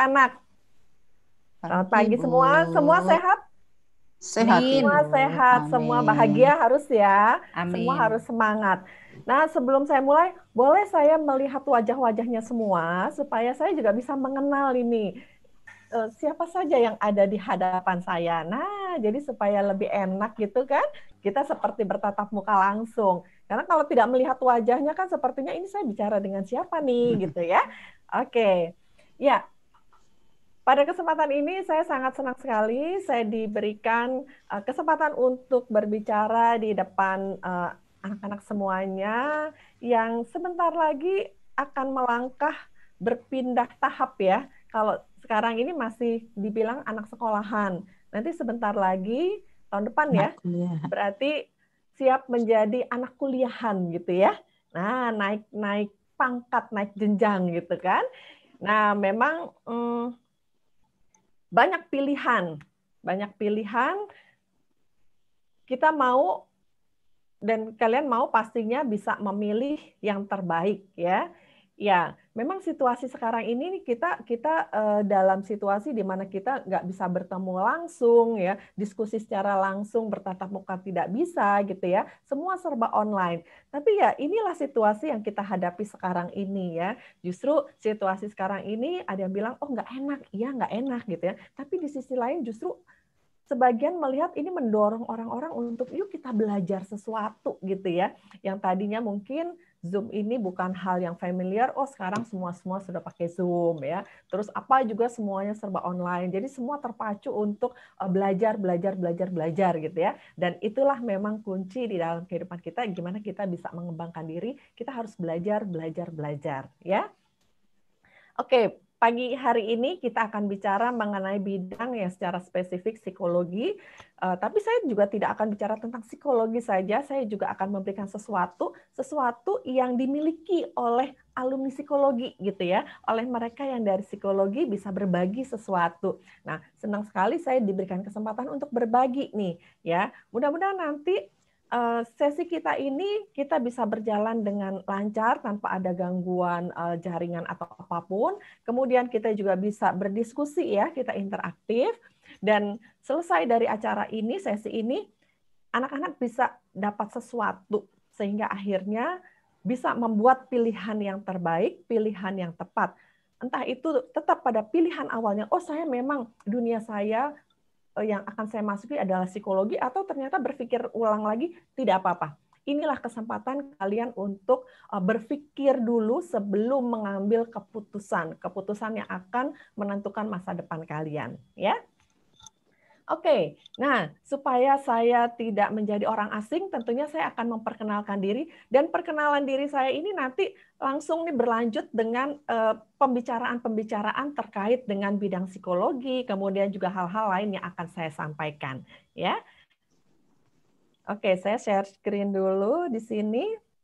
anak-anak. Selamat Pagi, pagi Bu. semua. Semua sehat? Sehat, Semua Ibu. sehat, semua Amin. bahagia harus ya. Semua harus Amin. semangat. Nah, sebelum saya mulai, boleh saya melihat wajah-wajahnya semua supaya saya juga bisa mengenal ini siapa saja yang ada di hadapan saya. Nah, jadi supaya lebih enak gitu kan, kita seperti bertatap muka langsung. Karena kalau tidak melihat wajahnya kan sepertinya ini saya bicara dengan siapa nih gitu ya. Oke. Ya, pada kesempatan ini saya sangat senang sekali saya diberikan kesempatan untuk berbicara di depan anak-anak semuanya yang sebentar lagi akan melangkah berpindah tahap ya. Kalau sekarang ini masih dibilang anak sekolahan. Nanti sebentar lagi tahun depan ya, Anak kuliah. berarti siap menjadi anak kuliahan gitu ya. Nah, naik pangkat, naik jenjang gitu kan. Nah, memang banyak pilihan, banyak pilihan. Kita mau dan kalian mau pastinya bisa memilih yang terbaik ya. Ya, memang situasi sekarang ini kita kita dalam situasi di mana kita nggak bisa bertemu langsung ya, diskusi secara langsung bertatap muka tidak bisa gitu ya. Semua serba online. Tapi ya inilah situasi yang kita hadapi sekarang ini ya. Justru situasi sekarang ini ada yang bilang oh nggak enak, iya nggak enak gitu ya. Tapi di sisi lain justru sebagian melihat ini mendorong orang-orang untuk yuk kita belajar sesuatu gitu ya. Yang tadinya mungkin Zoom ini bukan hal yang familiar, oh sekarang semua sudah pakai Zoom ya. Terus apa juga semuanya serba online. Jadi semua terpacu untuk belajar gitu ya. Dan itulah memang kunci di dalam kehidupan kita gimana kita bisa mengembangkan diri, kita harus belajar ya. Oke, pagi hari ini kita akan bicara mengenai bidang yang secara spesifik psikologi. Tapi saya juga tidak akan bicara tentang psikologi saja, saya juga akan memberikan sesuatu yang dimiliki oleh alumni psikologi gitu ya, oleh mereka yang dari psikologi bisa berbagi sesuatu. Nah, senang sekali saya diberikan kesempatan untuk berbagi nih ya. Mudah-mudahan nanti sesi kita ini kita bisa berjalan dengan lancar tanpa ada gangguan jaringan atau apapun. Kemudian kita juga bisa berdiskusi ya, kita interaktif. Dan selesai dari acara ini, sesi ini, anak-anak bisa dapat sesuatu sehingga akhirnya bisa membuat pilihan yang terbaik, pilihan yang tepat. Entah itu tetap pada pilihan awalnya, oh saya memang dunia saya yang akan saya masuki adalah psikologi atau ternyata berpikir ulang lagi tidak apa-apa. Inilah kesempatan kalian untuk berpikir dulu sebelum mengambil keputusan yang akan menentukan masa depan kalian, ya. Oke, nah supaya saya tidak menjadi orang asing, tentunya saya akan memperkenalkan diri dan perkenalan diri saya ini nanti langsung nih berlanjut dengan pembicaraan-pembicaraan terkait dengan bidang psikologi, kemudian juga hal-hal lain yang akan saya sampaikan, ya. Oke, saya share screen dulu di sini.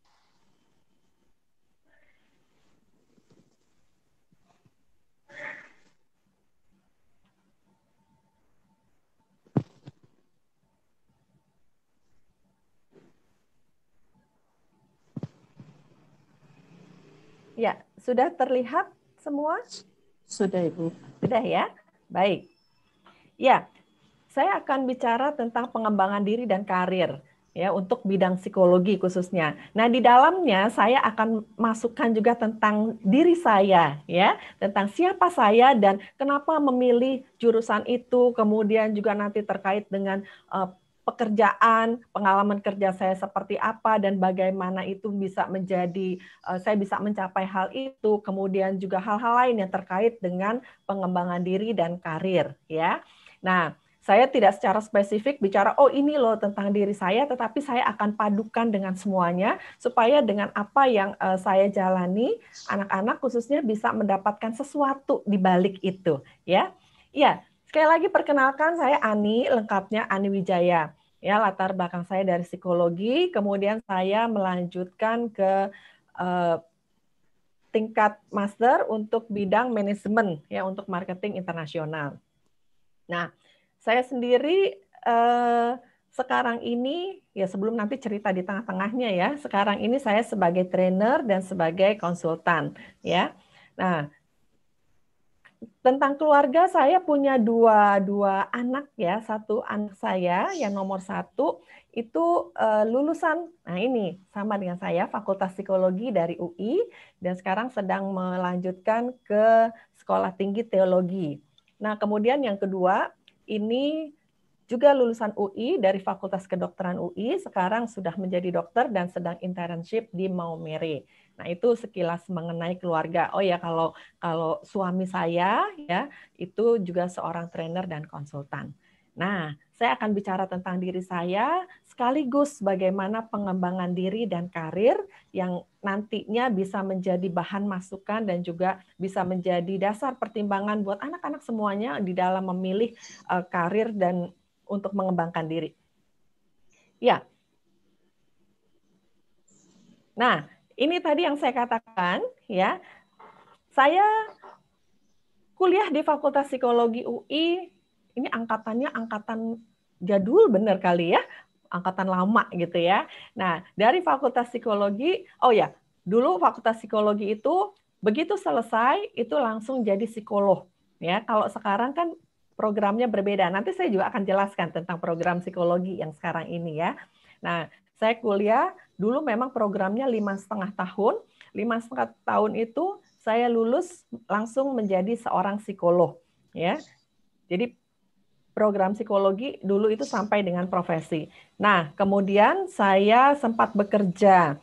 Ya, sudah terlihat semua? Sudah, Ibu. Sudah ya? Baik. Ya, saya akan bicara tentang pengembangan diri dan karir ya untuk bidang psikologi khususnya. Nah, di dalamnya saya akan masukkan juga tentang diri saya ya, tentang siapa saya dan kenapa memilih jurusan itu, kemudian juga nanti terkait dengan pekerjaan, pengalaman kerja saya seperti apa dan bagaimana itu bisa menjadi saya bisa mencapai hal itu, kemudian juga hal-hal lain yang terkait dengan pengembangan diri dan karir ya. Nah, saya tidak secara spesifik bicara, oh ini loh tentang diri saya, tetapi saya akan padukan dengan semuanya, supaya dengan apa yang saya jalani, anak-anak khususnya bisa mendapatkan sesuatu di balik itu. Ya, ya. Sekali lagi perkenalkan, saya Ani, lengkapnya Ani Wijaya. Ya, latar belakang saya dari psikologi, kemudian saya melanjutkan ke tingkat master untuk bidang manajemen, ya untuk marketing internasional. Nah, saya sendiri sekarang ini, ya sebelum nanti cerita di tengah-tengahnya ya, sekarang ini saya sebagai trainer dan sebagai konsultan. Ya, nah tentang keluarga, saya punya dua anak ya. Satu anak saya yang nomor 1 itu lulusan, nah ini sama dengan saya, Fakultas Psikologi dari UI, dan sekarang sedang melanjutkan ke Sekolah Tinggi Teologi. Nah, kemudian yang kedua, ini juga lulusan UI dari Fakultas Kedokteran UI, sekarang sudah menjadi dokter dan sedang internship di Maumere. Nah, itu sekilas mengenai keluarga. Oh ya, kalau suami saya ya itu juga seorang trainer dan konsultan. Nah, saya akan bicara tentang diri saya sekaligus bagaimana pengembangan diri dan karir yang nantinya bisa menjadi bahan masukan dan juga bisa menjadi dasar pertimbangan buat anak-anak semuanya di dalam memilih karir dan untuk mengembangkan diri. Ya. Nah, ini tadi yang saya katakan ya. Saya kuliah di Fakultas Psikologi UI, ini angkatannya angkatan jadul bener kali ya, angkatan lama gitu ya. Nah, dari Fakultas Psikologi, oh ya, dulu Fakultas Psikologi itu begitu selesai itu langsung jadi psikolog ya. Kalau sekarang kan programnya berbeda. Nanti saya juga akan jelaskan tentang program psikologi yang sekarang ini ya. Nah, saya kuliah dulu memang programnya 5,5 tahun. 5,5 tahun itu saya lulus langsung menjadi seorang psikolog ya. Jadi program psikologi dulu itu sampai dengan profesi. Nah, kemudian saya sempat bekerja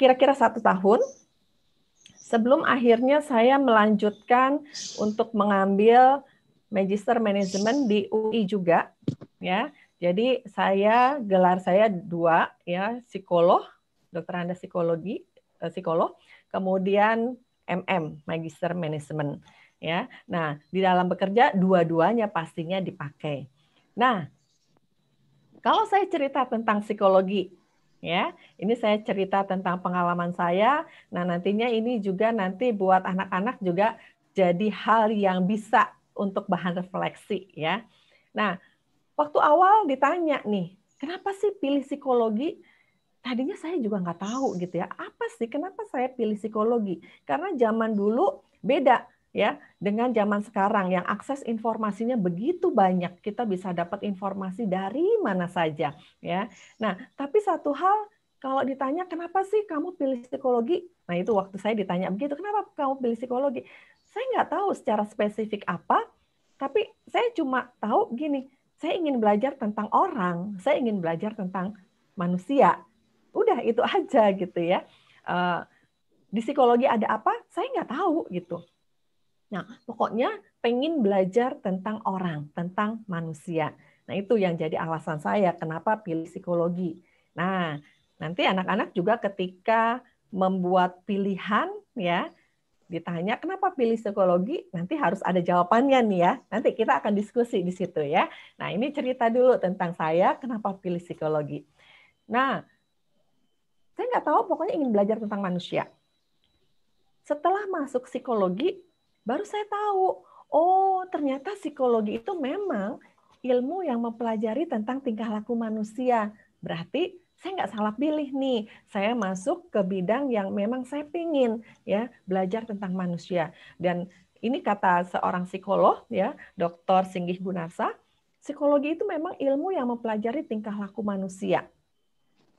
kira-kira 1 tahun sebelum akhirnya saya melanjutkan untuk mengambil Magister Manajemen di UI juga ya. Jadi gelar saya 2 ya, psikolog, dokter Anda psikologi, psikolog, kemudian MM, Magister Manajemen ya. Nah, di dalam bekerja dua-duanya pastinya dipakai. Nah, kalau saya cerita tentang psikologi ya, ini saya cerita tentang pengalaman saya. Nah, nantinya ini juga nanti buat anak-anak juga jadi hal yang bisa untuk bahan refleksi ya. Nah, waktu awal ditanya nih, kenapa sih pilih psikologi? Tadinya saya juga nggak tahu gitu ya. Apa sih kenapa saya pilih psikologi? Karena zaman dulu beda ya dengan zaman sekarang yang akses informasinya begitu banyak. Kita bisa dapat informasi dari mana saja ya. Nah, tapi satu hal kalau ditanya kenapa sih kamu pilih psikologi? Nah, itu waktu saya ditanya begitu, kenapa kamu pilih psikologi? Saya nggak tahu secara spesifik apa, tapi saya cuma tahu gini, saya ingin belajar tentang orang, saya ingin belajar tentang manusia. Udah itu aja gitu ya. Di psikologi ada apa? Saya nggak tahu gitu. Nah, pokoknya pengen belajar tentang orang, tentang manusia. Nah, itu yang jadi alasan saya kenapa pilih psikologi. Nah, nanti anak-anak juga ketika membuat pilihan ya, ditanya kenapa pilih psikologi, nanti harus ada jawabannya nih ya. Nanti kita akan diskusi di situ ya. Nah, ini cerita dulu tentang saya kenapa pilih psikologi. Nah, saya nggak tahu, pokoknya ingin belajar tentang manusia. Setelah masuk psikologi, baru saya tahu, oh ternyata psikologi itu memang ilmu yang mempelajari tentang tingkah laku manusia. Berarti saya nggak salah pilih nih. Saya masuk ke bidang yang memang saya pingin ya belajar tentang manusia. Dan ini kata seorang psikolog ya, Dr. Singgih Gunarsa, psikologi itu memang ilmu yang mempelajari tingkah laku manusia.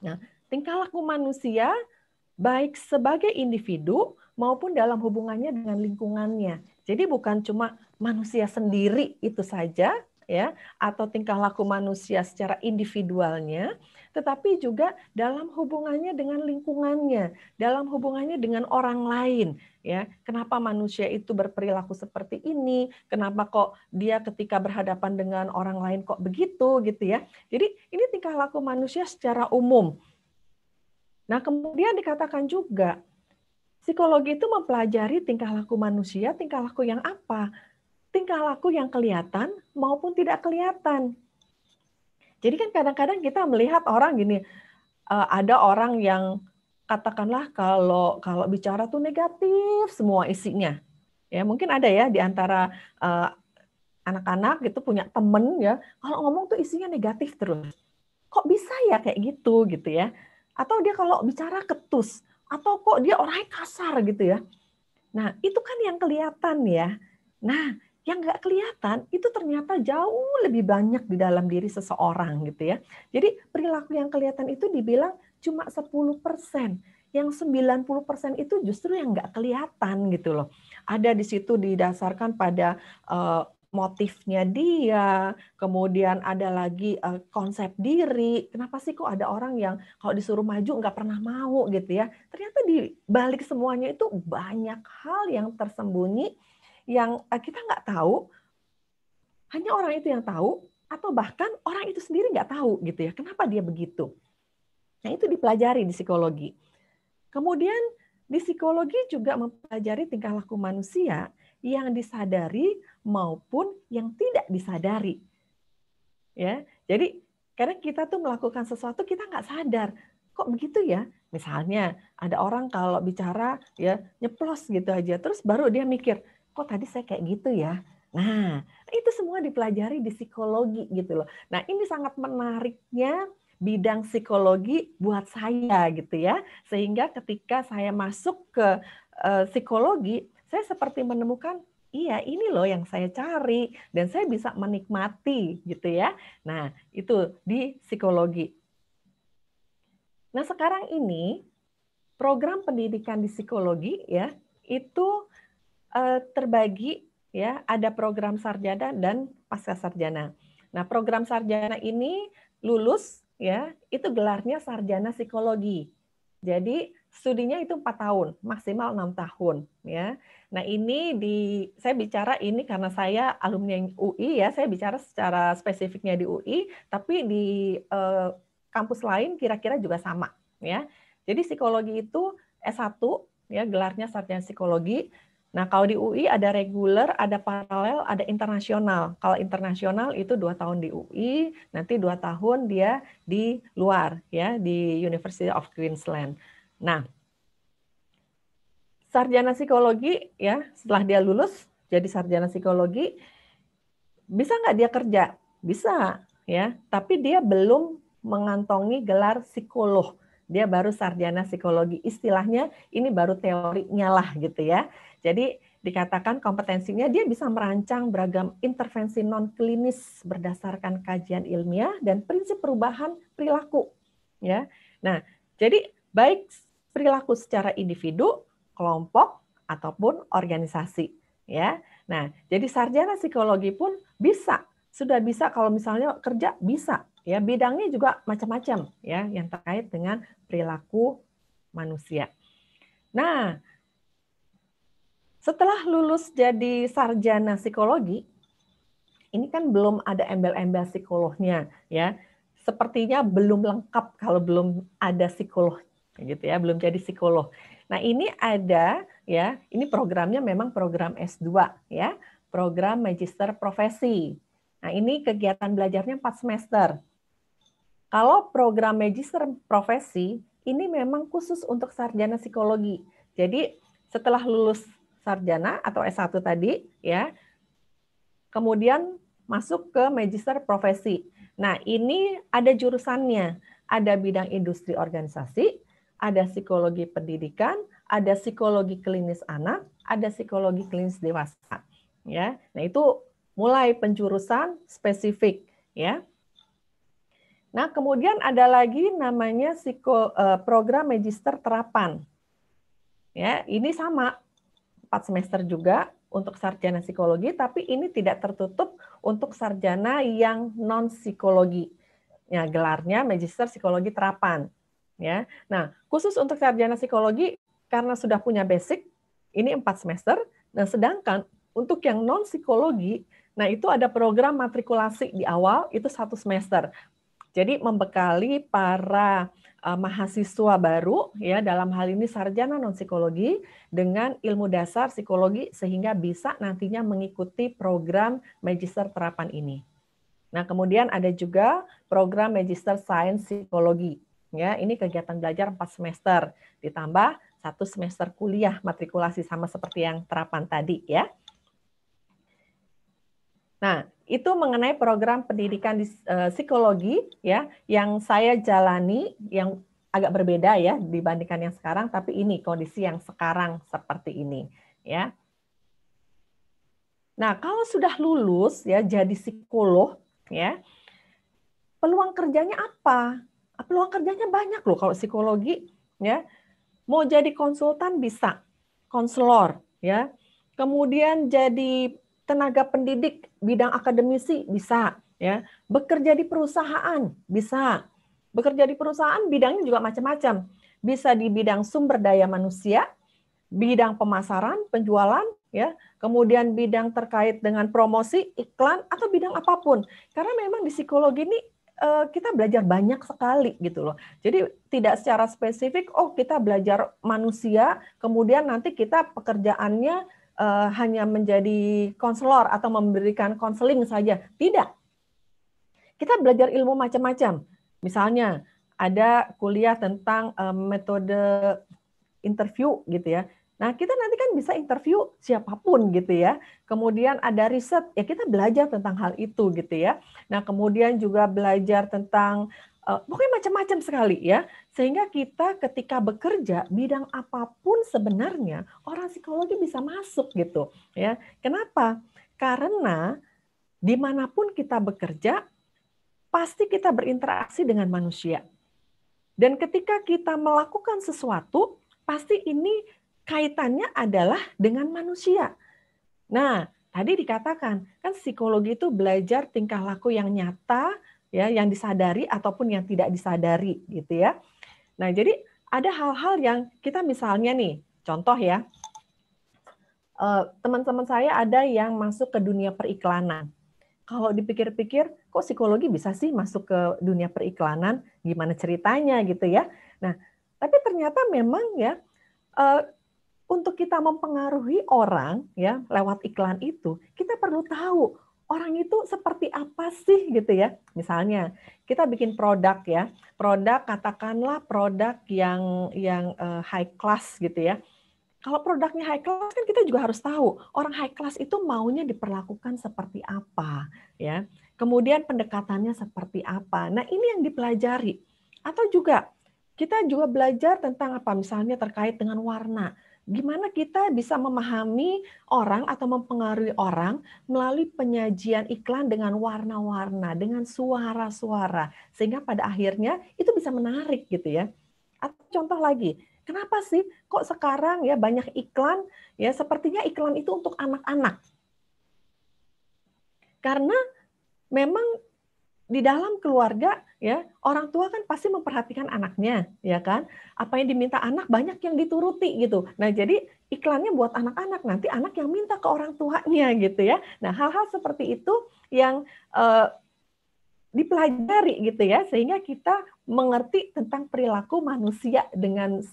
Nah, tingkah laku manusia baik sebagai individu maupun dalam hubungannya dengan lingkungannya. Jadi bukan cuma manusia sendiri itu saja ya atau tingkah laku manusia secara individualnya, tetapi juga dalam hubungannya dengan lingkungannya, dalam hubungannya dengan orang lain ya. Kenapa manusia itu berperilaku seperti ini? Kenapa kok dia ketika berhadapan dengan orang lain kok begitu gitu ya. Jadi ini tingkah laku manusia secara umum. Nah, kemudian dikatakan juga, psikologi itu mempelajari tingkah laku manusia, tingkah laku yang apa? Tingkah laku yang kelihatan maupun tidak kelihatan. Jadi kan kadang-kadang kita melihat orang gini, ada orang yang katakanlah kalau bicara tuh negatif semua isinya. Ya, mungkin ada ya di antara anak-anak gitu punya temen ya, kalau ngomong tuh isinya negatif terus. Kok bisa ya kayak gitu ya? Atau dia kalau bicara ketus, atau kok dia orangnya kasar gitu ya. Nah, itu kan yang kelihatan ya. Nah, yang nggak kelihatan itu ternyata jauh lebih banyak di dalam diri seseorang gitu ya. Jadi perilaku yang kelihatan itu dibilang cuma 10%. Yang 90% itu justru yang nggak kelihatan gitu loh. Ada di situ didasarkan pada motifnya dia, kemudian ada lagi konsep diri. Kenapa sih kok ada orang yang kalau disuruh maju nggak pernah mau gitu ya. Ternyata di balik semuanya itu banyak hal yang tersembunyi yang kita nggak tahu, hanya orang itu yang tahu, atau bahkan orang itu sendiri nggak tahu gitu ya, kenapa dia begitu. Nah itu dipelajari di psikologi. Kemudian di psikologi juga mempelajari tingkah laku manusia yang disadari maupun yang tidak disadari. Ya, jadi kadang kita tuh melakukan sesuatu kita nggak sadar, kok begitu ya? Misalnya ada orang kalau bicara ya nyeplos gitu aja, terus baru dia mikir, kok tadi saya kayak gitu ya? Nah, itu semua dipelajari di psikologi gitu loh. Nah, ini sangat menariknya bidang psikologi buat saya gitu ya. Sehingga ketika saya masuk ke psikologi, saya seperti menemukan, iya ini loh yang saya cari dan saya bisa menikmati gitu ya. Nah, itu di psikologi. Nah, sekarang ini program pendidikan di psikologi ya itu terbagi ya, ada program sarjana dan pasca sarjana. Nah, program sarjana ini lulus ya, itu gelarnya sarjana psikologi. Jadi studinya itu 4 tahun, maksimal 6 tahun ya. Nah, saya bicara ini karena saya alumni UI ya, saya bicara secara spesifiknya di UI, tapi di kampus lain kira-kira juga sama ya. Jadi psikologi itu S1 ya, gelarnya sarjana psikologi. Nah, kalau di UI ada reguler, ada paralel, ada internasional. Kalau internasional itu 2 tahun di UI, nanti 2 tahun dia di luar, ya, di University of Queensland. Nah, sarjana psikologi, ya, setelah dia lulus jadi sarjana psikologi, bisa nggak dia kerja? Bisa, ya, tapi dia belum mengantongi gelar psikolog. Dia baru sarjana psikologi. Istilahnya ini baru teorinya lah gitu ya. Jadi dikatakan kompetensinya dia bisa merancang beragam intervensi non-klinis berdasarkan kajian ilmiah dan prinsip perubahan perilaku. Ya, nah jadi baik perilaku secara individu, kelompok ataupun organisasi. Ya, nah jadi sarjana psikologi pun sudah bisa kalau misalnya kerja bisa. Ya, bidangnya juga macam-macam ya yang terkait dengan perilaku manusia. Nah, setelah lulus jadi sarjana psikologi, ini kan belum ada embel-embel psikolognya ya. Sepertinya belum lengkap kalau belum ada psikolog gitu ya, belum jadi psikolog. Nah, ini ada ya, ini programnya memang program S2 ya, program magister profesi. Nah, ini kegiatan belajarnya 4 semester. Kalau program magister profesi, ini memang khusus untuk sarjana psikologi. Jadi, setelah lulus sarjana atau S1 tadi, ya, kemudian masuk ke magister profesi. Nah, ini ada jurusannya. Ada bidang industri organisasi, ada psikologi pendidikan, ada psikologi klinis anak, ada psikologi klinis dewasa. Ya, nah itu mulai penjurusan spesifik, ya. Nah, kemudian ada lagi namanya program magister terapan. Ya, ini sama 4 semester juga untuk sarjana psikologi, tapi ini tidak tertutup untuk sarjana yang non psikologi. Ya, gelarnya magister psikologi terapan. Ya, nah khusus untuk sarjana psikologi karena sudah punya basic, ini 4 semester. Dan sedangkan untuk yang non psikologi, nah itu ada program matrikulasi di awal itu 1 semester. Jadi membekali para mahasiswa baru ya dalam hal ini sarjana non psikologi dengan ilmu dasar psikologi sehingga bisa nantinya mengikuti program magister terapan ini. Nah, kemudian ada juga program magister sains psikologi. Ya, ini kegiatan belajar 4 semester ditambah 1 semester kuliah matrikulasi sama seperti yang terapan tadi ya. Nah, itu mengenai program pendidikan di psikologi ya yang saya jalani yang agak berbeda ya dibandingkan yang sekarang, tapi ini kondisi yang sekarang seperti ini ya. Nah, kalau sudah lulus ya jadi psikolog ya, peluang kerjanya apa? Peluang kerjanya banyak loh kalau psikologi ya. Mau jadi konsultan bisa, konselor ya. Kemudian jadi tenaga pendidik bidang akademisi bisa ya. Bekerja di perusahaan bisa. Bekerja di perusahaan bidangnya juga macam-macam. Bisa di bidang sumber daya manusia, bidang pemasaran, penjualan, ya, kemudian bidang terkait dengan promosi, iklan, atau bidang apapun. Karena memang di psikologi ini kita belajar banyak sekali gitu loh. Jadi tidak secara spesifik, oh kita belajar manusia, kemudian nanti kita pekerjaannya hanya menjadi konselor atau memberikan konseling saja. Tidak. Kita belajar ilmu macam-macam. Misalnya ada kuliah tentang metode interview gitu ya. Nah, kita nanti kan bisa interview siapapun gitu ya. Kemudian ada riset, ya kita belajar tentang hal itu gitu ya. Nah, kemudian juga belajar tentang pokoknya macam-macam sekali ya. Sehingga kita ketika bekerja bidang apapun sebenarnya orang psikologi bisa masuk gitu ya. Kenapa? Karena dimanapun kita bekerja pasti kita berinteraksi dengan manusia. Dan ketika kita melakukan sesuatu, pasti ini kaitannya adalah dengan manusia. Nah, tadi dikatakan kan psikologi itu belajar tingkah laku yang nyata, ya, yang disadari ataupun yang tidak disadari, gitu ya. Nah, jadi ada hal-hal yang kita misalnya nih, contoh ya, teman-teman saya ada yang masuk ke dunia periklanan. Kalau dipikir-pikir, kok psikologi bisa sih masuk ke dunia periklanan? Gimana ceritanya gitu ya? Nah, tapi ternyata memang ya untuk kita mempengaruhi orang ya lewat iklan itu, kita perlu tahu orang itu seperti apa sih gitu ya. Misalnya kita bikin produk ya, produk katakanlah produk yang high class gitu ya. Kalau produknya high class kan kita juga harus tahu orang high class itu maunya diperlakukan seperti apa ya. Kemudian pendekatannya seperti apa. Nah, ini yang dipelajari. Atau juga kita juga belajar tentang apa misalnya terkait dengan warna. Gimana kita bisa memahami orang atau mempengaruhi orang melalui penyajian iklan dengan warna-warna, dengan suara-suara sehingga pada akhirnya itu bisa menarik gitu ya. Atau contoh lagi, kenapa sih kok sekarang ya banyak iklan ya sepertinya iklan itu untuk anak-anak? Karena memang di dalam keluarga ya orang tua kan pasti memperhatikan anaknya ya kan, apa yang diminta anak banyak yang dituruti gitu. Nah, jadi iklannya buat anak-anak, nanti anak yang minta ke orang tuanya gitu ya. Nah, hal-hal seperti itu yang dipelajari gitu ya sehingga kita mengerti tentang perilaku manusia dengan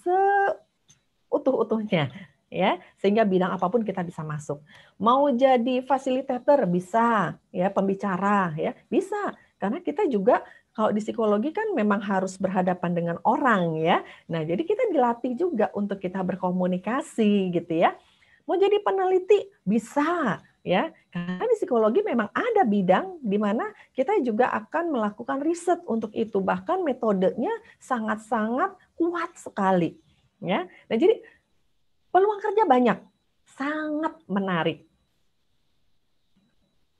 seutuh-utuhnya ya sehingga bidang apapun kita bisa masuk. Mau jadi fasilitator bisa ya, pembicara ya, bisa. Karena kita juga kalau di psikologi kan memang harus berhadapan dengan orang ya. Nah, jadi kita dilatih juga untuk kita berkomunikasi gitu ya. Mau jadi peneliti bisa ya. Karena di psikologi memang ada bidang di mana kita juga akan melakukan riset untuk itu. Bahkan metodenya sangat-sangat kuat sekali ya. Nah, jadi peluang kerja banyak, sangat menarik.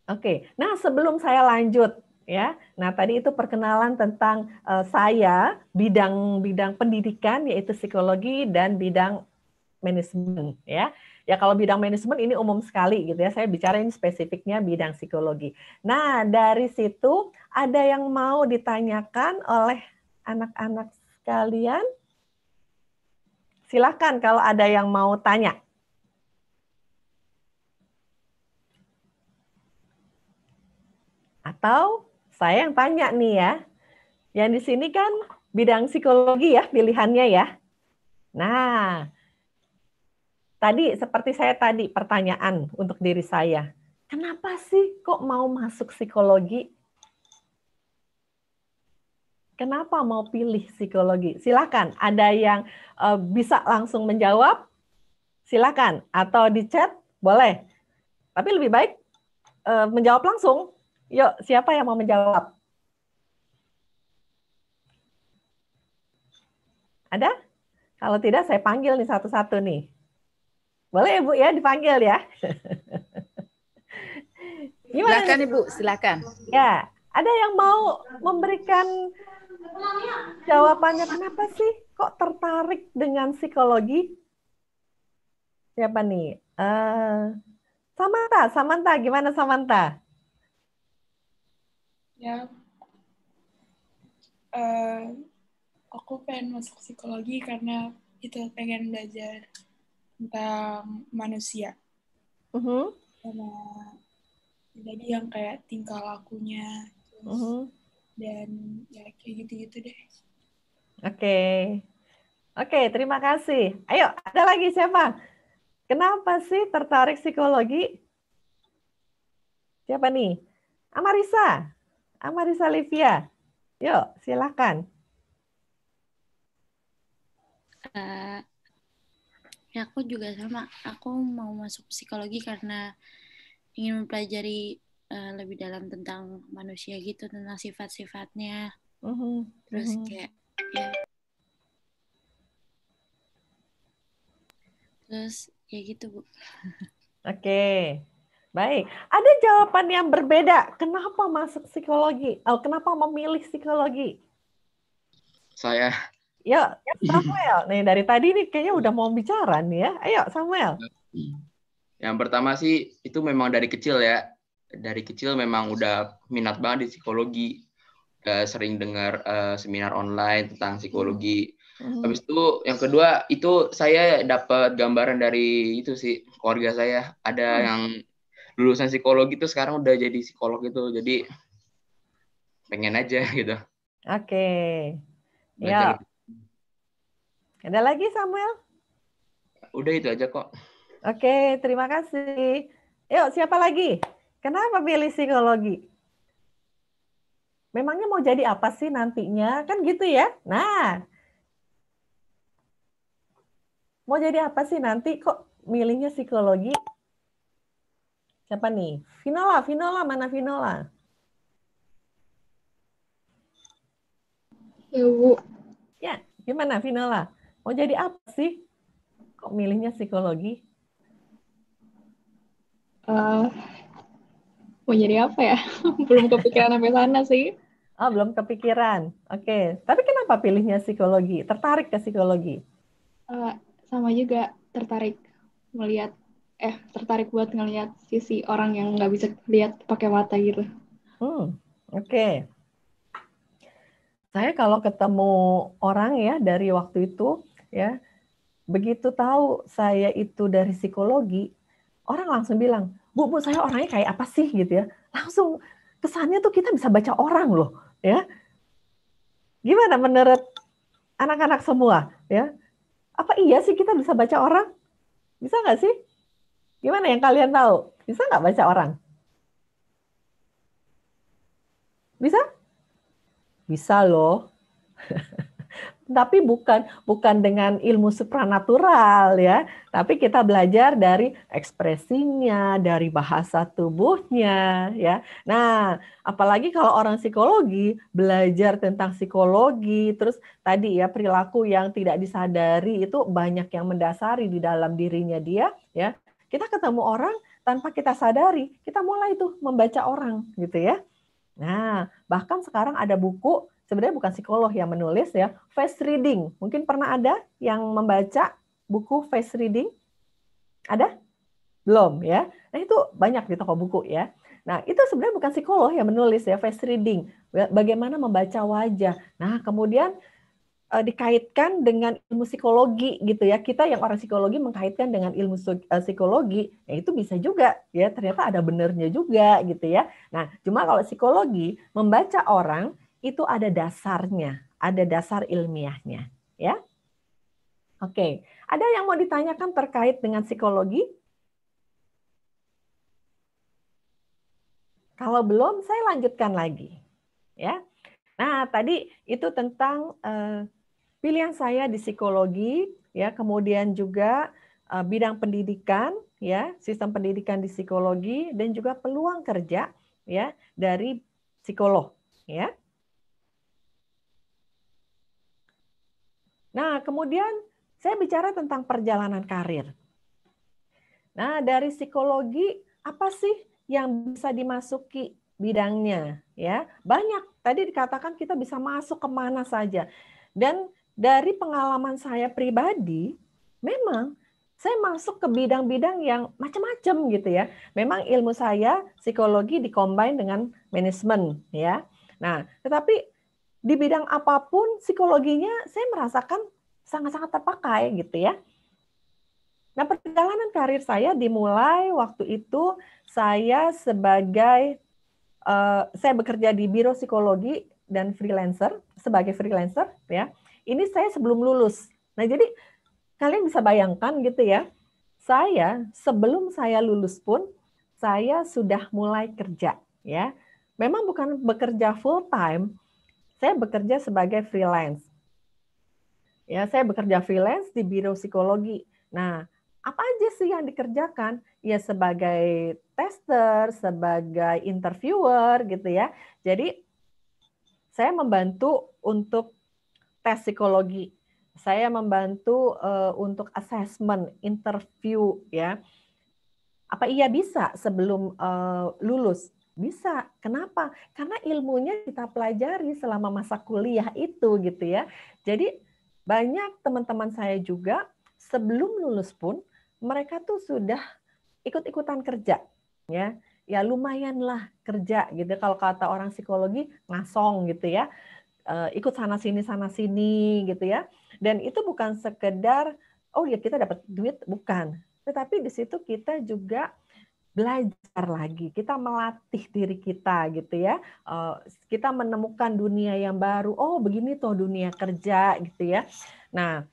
Oke, nah sebelum saya lanjut ya, nah tadi itu perkenalan tentang saya bidang pendidikan yaitu psikologi dan bidang manajemen ya. Ya kalau bidang manajemen ini umum sekali gitu ya. Saya bicara ini spesifiknya bidang psikologi. Nah dari situ ada yang mau ditanyakan oleh anak-anak sekalian? Silakan kalau ada yang mau tanya. Atau saya yang tanya nih ya. Yang di sini kan bidang psikologi ya pilihannya ya. Nah, tadi seperti saya tadi pertanyaan untuk diri saya. Kenapa sih kok mau masuk psikologi? Kenapa mau pilih psikologi? Silakan, ada yang bisa langsung menjawab? Silakan, atau di chat boleh. Tapi lebih baik menjawab langsung. Yuk, siapa yang mau menjawab? Ada? Kalau tidak, saya panggil nih satu-satu nih. Boleh ya, Bu, ya, dipanggil ya. Gimana Silakan nih? Ibu, silakan. Ya, ada yang mau memberikan jawabannya kenapa sih kok tertarik dengan psikologi? Siapa nih? Samantha, Samantha, gimana Samantha? Ya, aku pengen masuk psikologi karena itu pengen belajar tentang manusia. Karena jadi yang kayak tingkah lakunya, terus, dan ya kayak gitu-gitu deh. Oke. Oke, terima kasih. Ayo, ada lagi siapa? Kenapa sih tertarik psikologi? Siapa nih? Amarisa. Amarisa Livia. Yuk, silakan. Ya aku juga sama. Aku mau masuk psikologi karena ingin mempelajari lebih dalam tentang manusia gitu, tentang sifat-sifatnya. Terus kayak ya. Terus ya gitu, Bu. Oke. Baik. Ada jawaban yang berbeda. Kenapa masuk psikologi? Kenapa memilih psikologi? Saya. Ya, Samuel. Nih dari tadi nih kayaknya udah mau bicara nih ya. Ayo, Samuel. Yang pertama sih itu memang dari kecil ya. Dari kecil memang udah minat banget di psikologi. Udah sering dengar seminar online tentang psikologi. Habis itu yang kedua itu saya dapat gambaran dari itu sih keluarga saya. Ada yang lulusan psikologi itu sekarang udah jadi psikolog itu. Jadi pengen aja gitu. Oke. Ya. Ada lagi Samuel? Udah itu aja kok. Oke, terima kasih. Yuk, siapa lagi? Kenapa pilih psikologi? Memangnya mau jadi apa sih nantinya? Kan gitu ya? Nah, mau jadi apa sih nanti kok milihnya psikologi? Siapa nih? Vinola, Vinola, mana Vinola? Ya, Bu. Ya, gimana Vinola? Mau jadi apa sih? Kok milihnya psikologi? Mau jadi apa ya? Belum kepikiran sampai sana sih. Oh, belum kepikiran. Oke, tapi kenapa pilihnya psikologi? Tertarik ke psikologi? Sama juga tertarik buat ngelihat sisi orang yang nggak bisa lihat pakai mata gitu. Oke. Saya kalau ketemu orang ya dari waktu itu ya, begitu tahu saya itu dari psikologi, orang langsung bilang, Bu, saya orangnya kayak apa sih gitu ya. Langsung kesannya tuh kita bisa baca orang loh, ya. Gimana menurut anak-anak semua, ya? Apa iya sih kita bisa baca orang? Bisa nggak sih? Gimana yang kalian tahu? Bisa nggak baca orang? Bisa? Bisa loh. Tapi bukan dengan ilmu supranatural ya, tapi kita belajar dari ekspresinya, dari bahasa tubuhnya ya. Nah, apalagi kalau orang psikologi belajar tentang psikologi, terus tadi ya perilaku yang tidak disadari itu banyak yang mendasari di dalam dirinya dia ya. Kita ketemu orang tanpa kita sadari, kita mulai tuh membaca orang gitu ya. Nah, bahkan sekarang ada buku, sebenarnya bukan psikolog yang menulis ya, face reading. Mungkin pernah ada yang membaca buku face reading? Ada? Belum ya. Nah, itu banyak di toko buku ya. Nah, itu sebenarnya bukan psikolog yang menulis ya, face reading. Bagaimana membaca wajah. Nah, kemudian dikaitkan dengan ilmu psikologi gitu ya. Kita yang orang psikologi mengkaitkan dengan ilmu psikologi, ya itu bisa juga ya. Ternyata ada benernya juga gitu ya. Nah, cuma kalau psikologi membaca orang itu ada dasarnya, ada dasar ilmiahnya ya. Oke, ada yang mau ditanyakan terkait dengan psikologi? Kalau belum, saya lanjutkan lagi ya. Nah, tadi itu tentang pilihan saya di psikologi, ya, kemudian juga bidang pendidikan, ya, sistem pendidikan di psikologi, dan juga peluang kerja, ya, dari psikolog, ya. Nah, kemudian saya bicara tentang perjalanan karir. Nah, dari psikologi apa sih yang bisa dimasuki bidangnya, ya. Banyak. Tadi dikatakan kita bisa masuk kemana saja. Dan dari pengalaman saya pribadi, memang saya masuk ke bidang-bidang yang macam-macam gitu ya. Memang ilmu saya psikologi dikombin dengan manajemen, ya. Nah, tetapi di bidang apapun psikologinya saya merasakan sangat-sangat terpakai gitu ya. Nah, perjalanan karir saya dimulai waktu itu saya saya bekerja di biro psikologi dan freelancer, sebagai freelancer ya. Ini saya sebelum lulus. Nah, jadi kalian bisa bayangkan gitu ya. Sebelum saya lulus pun saya sudah mulai kerja ya. Memang bukan bekerja full time, saya bekerja sebagai freelance. Ya, saya bekerja freelance di biro psikologi. Nah, apa aja sih yang dikerjakan? Ya sebagai tester, sebagai interviewer gitu ya. Jadi saya membantu untuk tes psikologi. Saya membantu untuk assessment, interview ya. Apa iya bisa sebelum lulus? Bisa. Kenapa? Karena ilmunya kita pelajari selama masa kuliah itu gitu ya. Jadi banyak teman-teman saya juga sebelum lulus pun mereka tuh sudah ikut-ikutan kerja ya. Ya lumayanlah kerja gitu kalau kata orang psikologi ngasong gitu ya. Ikut sana sini gitu ya. Dan itu bukan sekedar oh ya kita dapat duit, bukan. Tetapi di situ kita juga belajar lagi, kita melatih diri kita gitu ya. Kita menemukan dunia yang baru. Oh, begini tuh dunia kerja gitu ya. Nah,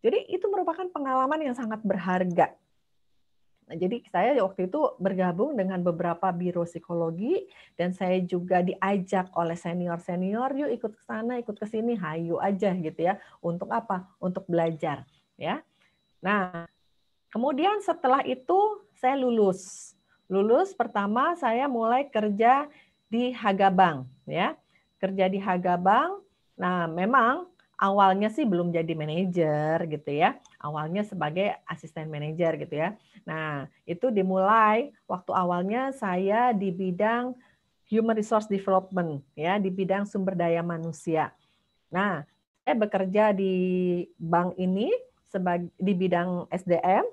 jadi itu merupakan pengalaman yang sangat berharga. Nah, jadi saya waktu itu bergabung dengan beberapa biro psikologi dan saya juga diajak oleh senior-senior, yuk ikut ke sana, ikut ke sini, hayu aja gitu ya. Untuk apa? Untuk belajar, ya. Nah, kemudian setelah itu saya lulus. Lulus pertama saya mulai kerja di Hagabank ya. Kerja di Hagabank. Nah, memang awalnya sih belum jadi manajer gitu ya. Awalnya sebagai asisten manajer gitu ya. Nah, itu dimulai waktu awalnya saya di bidang Human Resource Development ya, di bidang sumber daya manusia. Nah, saya bekerja di bank ini di bidang SDM.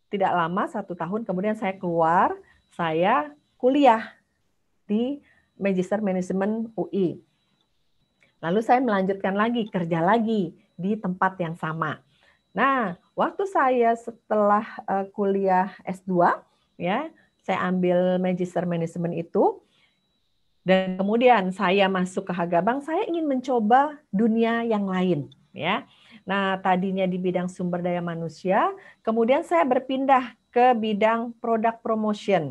Tidak lama, 1 tahun kemudian saya keluar, saya kuliah di Magister Manajemen UI. Lalu saya melanjutkan lagi, kerja lagi di tempat yang sama. Nah, waktu saya setelah kuliah S2, ya, saya ambil Magister Manajemen itu, dan kemudian saya masuk ke Hagabank, saya ingin mencoba dunia yang lain, ya. Nah, tadinya di bidang sumber daya manusia, kemudian saya berpindah ke bidang product promotion.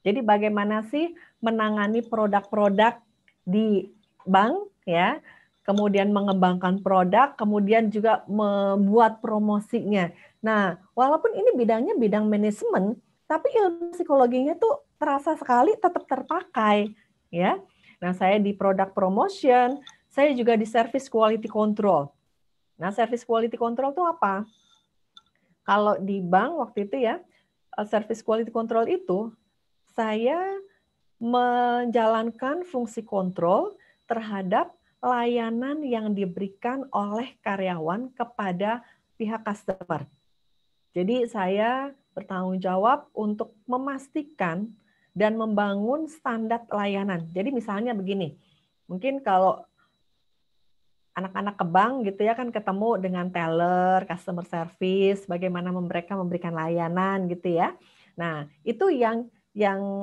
Jadi bagaimana sih menangani produk-produk di bank ya, kemudian mengembangkan produk, kemudian juga membuat promosinya. Nah, walaupun ini bidangnya bidang manajemen, tapi ilmu psikologinya tuh terasa sekali tetap terpakai ya. Nah, saya di product promotion, saya juga di service quality control. Nah, service quality control itu apa? Kalau di bank waktu itu ya, service quality control itu saya menjalankan fungsi kontrol terhadap layanan yang diberikan oleh karyawan kepada pihak customer. Jadi saya bertanggung jawab untuk memastikan dan membangun standar layanan. Jadi misalnya begini, mungkin kalau anak-anak ke bank gitu ya kan ketemu dengan teller, customer service, bagaimana mereka memberikan layanan gitu ya. Nah, itu yang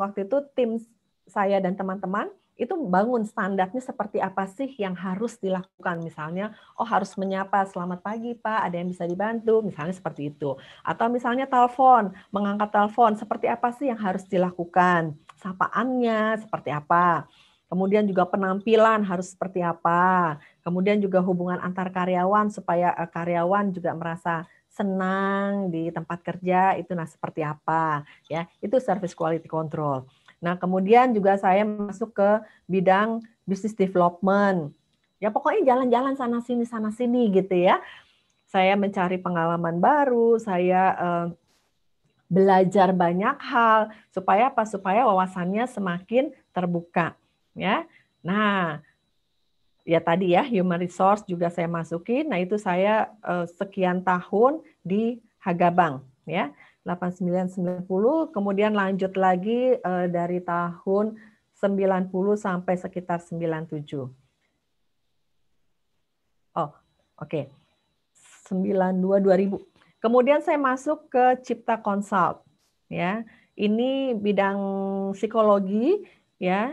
waktu itu tim saya dan teman-teman itu bangun standarnya seperti apa sih yang harus dilakukan. Misalnya, oh harus menyapa, selamat pagi Pak, ada yang bisa dibantu, misalnya seperti itu. Atau misalnya telepon, mengangkat telepon, seperti apa sih yang harus dilakukan, sapaannya seperti apa. Kemudian juga penampilan harus seperti apa. Kemudian juga hubungan antar karyawan supaya karyawan juga merasa senang di tempat kerja itu seperti apa ya. Itu service quality control. Nah, kemudian juga saya masuk ke bidang business development. Ya pokoknya jalan-jalan sana sini gitu ya. Saya mencari pengalaman baru, saya belajar banyak hal supaya apa? Supaya wawasannya semakin terbuka, ya. Nah, ya tadi ya human resource juga saya masukin. Nah, itu saya sekian tahun di Hagabang, ya. 89-90, kemudian lanjut lagi dari tahun 90 sampai sekitar 97. Oh, oke. 92-2000. Kemudian saya masuk ke Cipta Consult, ya. Ini bidang psikologi, ya.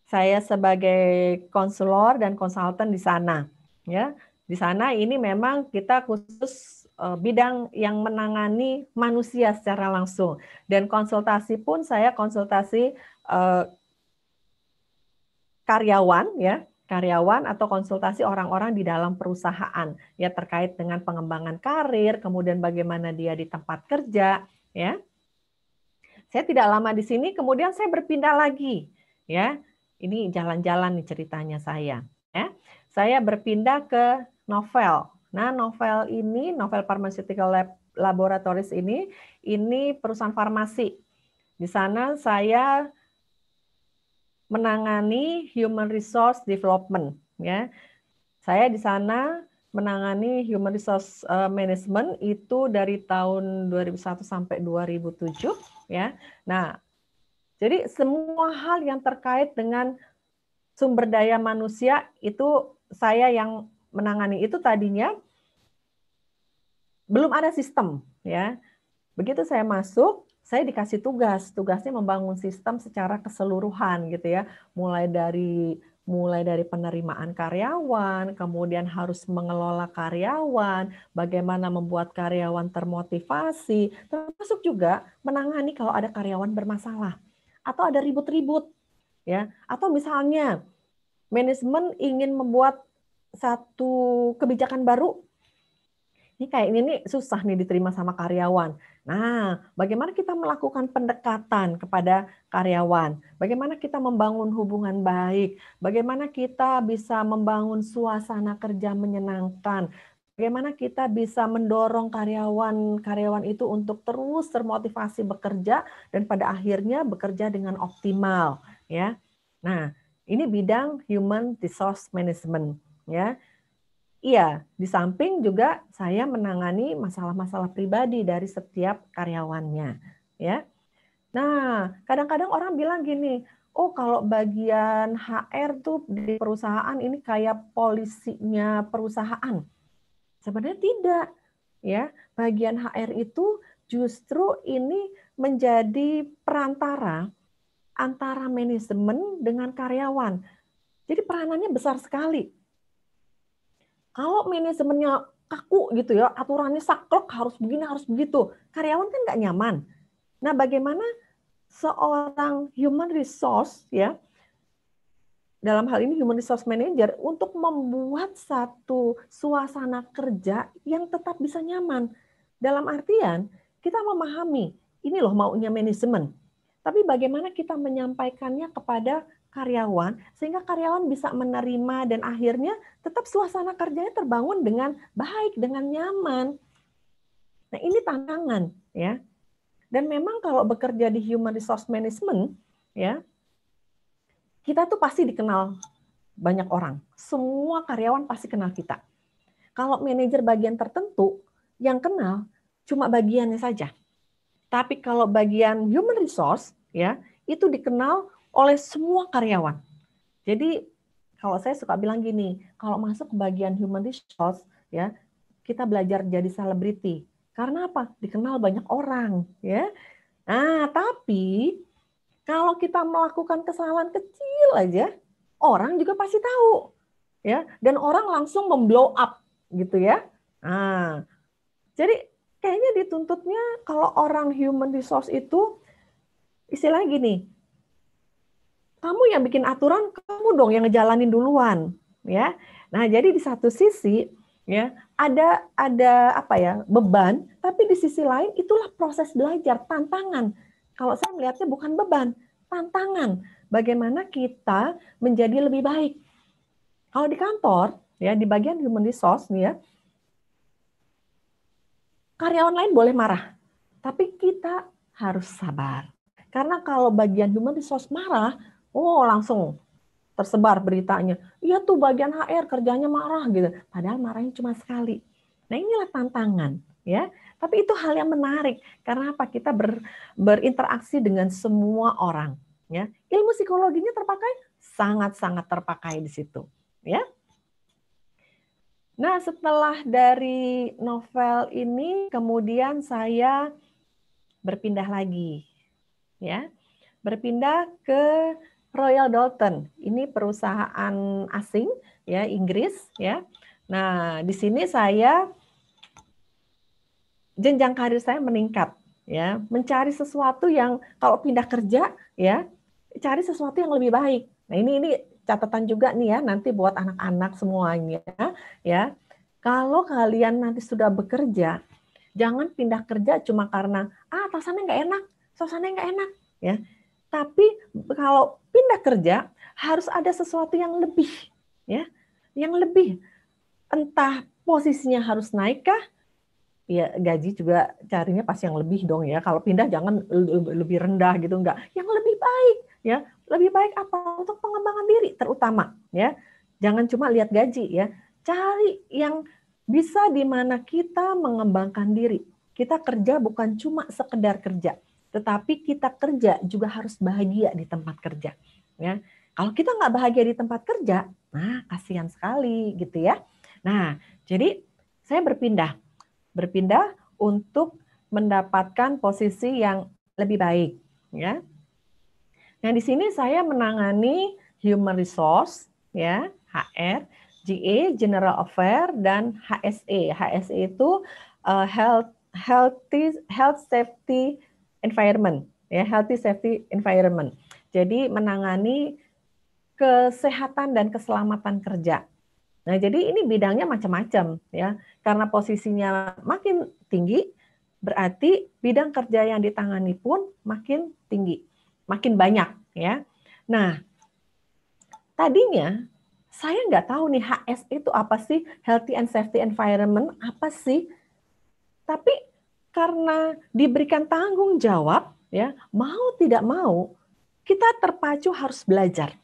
Saya sebagai konselor dan konsultan di sana, ya. Di sana ini memang kita khusus bidang yang menangani manusia secara langsung, dan konsultasi pun saya konsultasi karyawan, ya, karyawan atau konsultasi orang-orang di dalam perusahaan, ya, terkait dengan pengembangan karir, kemudian bagaimana dia di tempat kerja, ya. Saya tidak lama di sini, kemudian saya berpindah lagi, ya. Ini jalan-jalan nih ceritanya saya, ya. Saya berpindah ke Novel. Nah, Novel ini, Novel Pharmaceutical Laboratories ini perusahaan farmasi. Di sana saya menangani human resource development, ya. Saya di sana menangani human resource management itu dari tahun 2001 sampai 2007, ya. Nah, jadi semua hal yang terkait dengan sumber daya manusia itu saya yang menangani. Itu tadinya belum ada sistem, ya. Begitu saya masuk, saya dikasih tugasnya membangun sistem secara keseluruhan gitu ya, mulai dari penerimaan karyawan, kemudian harus mengelola karyawan, bagaimana membuat karyawan termotivasi, termasuk juga menangani kalau ada karyawan bermasalah atau ada ribut-ribut, ya, atau misalnya manajemen ingin membuat satu kebijakan baru. Ini kayaknya nih susah nih diterima sama karyawan. Nah, bagaimana kita melakukan pendekatan kepada karyawan? Bagaimana kita membangun hubungan baik? Bagaimana kita bisa membangun suasana kerja menyenangkan? Bagaimana kita bisa mendorong karyawan itu untuk terus termotivasi bekerja dan pada akhirnya bekerja dengan optimal, ya. Nah, ini bidang human resource management, ya. Iya, di samping juga saya menangani masalah-masalah pribadi dari setiap karyawannya, ya. Nah, kadang-kadang orang bilang gini, oh kalau bagian HR tuh di perusahaan ini kayak polisinya perusahaan. Sebenarnya tidak, ya. Bagian HR itu justru ini menjadi perantara antara manajemen dengan karyawan. Jadi peranannya besar sekali. Kalau manajemennya kaku gitu ya, aturannya saklek, harus begini, harus begitu, karyawan kan nggak nyaman. Nah, bagaimana seorang human resource, ya, dalam hal ini human resource manager, untuk membuat satu suasana kerja yang tetap bisa nyaman. Dalam artian, kita memahami, ini loh maunya manajemen. Tapi bagaimana kita menyampaikannya kepada karyawan, sehingga karyawan bisa menerima dan akhirnya tetap suasana kerjanya terbangun dengan baik, dengan nyaman. Nah, ini tantangan, ya. Dan memang kalau bekerja di human resource management, ya, kita tuh pasti dikenal banyak orang. Semua karyawan pasti kenal kita. Kalau manajer bagian tertentu, yang kenal cuma bagiannya saja. Tapi kalau bagian human resource, ya, itu dikenal oleh semua karyawan. Jadi kalau saya suka bilang gini, kalau masuk ke bagian human resource, ya, kita belajar jadi selebriti. Karena apa? Dikenal banyak orang, ya. Nah, tapi kalau kita melakukan kesalahan kecil aja, orang juga pasti tahu, ya. Dan orang langsung memblow up, gitu ya. Nah, jadi kayaknya dituntutnya kalau orang human resource itu istilahnya gini, kamu yang bikin aturan, kamu dong yang ngejalanin duluan, ya. Nah, jadi di satu sisi, ya, ada apa ya, beban, tapi di sisi lain itulah proses belajar, tantangan. Kalau saya melihatnya bukan beban, tantangan. Bagaimana kita menjadi lebih baik. Kalau di kantor, ya, di bagian human resource nih ya, karyawan lain boleh marah, Tapi kita harus sabar. Karena kalau bagian human resource marah, oh langsung tersebar beritanya. Iya tuh bagian HR kerjanya marah gitu. Padahal marahnya cuma sekali. Nah inilah tantangan ya. Tapi itu hal yang menarik. Karena apa? Kita berinteraksi dengan semua orang. Ya. Ilmu psikologinya terpakai? Sangat-sangat terpakai di situ. Ya. Nah setelah dari novel ini, kemudian saya berpindah lagi. Ya, berpindah ke Royal Doulton. Ini perusahaan asing ya, Inggris ya. Nah, di sini saya jenjang karir saya meningkat ya, mencari sesuatu yang kalau pindah kerja ya, cari sesuatu yang lebih baik. Nah, ini catatan juga nih ya, nanti buat anak-anak semuanya ya. Kalau kalian nanti sudah bekerja, jangan pindah kerja cuma karena atasannya nggak enak, suasananya nggak enak ya. Tapi kalau pindah kerja harus ada sesuatu yang lebih, ya, yang lebih. Entah posisinya harus naik kah? Ya gaji juga carinya pasti yang lebih dong ya. Kalau pindah jangan lebih rendah gitu, enggak. Yang lebih baik, ya. Lebih baik apa? Untuk pengembangan diri terutama, ya. Jangan cuma lihat gaji, ya. Cari yang bisa di mana kita mengembangkan diri. Kita kerja bukan cuma sekedar kerja. Tetapi kita kerja juga harus bahagia di tempat kerja. Ya, kalau kita nggak bahagia di tempat kerja, nah kasihan sekali gitu ya. Nah, jadi saya berpindah untuk mendapatkan posisi yang lebih baik. Ya. Nah di sini saya menangani human resource, ya HR, GA General Affairs dan HSE. HSE itu health safety environment, ya healthy safety environment. Jadi menangani kesehatan dan keselamatan kerja. Nah, jadi ini bidangnya macam-macam ya. Karena posisinya makin tinggi, berarti bidang kerja yang ditangani pun makin tinggi, makin banyak ya. Nah, tadinya saya nggak tahu nih HS itu apa sih, healthy and safety environment apa sih. Tapi karena diberikan tanggung jawab, ya mau tidak mau kita terpacu harus belajar.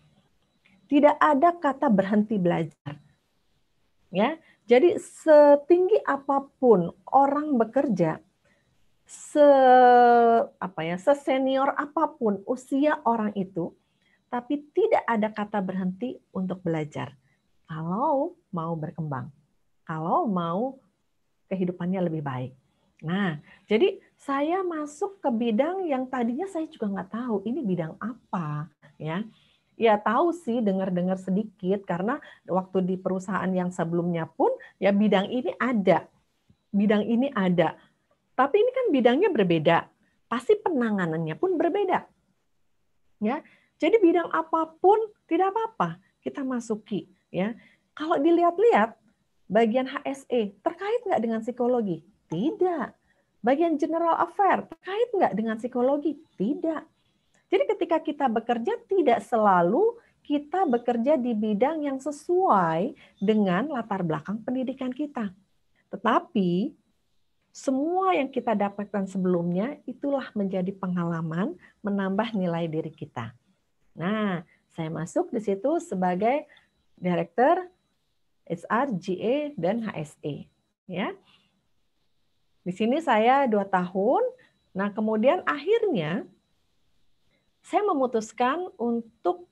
Tidak ada kata berhenti belajar. Ya, jadi setinggi apapun orang bekerja, sesenior apapun usia orang itu, tapi tidak ada kata berhenti untuk belajar. Kalau mau berkembang, kalau mau kehidupannya lebih baik. Nah, jadi saya masuk ke bidang yang tadinya saya juga nggak tahu ini bidang apa, ya. Ya tahu sih, dengar-dengar sedikit karena waktu di perusahaan yang sebelumnya pun ya bidang ini ada. Bidang ini ada. Tapi ini kan bidangnya berbeda. Pasti penanganannya pun berbeda. Ya. Jadi bidang apapun tidak apa-apa kita masuki, ya. Kalau dilihat-lihat bagian HSE terkait nggak dengan psikologi? Tidak. Bagian General Affairs terkait nggak dengan psikologi? Tidak. Jadi ketika kita bekerja tidak selalu kita bekerja di bidang yang sesuai dengan latar belakang pendidikan kita. Tetapi semua yang kita dapatkan sebelumnya itulah menjadi pengalaman menambah nilai diri kita. Nah, saya masuk di situ sebagai Director HR, GA, dan HSE. Ya. Di sini saya 2 tahun. Nah, kemudian akhirnya saya memutuskan untuk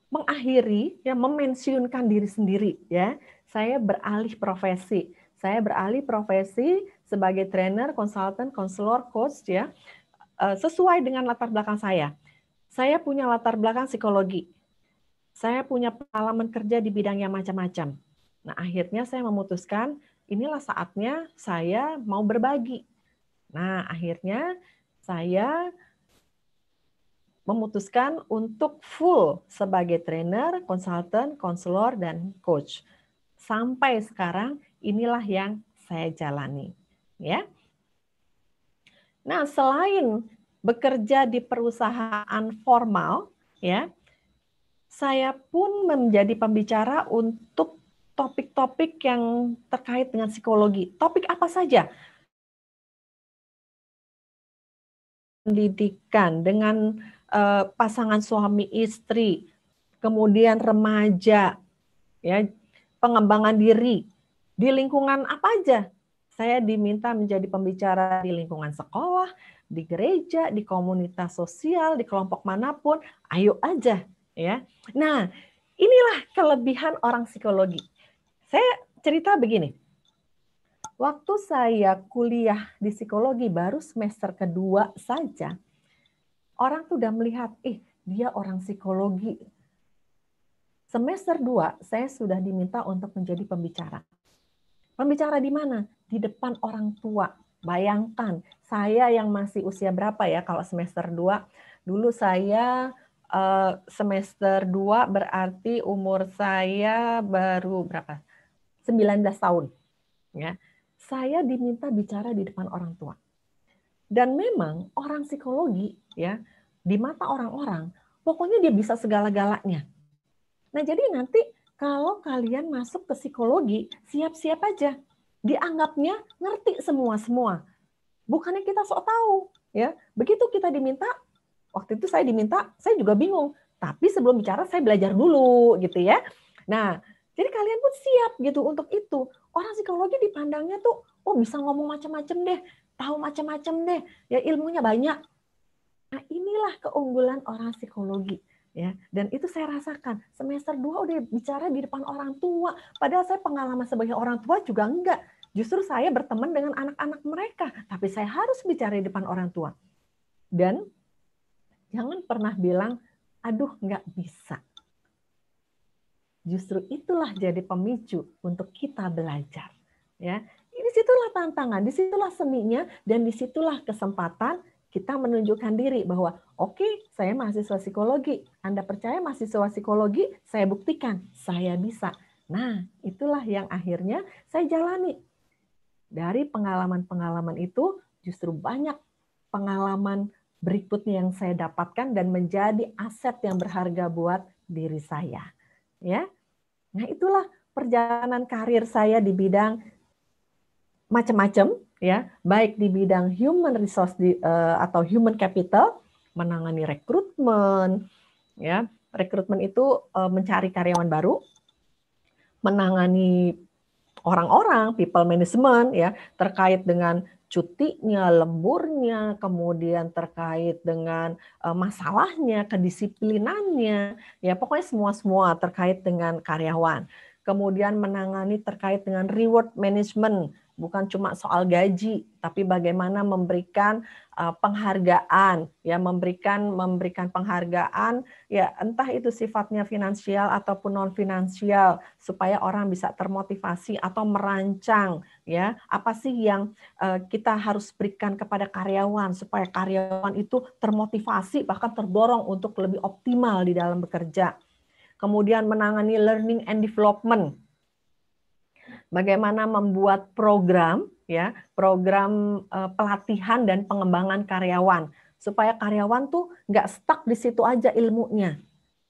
mengakhiri, ya, memensiunkan diri sendiri. Ya, saya beralih profesi. Saya beralih profesi sebagai trainer, konsultan, konselor, coach, ya, sesuai dengan latar belakang saya. Saya punya latar belakang psikologi. Saya punya pengalaman kerja di bidang yang macam-macam. Nah, akhirnya saya memutuskan inilah saatnya saya mau berbagi. Nah, akhirnya saya memutuskan untuk full sebagai trainer, konsultan, konselor, dan coach. Sampai sekarang inilah yang saya jalani. Ya. Nah, selain bekerja di perusahaan formal, ya, saya pun menjadi pembicara untuk topik-topik yang terkait dengan psikologi. Topik apa saja? pendidikan, dengan pasangan suami istri, kemudian remaja, ya, pengembangan diri, di lingkungan apa aja. Saya diminta menjadi pembicara di lingkungan sekolah, di gereja, di komunitas sosial, di kelompok manapun, ayo aja, ya. Nah, inilah kelebihan orang psikologi. Saya cerita begini. Waktu saya kuliah di psikologi baru semester kedua saja, orang tuh udah melihat, dia orang psikologi. Semester 2, saya sudah diminta untuk menjadi pembicara. Pembicara di mana? Di depan orang tua. Bayangkan, saya yang masih usia berapa ya kalau semester 2? Dulu saya semester 2 berarti umur saya baru berapa? 19 tahun. Ya. Saya diminta bicara di depan orang tua. Dan memang orang psikologi, ya, di mata orang-orang, pokoknya dia bisa segala-galanya. Nah, jadi nanti kalau kalian masuk ke psikologi, siap-siap aja. Dianggapnya ngerti semua-semua. Bukannya kita sok tahu, ya. Begitu kita diminta, waktu itu saya diminta, saya juga bingung. Tapi sebelum bicara saya belajar dulu, gitu ya. Nah, jadi kalian pun siap gitu untuk itu. Orang psikologi dipandangnya tuh, bisa ngomong macam-macam deh, tahu macam-macam deh, ya ilmunya banyak. Nah, inilah keunggulan orang psikologi. Ya, dan itu saya rasakan semester 2 udah bicara di depan orang tua, padahal saya pengalaman sebagai orang tua juga enggak. Justru saya berteman dengan anak-anak mereka, tapi saya harus bicara di depan orang tua. Dan jangan pernah bilang, aduh nggak bisa. Justru itulah jadi pemicu untuk kita belajar. Ya, disitulah tantangan, disitulah seninya, dan disitulah kesempatan kita menunjukkan diri bahwa oke, saya mahasiswa psikologi. Anda percaya mahasiswa psikologi? Saya buktikan, saya bisa. Nah, itulah yang akhirnya saya jalani. Dari pengalaman-pengalaman itu, justru banyak pengalaman berikutnya yang saya dapatkan dan menjadi aset yang berharga buat diri saya. Ya, nah itulah perjalanan karir saya di bidang macam-macam. Ya, baik di bidang human resource atau human capital, menangani rekrutmen, ya, rekrutmen itu mencari karyawan baru, menangani orang-orang, people management, ya, terkait dengan cutinya, lemburnya, kemudian terkait dengan masalahnya, kedisiplinannya, ya, pokoknya semua terkait dengan karyawan. Kemudian menangani terkait dengan reward management. Bukan cuma soal gaji, tapi bagaimana memberikan penghargaan, ya, memberikan penghargaan, ya, entah itu sifatnya finansial ataupun non finansial, supaya orang bisa termotivasi atau merancang, ya, apa sih yang kita harus berikan kepada karyawan supaya karyawan itu termotivasi bahkan terdorong untuk lebih optimal di dalam bekerja. Kemudian menangani learning and development. Bagaimana membuat program, ya, program pelatihan dan pengembangan karyawan supaya karyawan tuh nggak stuck di situ aja ilmunya.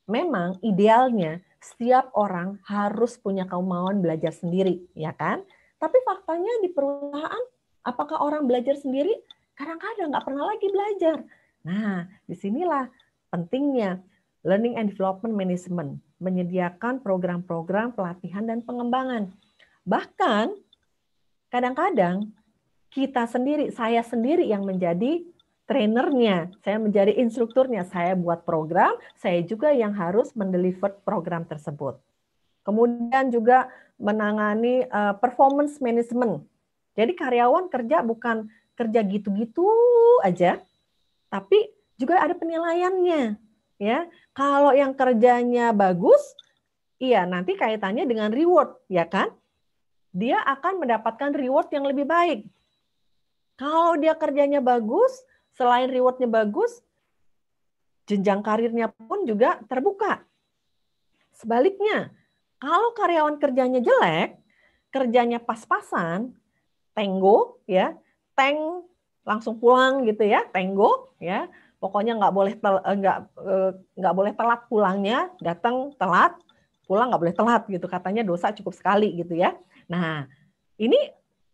Memang idealnya setiap orang harus punya kemauan belajar sendiri, ya kan? Tapi faktanya di perusahaan, apakah orang belajar sendiri? Kadang-kadang nggak pernah lagi belajar. Nah, disinilah pentingnya learning and development management, menyediakan program-program pelatihan dan pengembangan. Bahkan kadang-kadang kita sendiri, saya sendiri yang menjadi trainernya, saya menjadi instrukturnya, saya buat program, saya juga yang harus mendeliver program tersebut. Kemudian juga menangani performance management. Jadi karyawan kerja bukan kerja gitu-gitu aja, tapi juga ada penilaiannya. Ya, kalau yang kerjanya bagus, iya nanti kaitannya dengan reward, ya kan? Dia akan mendapatkan reward yang lebih baik. Kalau dia kerjanya bagus, selain rewardnya bagus, jenjang karirnya pun juga terbuka. Sebaliknya, kalau karyawan kerjanya jelek, kerjanya pas-pasan, tenggo, ya, langsung pulang gitu ya, tenggo, ya, pokoknya nggak boleh telat pulangnya, datang telat, pulang nggak boleh telat gitu, katanya dosa cukup sekali gitu ya. Nah, ini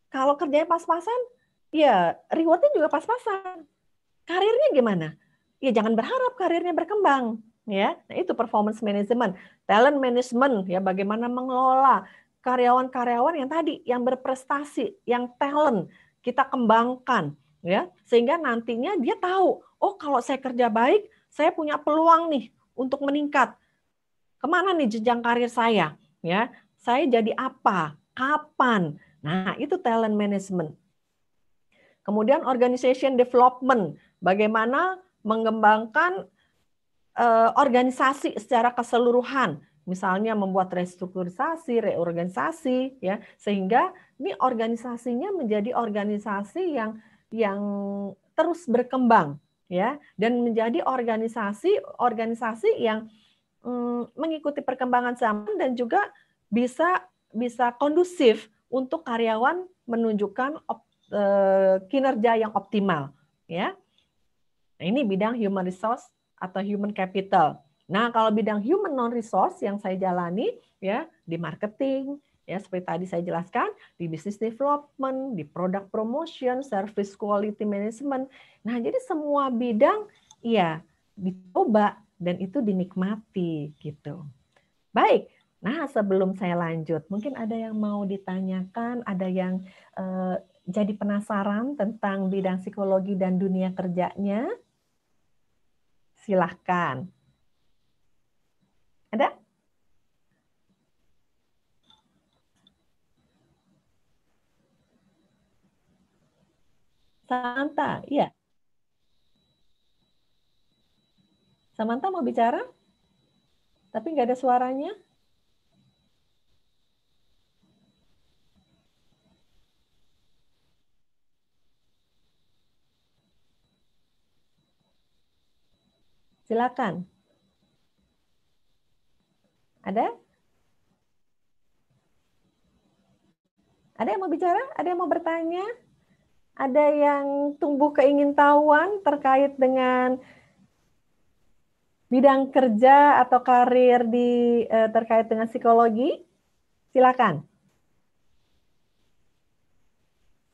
kalau kerjanya pas-pasan, ya rewardnya juga pas-pasan. karirnya gimana? Ya jangan berharap karirnya berkembang, ya. Nah, itu performance management, talent management, ya bagaimana mengelola karyawan-karyawan yang tadi yang berprestasi, yang talent kita kembangkan, ya, sehingga nantinya dia tahu, oh kalau saya kerja baik, saya punya peluang nih untuk meningkat. Kemana nih jenjang karir saya? Ya, saya jadi apa? Kapan? Nah, itu talent management. Kemudian organization development, bagaimana mengembangkan organisasi secara keseluruhan, misalnya membuat restrukturisasi, reorganisasi, ya, sehingga ini organisasinya menjadi organisasi yang terus berkembang, ya, dan menjadi organisasi yang mengikuti perkembangan zaman dan juga bisa kondusif untuk karyawan menunjukkan kinerja yang optimal, ya. Nah, ini bidang human resource atau human capital. Nah, kalau bidang human non resource yang saya jalani ya di marketing, ya seperti tadi saya jelaskan, di business development, di product promotion, service quality management. Nah, jadi semua bidang ya dicoba dan itu dinikmati gitu. Baik. Nah, sebelum saya lanjut, mungkin ada yang mau ditanyakan, ada yang jadi penasaran tentang bidang psikologi dan dunia kerjanya? Silahkan. Ada? Samantha, iya. Samantha mau bicara? Tapi nggak ada suaranya? Silakan. Ada? Ada yang mau bicara? Ada yang mau bertanya? Ada yang tumbuh keingintahuan terkait dengan bidang kerja atau karir terkait dengan psikologi? Silakan.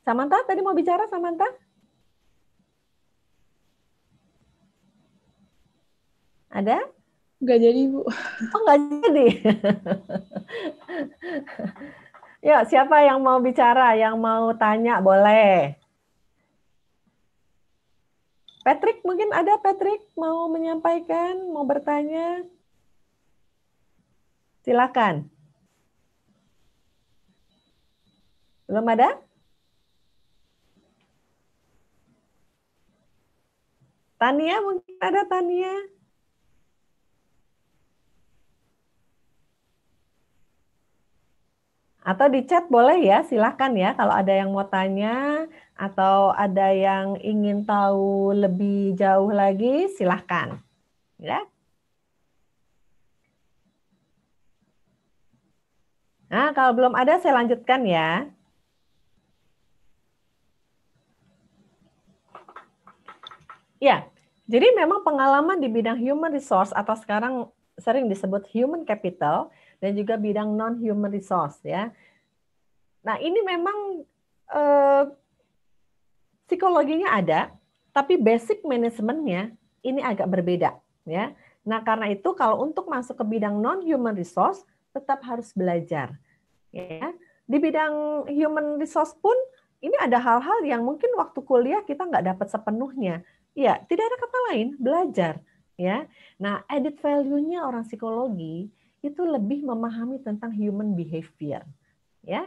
Samantha, tadi mau bicara Samantha? Ada? Nggak jadi, Bu. Oh, nggak jadi. Ya, siapa yang mau bicara, yang mau tanya, boleh. Patrick, mungkin ada Patrick mau menyampaikan, mau bertanya? Silakan. Belum ada? Tania, mungkin ada Tania? Atau di chat boleh ya, silahkan ya kalau ada yang mau tanya atau ada yang ingin tahu lebih jauh lagi, silahkan. Ya. Nah, kalau belum ada saya lanjutkan ya. Ya, jadi memang pengalaman di bidang human resource atau sekarang sering disebut human capital dan juga bidang non-human resource ya. Nah, ini memang psikologinya ada, tapi basic manajemennya ini agak berbeda ya. Nah, karena itu kalau untuk masuk ke bidang non-human resource tetap harus belajar ya. Di bidang human resource pun ini ada hal-hal yang mungkin waktu kuliah kita nggak dapat sepenuhnya. Ya, tidak ada kata lain, belajar ya. Nah, added value-nya orang psikologi itu lebih memahami tentang human behavior ya.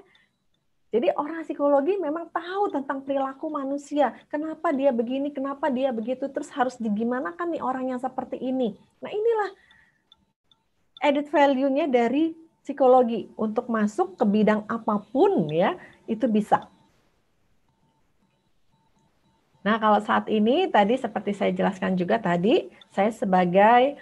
Jadi orang psikologi memang tahu tentang perilaku manusia. Kenapa dia begini, kenapa dia begitu, terus harus digimanakan nih orang yang seperti ini. Nah, inilah added value-nya dari psikologi untuk masuk ke bidang apapun ya, itu bisa. Nah, kalau saat ini tadi seperti saya jelaskan juga tadi, saya sebagai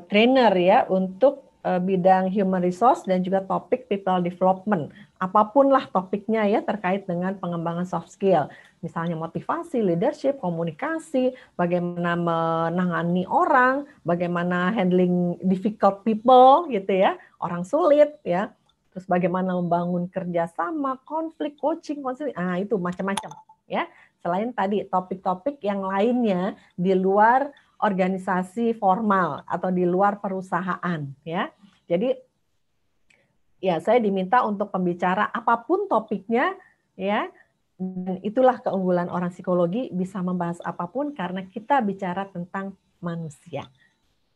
trainer ya untuk bidang human resource dan juga topik people development. Apapun lah topiknya ya terkait dengan pengembangan soft skill. Misalnya motivasi, leadership, komunikasi, bagaimana menangani orang, bagaimana handling difficult people gitu ya, orang sulit ya. Terus bagaimana membangun kerjasama, konflik, coaching, konseling, itu macam-macam ya. selain tadi topik-topik yang lainnya di luar organisasi formal atau di luar perusahaan, ya. Jadi ya saya diminta untuk pembicara apapun topiknya, ya. Dan itulah keunggulan orang psikologi, bisa membahas apapun karena kita bicara tentang manusia.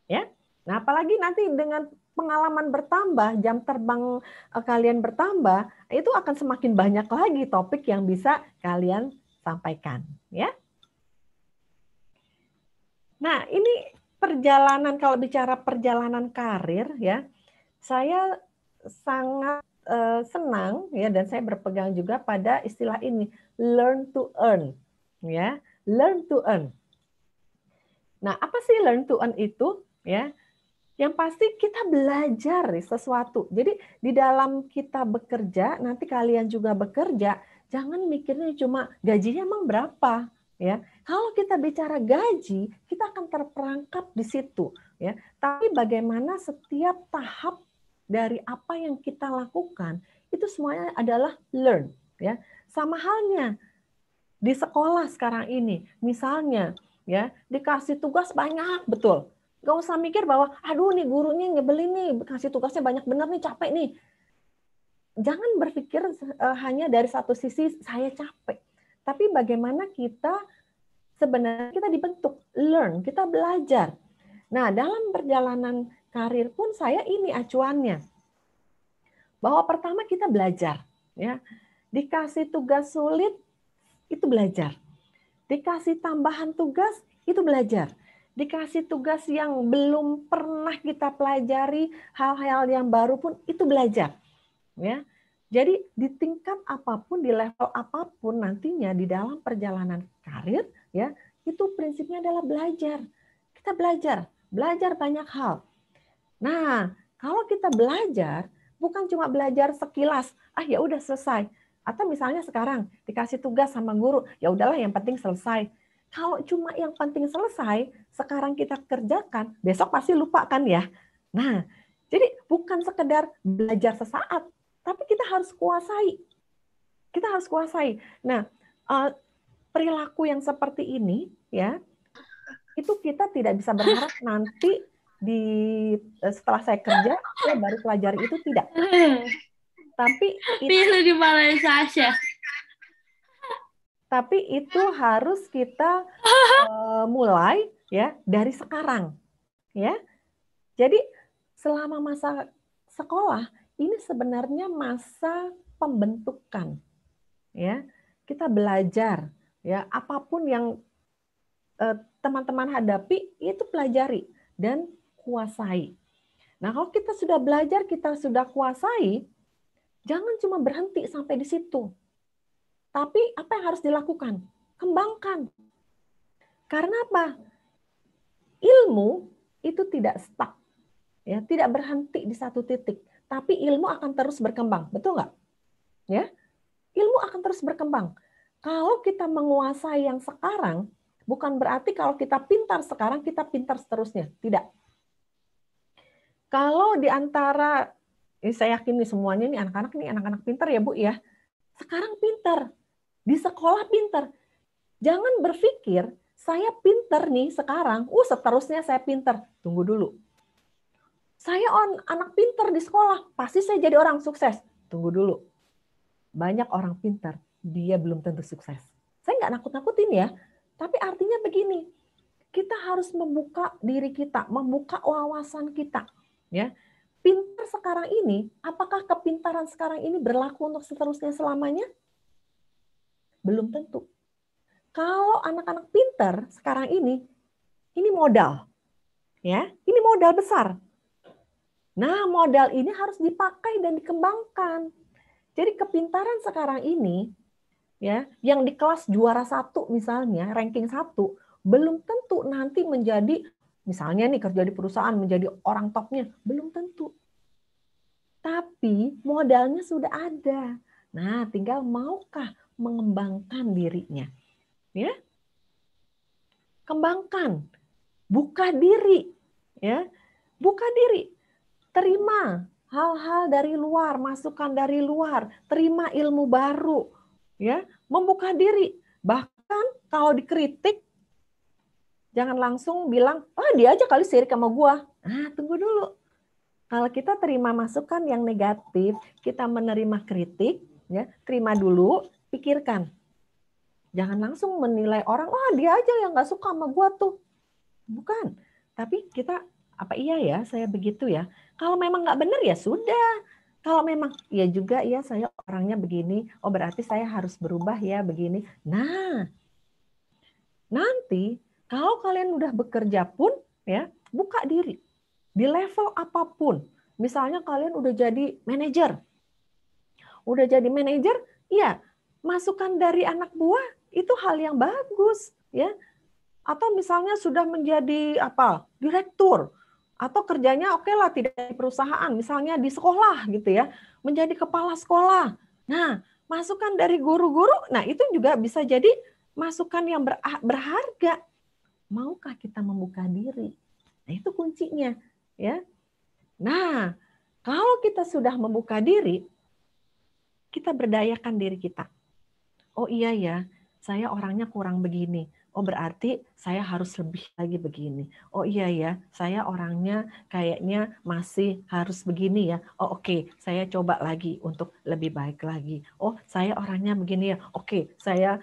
Ya. Nah, apalagi nanti dengan pengalaman bertambah, jam terbang kalian bertambah, itu akan semakin banyak lagi topik yang bisa kalian sampaikan, ya. Nah, ini perjalanan, kalau bicara perjalanan karir, ya, saya sangat senang, ya, dan saya berpegang juga pada istilah ini, learn to earn, ya, learn to earn. Nah, apa sih learn to earn itu, ya? Yang pasti kita belajar sesuatu. Jadi di dalam kita bekerja, nanti kalian juga bekerja, jangan mikirnya cuma gajinya emang berapa, ya. Kalau kita bicara gaji, kita akan terperangkap di situ, ya. Tapi bagaimana setiap tahap dari apa yang kita lakukan, itu semuanya adalah learn, ya. Sama halnya di sekolah sekarang ini, misalnya, ya, dikasih tugas banyak betul. Gak usah mikir bahwa, aduh nih gurunya nyebelin nih, kasih tugasnya banyak bener nih, capek nih. Jangan berpikir hanya dari satu sisi saya capek. Tapi bagaimana kita sebenarnya kita dibentuk, learn, kita belajar. Nah, dalam perjalanan karir pun saya ini acuannya. Bahwa pertama kita belajar, ya. Dikasih tugas sulit, itu belajar. Dikasih tambahan tugas, itu belajar. Dikasih tugas yang belum pernah kita pelajari, hal-hal yang baru pun itu belajar. Ya. Jadi di tingkat apapun, di level apapun nantinya di dalam perjalanan karir, ya, itu prinsipnya adalah belajar. Kita belajar banyak hal. Nah, kalau kita belajar, bukan cuma belajar sekilas, ya udah selesai. Atau misalnya sekarang dikasih tugas sama guru, ya udahlah yang penting selesai. Kalau cuma yang penting selesai, sekarang kita kerjakan, besok pasti lupa kan ya. Nah, jadi bukan sekedar belajar sesaat, tapi kita harus kuasai. Kita harus kuasai. Nah, perilaku yang seperti ini, ya, itu kita tidak bisa berharap nanti setelah saya kerja, saya baru pelajari itu, tidak. Tapi itu harus kita mulai, ya, dari sekarang, ya. Jadi selama masa sekolah ini sebenarnya masa pembentukan, ya. Kita belajar, ya, apapun yang teman-teman hadapi itu pelajari dan kuasai. Nah, kalau kita sudah belajar, kita sudah kuasai, jangan cuma berhenti sampai di situ. Tapi apa yang harus dilakukan? Kembangkan. Karena apa? Ilmu itu tidak stuck, ya, tidak berhenti di satu titik. Tapi ilmu akan terus berkembang, betul nggak? Ya, ilmu akan terus berkembang. Kalau kita menguasai yang sekarang, bukan berarti kalau kita pintar sekarang, kita pintar seterusnya. Tidak. Kalau di antara, saya yakin nih semuanya nih anak-anak pintar ya Bu ya. Sekarang pintar. Di sekolah pintar. Jangan berpikir, saya pintar nih sekarang, seterusnya saya pintar. Tunggu dulu. Saya anak pintar di sekolah, pasti saya jadi orang sukses. Tunggu dulu. Banyak orang pintar, dia belum tentu sukses. Saya nggak nakut-nakutin ya. Tapi artinya begini, kita harus membuka diri kita, membuka wawasan kita. Ya, pintar sekarang ini, apakah kepintaran sekarang ini berlaku untuk seterusnya selamanya? Belum tentu. Kalau anak-anak pintar sekarang ini modal. Ya, ini modal besar. Nah, modal ini harus dipakai dan dikembangkan. Jadi kepintaran sekarang ini, ya, yang di kelas juara 1 misalnya, ranking 1, belum tentu nanti menjadi, misalnya nih kerja di perusahaan menjadi orang topnya, belum tentu. Tapi modalnya sudah ada. Nah, tinggal maukah mengembangkan dirinya. Ya. Kembangkan. Buka diri. Ya. Buka diri. Terima hal-hal dari luar, masukan dari luar, terima ilmu baru. Ya, membuka diri. Bahkan kan kalau dikritik, jangan langsung bilang, dia aja kali sirik sama gua. Tunggu dulu. Kalau kita terima masukan yang negatif, kita menerima kritik, ya, terima dulu, pikirkan. Jangan langsung menilai orang, dia aja yang nggak suka sama gua tuh. Bukan. Tapi kita, apa iya ya, saya begitu ya. Kalau memang nggak benar ya sudah. Kalau memang ya juga ya saya orangnya begini, berarti saya harus berubah ya begini. Nah, nanti kalau kalian udah bekerja pun ya, buka diri di level apapun. Misalnya kalian udah jadi manajer. Udah jadi manajer, ya, masukan dari anak buah itu hal yang bagus, ya. Atau misalnya sudah menjadi direktur, atau kerjanya oke lah tidak di perusahaan, misalnya di sekolah gitu ya, menjadi kepala sekolah. Nah, masukan dari guru-guru, nah itu juga bisa jadi masukan yang berharga. Maukah kita membuka diri? Nah, itu kuncinya, ya. Nah, kalau kita sudah membuka diri, kita berdayakan diri kita. Oh iya ya, saya orangnya kurang begini. Oh berarti saya harus lebih lagi begini. Oh iya ya, saya orangnya kayaknya masih harus begini ya. Oh oke, saya coba lagi untuk lebih baik lagi. Oh saya orangnya begini ya. Oke, saya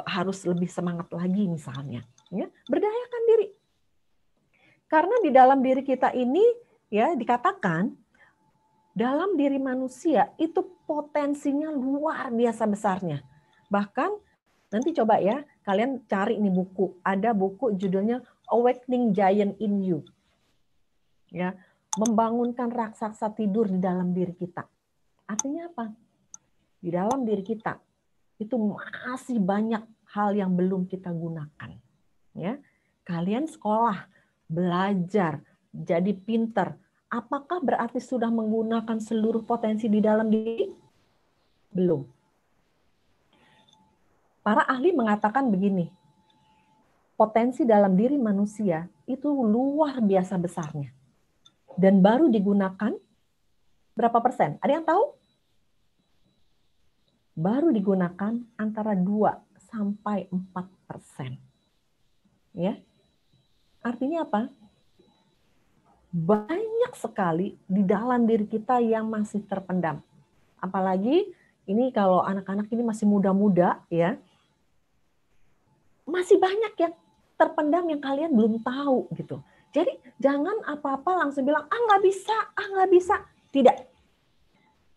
harus lebih semangat lagi misalnya. Ya, berdayakan diri. Karena di dalam diri kita ini ya dikatakan dalam diri manusia itu potensinya luar biasa besarnya. Bahkan nanti coba ya, kalian cari ini buku. Ada buku judulnya Awakening Giant in You. Ya, membangunkan raksasa tidur di dalam diri kita. Artinya apa? Di dalam diri kita itu masih banyak hal yang belum kita gunakan. Ya, kalian sekolah, belajar, jadi pinter. Apakah berarti sudah menggunakan seluruh potensi di dalam diri? Belum. Para ahli mengatakan begini, potensi dalam diri manusia itu luar biasa besarnya. Dan baru digunakan berapa persen? Ada yang tahu? Baru digunakan antara 2-4%. Ya. Artinya apa? Banyak sekali di dalam diri kita yang masih terpendam. Apalagi ini kalau anak-anak ini masih muda-muda ya, masih banyak yang terpendam yang kalian belum tahu gitu. Jadi jangan apa-apa langsung bilang nggak bisa. Tidak.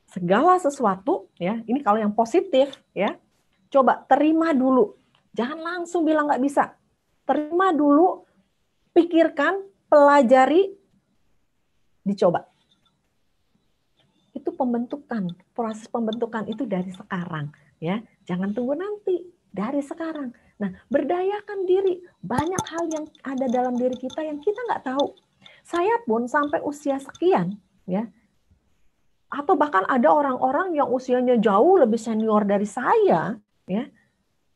Segala sesuatu ya, ini kalau yang positif ya, coba terima dulu. Jangan langsung bilang nggak bisa. Terima dulu, pikirkan, pelajari, dicoba. Itu pembentukan, proses pembentukan itu dari sekarang ya. Jangan tunggu nanti, dari sekarang. Nah, berdayakan diri. Banyak hal yang ada dalam diri kita yang kita nggak tahu. Saya pun sampai usia sekian ya. Atau bahkan ada orang-orang yang usianya jauh lebih senior dari saya ya.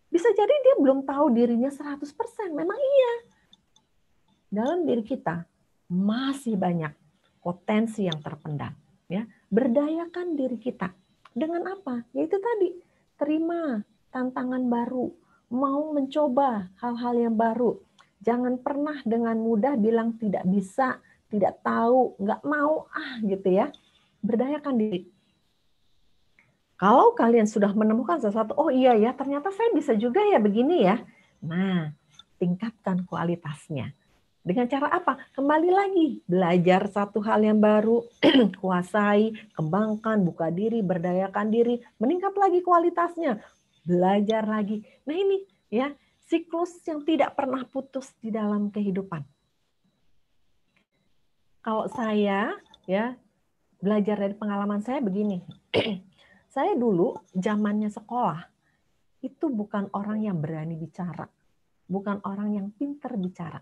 Bisa jadi dia belum tahu dirinya 100%. Memang iya. Dalam diri kita masih banyak potensi yang terpendam. Ya, berdayakan diri kita dengan apa? Yaitu tadi terima tantangan baru, mau mencoba hal-hal yang baru. Jangan pernah dengan mudah bilang tidak bisa, tidak tahu, nggak mau gitu ya. Berdayakan diri. Kalau kalian sudah menemukan sesuatu, oh iya ya, ternyata saya bisa juga ya begini ya. Nah, tingkatkan kualitasnya. Dengan cara apa? Kembali lagi, belajar satu hal yang baru, kuasai, kembangkan, buka diri, berdayakan diri, meningkat lagi kualitasnya, belajar lagi. Nah ini ya, siklus yang tidak pernah putus di dalam kehidupan. Kalau saya ya belajar dari pengalaman saya begini, saya dulu zamannya sekolah, itu bukan orang yang berani bicara, bukan orang yang pintar bicara.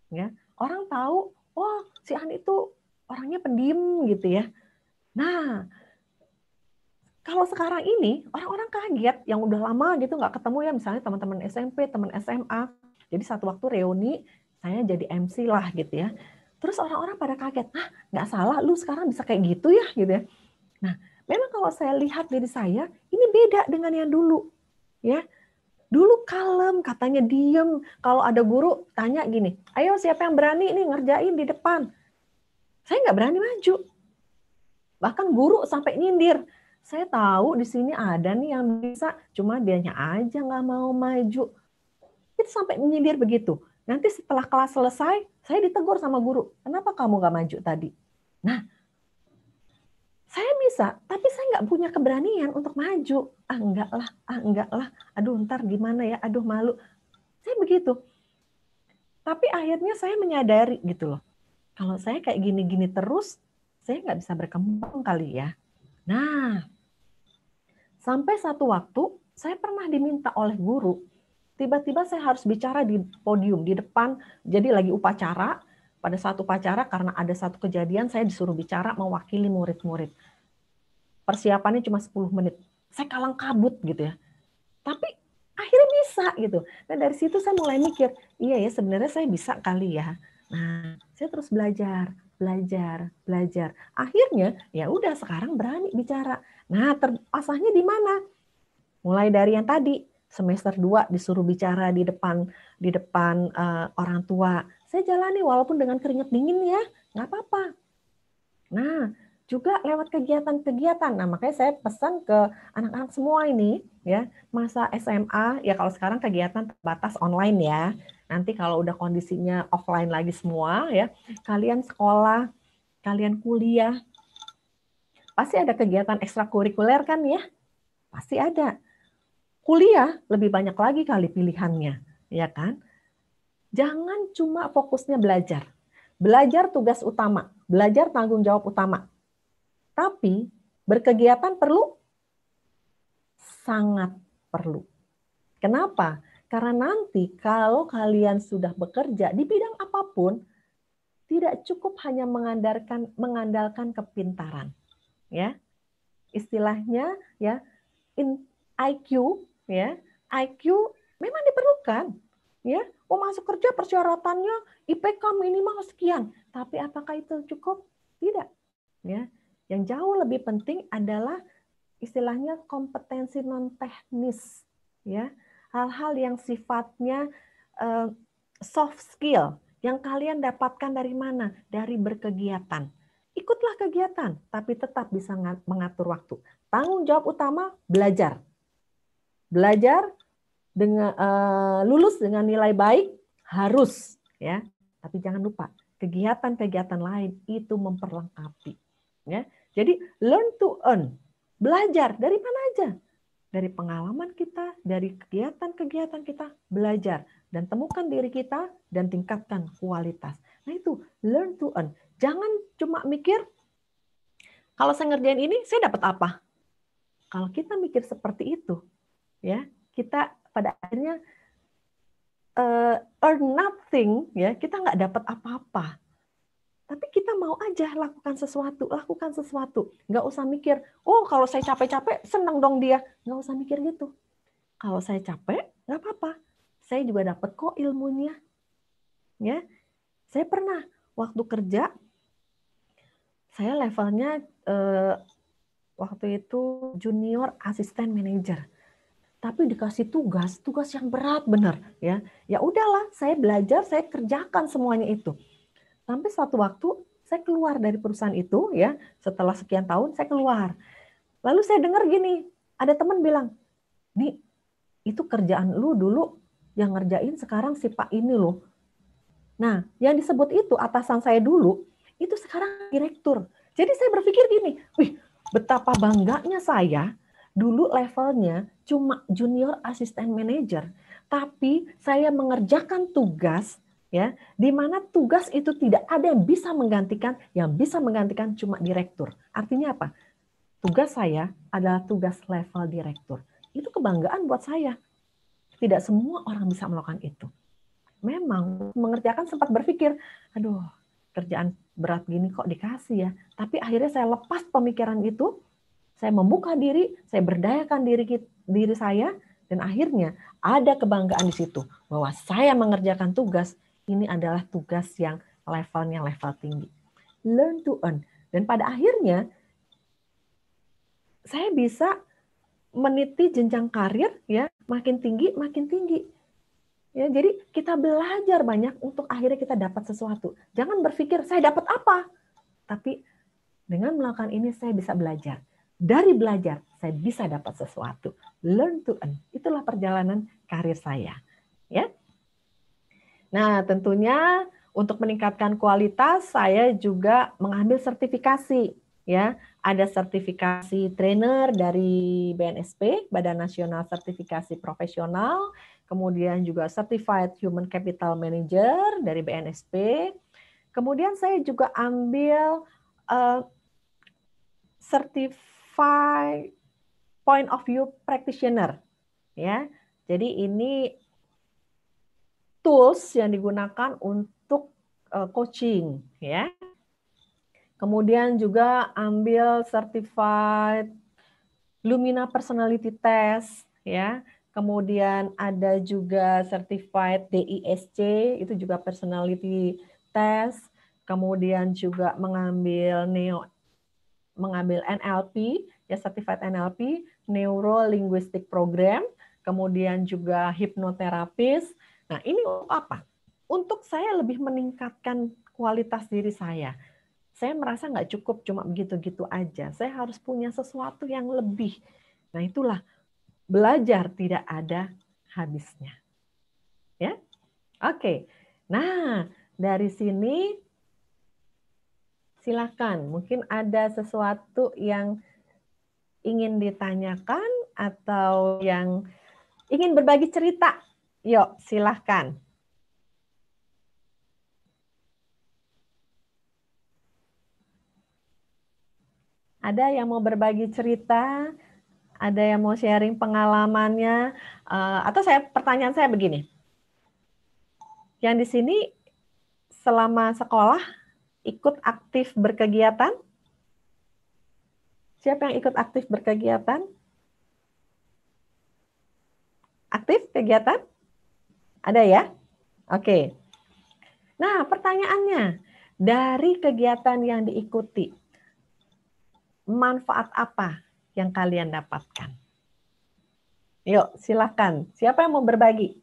Ya, orang tahu, wah si An itu orangnya pendiam gitu ya. Nah, kalau sekarang ini orang-orang kaget yang udah lama gitu nggak ketemu ya, misalnya teman-teman SMP, teman SMA. Jadi satu waktu reuni saya jadi MC lah gitu ya. Terus orang-orang pada kaget, nggak salah lu sekarang bisa kayak gitu ya gitu ya. Nah, memang kalau saya lihat diri saya ini beda dengan yang dulu ya. Dulu kalem, katanya diem. Kalau ada guru tanya gini, ayo siapa yang berani nih ngerjain di depan? Saya nggak berani maju. Bahkan guru sampai nyindir. Saya tahu di sini ada nih yang bisa, cuma dianya aja nggak mau maju. Itu sampai menyindir begitu. Nanti setelah kelas selesai, saya ditegur sama guru. Kenapa kamu nggak maju tadi? Nah, saya bisa, tapi saya nggak punya keberanian untuk maju. Enggak lah. Aduh, ntar gimana ya? Aduh, malu. Saya begitu. Tapi akhirnya saya menyadari gitu loh. Kalau saya kayak gini-gini terus, saya nggak bisa berkembang kali ya. Nah, sampai satu waktu, saya pernah diminta oleh guru, tiba-tiba saya harus bicara di podium, di depan, jadi lagi upacara. Pada saat upacara, karena ada satu kejadian, saya disuruh bicara mewakili murid-murid. Persiapannya cuma 10 menit. Saya kalang kabut gitu ya. Tapi akhirnya bisa gitu. Dan dari situ saya mulai mikir, iya ya sebenarnya saya bisa kali ya. Nah, saya terus belajar. Akhirnya ya udah sekarang berani bicara. Nah, terasahnya di mana? Mulai dari yang tadi, semester 2 disuruh bicara di depan orang tua. Saya jalani walaupun dengan keringat dingin ya, nggak apa-apa. Nah, juga lewat kegiatan-kegiatan. Nah, makanya saya pesan ke anak-anak semua ini, ya, masa SMA, ya kalau sekarang kegiatan terbatas online ya. Nanti kalau udah kondisinya offline lagi semua, ya, kalian sekolah, kalian kuliah, pasti ada kegiatan ekstrakurikuler kan ya? Pasti ada. Kuliah lebih banyak lagi kali pilihannya, ya kan? Jangan cuma fokusnya belajar. Belajar tugas utama, belajar tanggung jawab utama. Tapi berkegiatan perlu? Sangat perlu. Kenapa? Karena nanti kalau kalian sudah bekerja di bidang apapun, tidak cukup hanya mengandalkan kepintaran. Ya. Istilahnya ya, IQ, ya. IQ memang diperlukan. Ya, mau masuk kerja persyaratannya IPK minimal sekian, tapi apakah itu cukup? Tidak. Ya, yang jauh lebih penting adalah istilahnya kompetensi non teknis, ya, hal-hal yang sifatnya soft skill yang kalian dapatkan dari mana? Dari berkegiatan. Ikutlah kegiatan, tapi tetap bisa mengatur waktu. Tanggung jawab utama belajar. Belajar dengan lulus dengan nilai baik harus ya, tapi jangan lupa kegiatan-kegiatan lain itu memperlengkapi ya. Jadi learn to earn, belajar dari mana aja, dari pengalaman kita, dari kegiatan-kegiatan kita, belajar dan temukan diri kita dan tingkatkan kualitas. Nah itu learn to earn. Jangan cuma mikir kalau saya ngerjain ini saya dapat apa. Kalau kita mikir seperti itu ya, kita pada akhirnya earn nothing, ya, kita nggak dapat apa-apa. Tapi kita mau aja lakukan sesuatu. Nggak usah mikir, oh kalau saya capek-capek, senang dong dia. Nggak usah mikir gitu. Kalau saya capek, nggak apa-apa. Saya juga dapat kok ilmunya. Ya, saya pernah waktu kerja, saya levelnya waktu itu junior asisten manajer. Tapi dikasih tugas yang berat benar ya. Ya udahlah, saya belajar, saya kerjakan semuanya itu. Sampai suatu waktu saya keluar dari perusahaan itu ya, setelah sekian tahun saya keluar. Lalu saya dengar gini, ada teman bilang, "Di, itu kerjaan lu dulu yang ngerjain sekarang si Pak ini loh." Nah, yang disebut itu atasan saya dulu, itu sekarang direktur. Jadi saya berpikir gini, wih, betapa bangganya saya dulu levelnya cuma junior asisten manager, tapi saya mengerjakan tugas ya, di mana tugas itu tidak ada yang bisa menggantikan cuma direktur. Artinya apa? Tugas saya adalah tugas level direktur. Itu kebanggaan buat saya. Tidak semua orang bisa melakukan itu. Memang mengerjakan sempat berpikir, aduh, kerjaan berat gini kok dikasih ya. Tapi akhirnya saya lepas pemikiran itu. Saya membuka diri, saya berdayakan diri saya, dan akhirnya ada kebanggaan di situ bahwa saya mengerjakan tugas ini adalah tugas yang levelnya level tinggi. Learn to earn. Dan pada akhirnya saya bisa meniti jenjang karir ya makin tinggi, makin tinggi. Ya, jadi kita belajar banyak untuk akhirnya kita dapat sesuatu. Jangan berpikir saya dapat apa, tapi dengan melakukan ini saya bisa belajar. Dari belajar saya bisa dapat sesuatu. Learn to earn. Itulah perjalanan karir saya. Ya. Nah, tentunya untuk meningkatkan kualitas saya juga mengambil sertifikasi. Ya, ada sertifikasi trainer dari BNSP, Badan Nasional Sertifikasi Profesional. Kemudian juga Certified Human Capital Manager dari BNSP. Kemudian saya juga ambil Certified Point of View Practitioner. Ya, jadi ini tools yang digunakan untuk coaching. Ya. Kemudian juga ambil Certified Lumina Personality Test. Ya. Kemudian ada juga Certified DISC, itu juga Personality Test. Kemudian juga mengambil NLP, ya Certified NLP, Neuro Linguistic Program. Kemudian juga hipnoterapis. Nah ini untuk apa? Untuk saya lebih meningkatkan kualitas diri saya. Saya merasa nggak cukup cuma begitu-gitu aja. Saya harus punya sesuatu yang lebih. Nah itulah. Belajar tidak ada habisnya. Ya. Oke. Nah, dari sini silakan. Mungkin ada sesuatu yang ingin ditanyakan atau yang ingin berbagi cerita. Yuk, silakan. Ada yang mau berbagi cerita? Ada yang mau sharing pengalamannya? Atau pertanyaan saya begini. Yang di sini selama sekolah ikut aktif berkegiatan? Siapa yang ikut aktif berkegiatan? Aktif kegiatan? Ada ya? Oke. Nah, pertanyaannya, dari kegiatan yang diikuti, manfaat apa yang kalian dapatkan? Yuk, silakan. Siapa yang mau berbagi?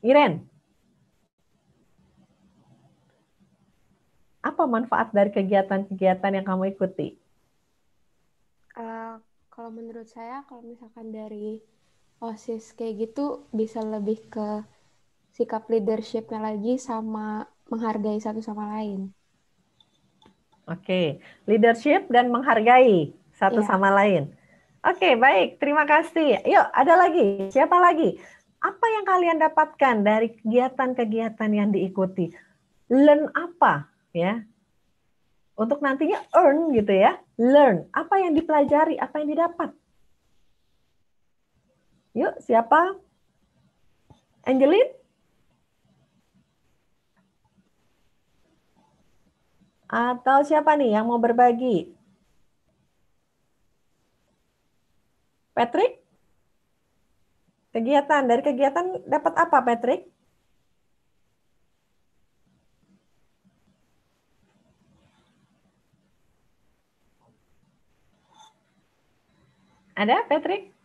Iren. Apa manfaat dari kegiatan-kegiatan yang kamu ikuti? Kalau menurut saya, kalau misalkan dari OSIS kayak gitu, bisa lebih ke sikap leadership-nya lagi sama menghargai satu sama lain. Oke, leadership dan menghargai satu sama lain. Oke, baik. Terima kasih. Yuk, ada lagi. Siapa lagi? Apa yang kalian dapatkan dari kegiatan-kegiatan yang diikuti? Learn apa? Ya, untuk nantinya earn gitu ya. Learn. Apa yang dipelajari? Apa yang didapat? Yuk, siapa? Angelin? Atau siapa nih yang mau berbagi? Patrick? Dari kegiatan dapat apa, Patrick? Ada, Patrick?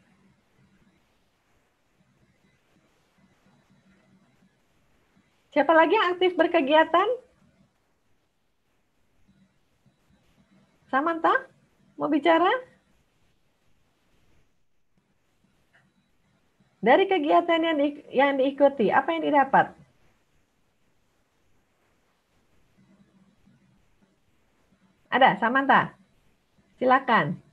Siapa lagi yang aktif berkegiatan? Samantha, mau bicara? Dari kegiatan yang diikuti, apa yang didapat? Ada, Samantha? Silakan.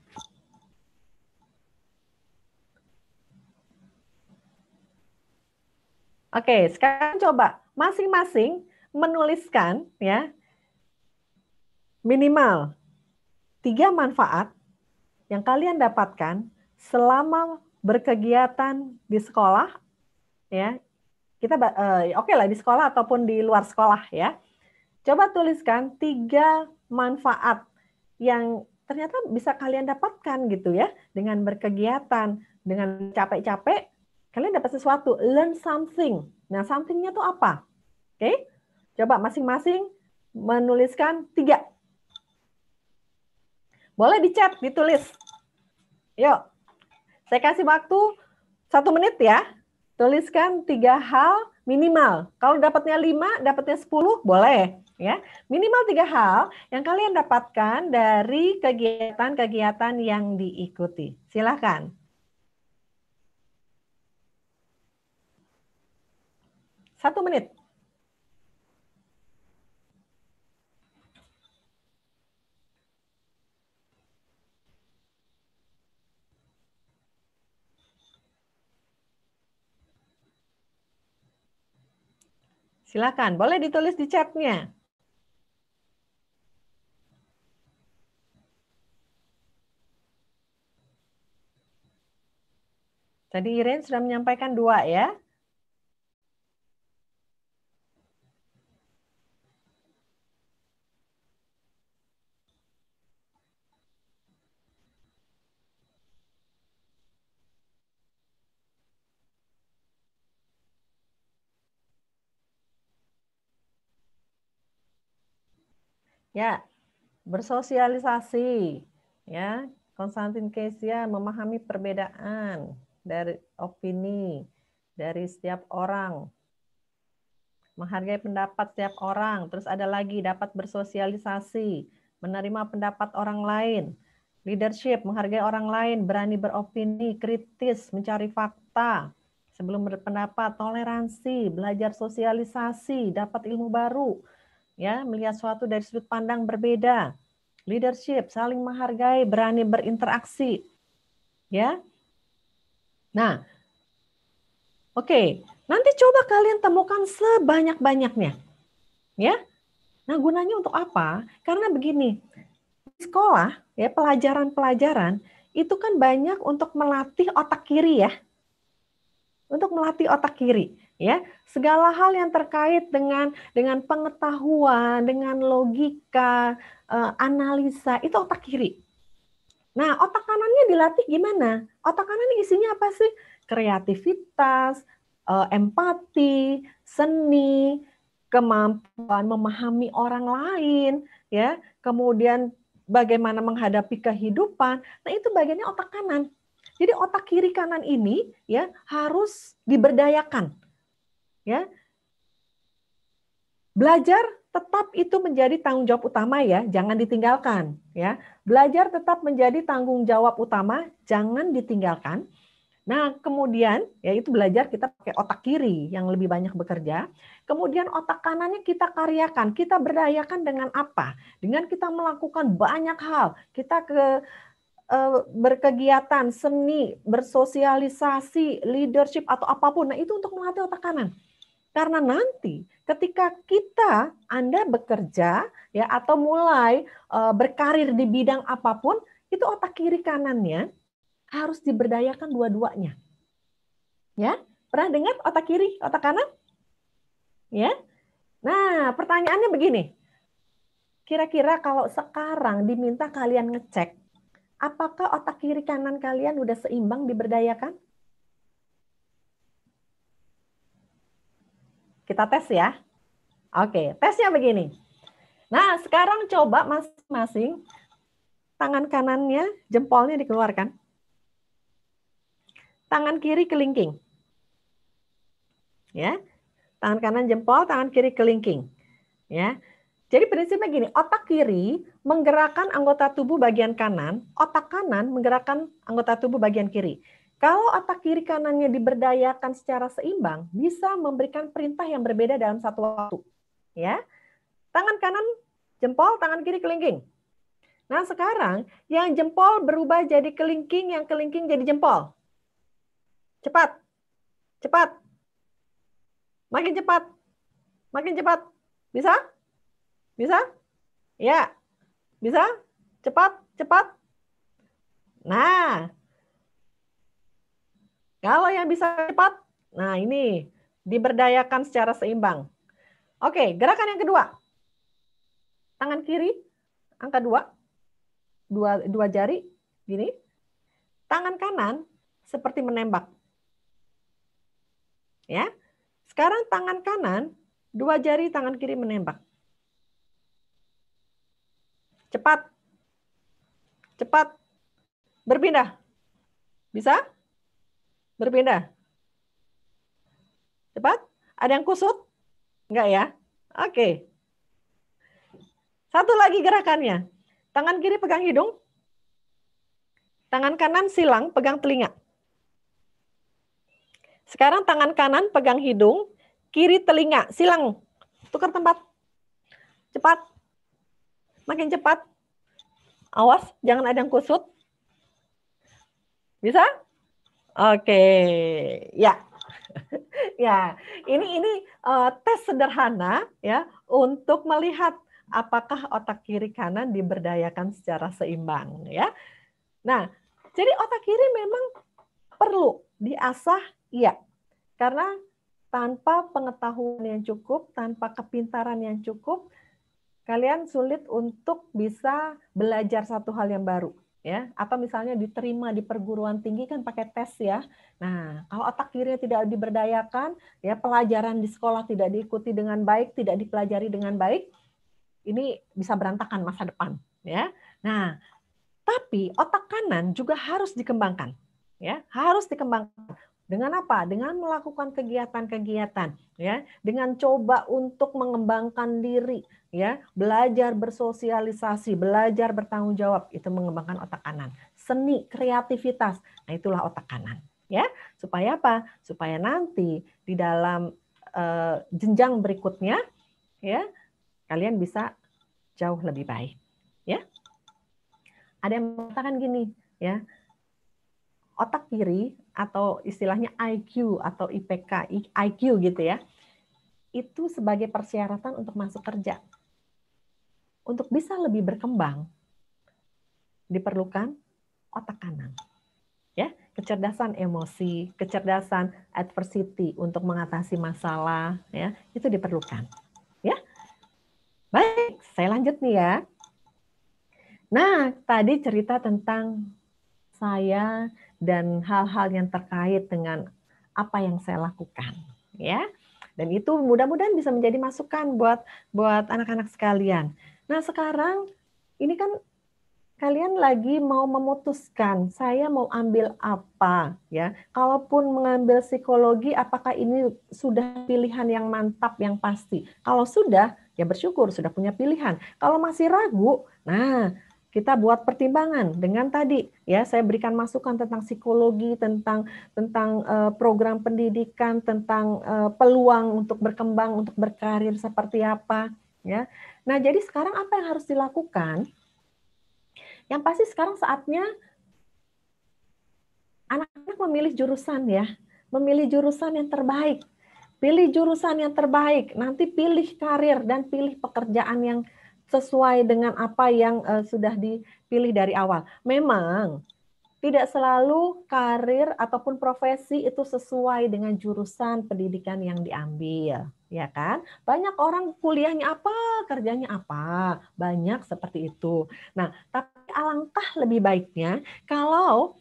Oke, sekarang coba masing-masing menuliskan ya minimal 3 manfaat yang kalian dapatkan selama berkegiatan di sekolah ya. Kita oke lah di sekolah ataupun di luar sekolah ya. Coba tuliskan 3 manfaat yang ternyata bisa kalian dapatkan gitu ya dengan berkegiatan, dengan capek-capek kalian dapat sesuatu, learn something. Nah, something-nya tuh apa? Oke, coba masing-masing menuliskan 3. Boleh di chat, ditulis. Yuk, Saya kasih waktu 1 menit ya. Tuliskan 3 hal minimal. Kalau dapatnya 5, dapatnya 10, boleh. Ya, minimal 3 hal yang kalian dapatkan dari kegiatan-kegiatan yang diikuti. Silakan. Satu menit. Silakan, boleh ditulis di chatnya. Tadi Irene sudah menyampaikan 2 ya. Ya, bersosialisasi. Ya, Konstantin Kesia memahami perbedaan dari opini dari setiap orang. Menghargai pendapat setiap orang. Terus ada lagi dapat bersosialisasi, menerima pendapat orang lain. Leadership, menghargai orang lain, berani beropini, kritis, mencari fakta. Sebelum berpendapat, toleransi, belajar sosialisasi, dapat ilmu baru, ya, melihat sesuatu dari sudut pandang berbeda. Leadership, saling menghargai, berani berinteraksi. Ya. Nah, oke. Nanti coba kalian temukan sebanyak-banyaknya. Ya. Nah, gunanya untuk apa? Karena begini, di sekolah, ya, pelajaran-pelajaran itu kan banyak untuk melatih otak kiri ya. Untuk melatih otak kiri, ya. Segala hal yang terkait dengan pengetahuan, dengan logika, analisa, itu otak kiri. Nah, otak kanannya dilatih gimana? Otak kanan isinya apa sih? Kreativitas, empati, seni, kemampuan memahami orang lain, ya. Kemudian bagaimana menghadapi kehidupan. Nah, itu bagiannya otak kanan. Jadi otak kiri kanan ini ya harus diberdayakan. Ya. Belajar tetap itu menjadi tanggung jawab utama ya, jangan ditinggalkan ya. Belajar tetap menjadi tanggung jawab utama, jangan ditinggalkan. Nah, kemudian ya itu belajar kita pakai otak kiri yang lebih banyak bekerja. Kemudian otak kanannya kita karyakan, kita berdayakan dengan apa? Dengan kita melakukan banyak hal. Kita berkegiatan, seni, bersosialisasi, leadership atau apapun. Nah, itu untuk melatih otak kanan. Karena nanti ketika Anda bekerja ya atau mulai berkarir di bidang apapun, itu otak kiri kanannya harus diberdayakan dua-duanya. Ya, pernah dengar otak kiri, otak kanan? Ya. Nah, pertanyaannya begini. Kira-kira kalau sekarang diminta kalian ngecek, apakah otak kiri kanan kalian udah seimbang diberdayakan? Kita tes ya. Oke, tesnya begini. Nah, sekarang coba masing-masing tangan kanannya, jempolnya dikeluarkan. Tangan kiri kelingking. Ya. Tangan kanan jempol, tangan kiri kelingking. Ya. Jadi prinsipnya gini, otak kiri menggerakkan anggota tubuh bagian kanan, otak kanan menggerakkan anggota tubuh bagian kiri. Kalau otak kiri kanannya diberdayakan secara seimbang, bisa memberikan perintah yang berbeda dalam satu waktu. Ya, tangan kanan jempol, tangan kiri kelingking. Nah sekarang yang jempol berubah jadi kelingking, yang kelingking jadi jempol. Cepat, cepat, makin cepat, makin cepat. Bisa? Bisa? Ya, bisa? Cepat, cepat. Nah, kalau yang bisa cepat, nah ini diberdayakan secara seimbang. Oke, gerakan yang kedua. Tangan kiri, angka 2. Dua jari, gini. Tangan kanan seperti menembak. Ya. Sekarang tangan kanan, 2 jari tangan kiri menembak. Cepat. Cepat. Berpindah. Bisa? Berpindah. Cepat. Ada yang kusut? Enggak ya? Oke. Satu lagi gerakannya. Tangan kiri pegang hidung. Tangan kanan silang pegang telinga. Sekarang tangan kanan pegang hidung, kiri telinga, silang. Tukar tempat. Cepat. Makin cepat. Awas, jangan ada yang kusut. Bisa? Oke. Ya. Ya, ini tes sederhana ya untuk melihat apakah otak kiri kanan diberdayakan secara seimbang ya. Nah, jadi otak kiri memang perlu diasah, iya. Karena tanpa pengetahuan yang cukup, tanpa kepintaran yang cukup, kalian sulit untuk bisa belajar satu hal yang baru. Ya, atau misalnya diterima di perguruan tinggi kan pakai tes ya. Nah, kalau otak kiri tidak diberdayakan, ya pelajaran di sekolah tidak diikuti dengan baik, tidak dipelajari dengan baik, ini bisa berantakan masa depan, ya. Nah, tapi otak kanan juga harus dikembangkan, ya, harus dikembangkan. Dengan apa? Dengan melakukan kegiatan-kegiatan, ya, dengan coba untuk mengembangkan diri, ya, belajar bersosialisasi, belajar bertanggung jawab, itu mengembangkan otak kanan. Seni, kreativitas, nah itulah otak kanan, ya. Supaya apa? Supaya nanti di dalam jenjang berikutnya, ya, kalian bisa jauh lebih baik, ya. Ada yang mengatakan gini, ya. Otak kiri atau istilahnya IQ atau IPK, IQ gitu ya, itu sebagai persyaratan untuk masuk kerja. Untuk bisa lebih berkembang, diperlukan otak kanan. Ya, kecerdasan emosi, kecerdasan adversity untuk mengatasi masalah, ya, itu diperlukan. Ya. Baik, saya lanjut nih ya. Nah, tadi cerita tentang saya dan hal-hal yang terkait dengan apa yang saya lakukan, ya. Dan itu mudah-mudahan bisa menjadi masukan buat anak-anak sekalian. Nah, sekarang ini kan kalian lagi mau memutuskan saya mau ambil apa, ya. Kalaupun mengambil psikologi, apakah ini sudah pilihan yang mantap yang pasti? Kalau sudah, ya bersyukur sudah punya pilihan. Kalau masih ragu, nah kita buat pertimbangan dengan tadi ya saya berikan masukan tentang psikologi, tentang program pendidikan, tentang peluang untuk berkembang, untuk berkarir seperti apa ya. Nah, jadi sekarang apa yang harus dilakukan? Yang pasti sekarang saatnya anak-anak memilih jurusan ya, memilih jurusan yang terbaik. Pilih jurusan yang terbaik, nanti pilih karir dan pilih pekerjaan yang sesuai dengan apa yang sudah dipilih dari awal. Memang tidak selalu karir ataupun profesi itu sesuai dengan jurusan pendidikan yang diambil, ya kan? Banyak orang kuliahnya apa, kerjanya apa, banyak seperti itu. Nah, tapi alangkah lebih baiknya kalau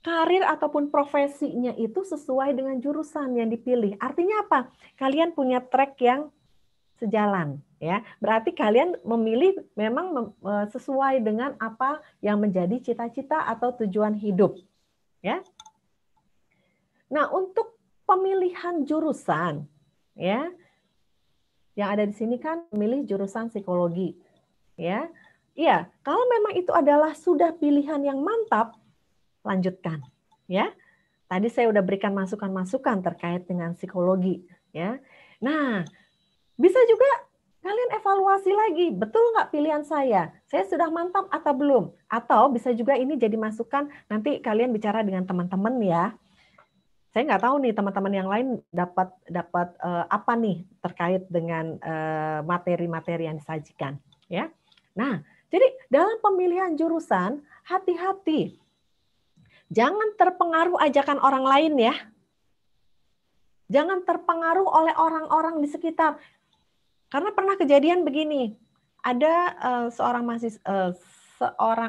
karir ataupun profesinya itu sesuai dengan jurusan yang dipilih. Artinya apa? Kalian punya track yang sejalan. Ya, berarti kalian memilih memang sesuai dengan apa yang menjadi cita-cita atau tujuan hidup. Ya. Nah, untuk pemilihan jurusan, ya, yang ada di sini kan memilih jurusan psikologi. Ya, iya. Kalau memang itu adalah sudah pilihan yang mantap, lanjutkan. Ya, tadi saya udah berikan masukan-masukan terkait dengan psikologi. Ya, nah, bisa juga kalian evaluasi lagi, betul nggak pilihan saya? Saya sudah mantap atau belum? Atau bisa juga ini jadi masukan, nanti kalian bicara dengan teman-teman ya. Saya nggak tahu nih teman-teman yang lain dapat apa nih terkait dengan materi-materi yang disajikan. Ya. Nah, jadi dalam pemilihan jurusan, hati-hati. Jangan terpengaruh ajakan orang lain ya. Jangan terpengaruh oleh orang-orang di sekitar. Karena pernah kejadian begini, ada seorang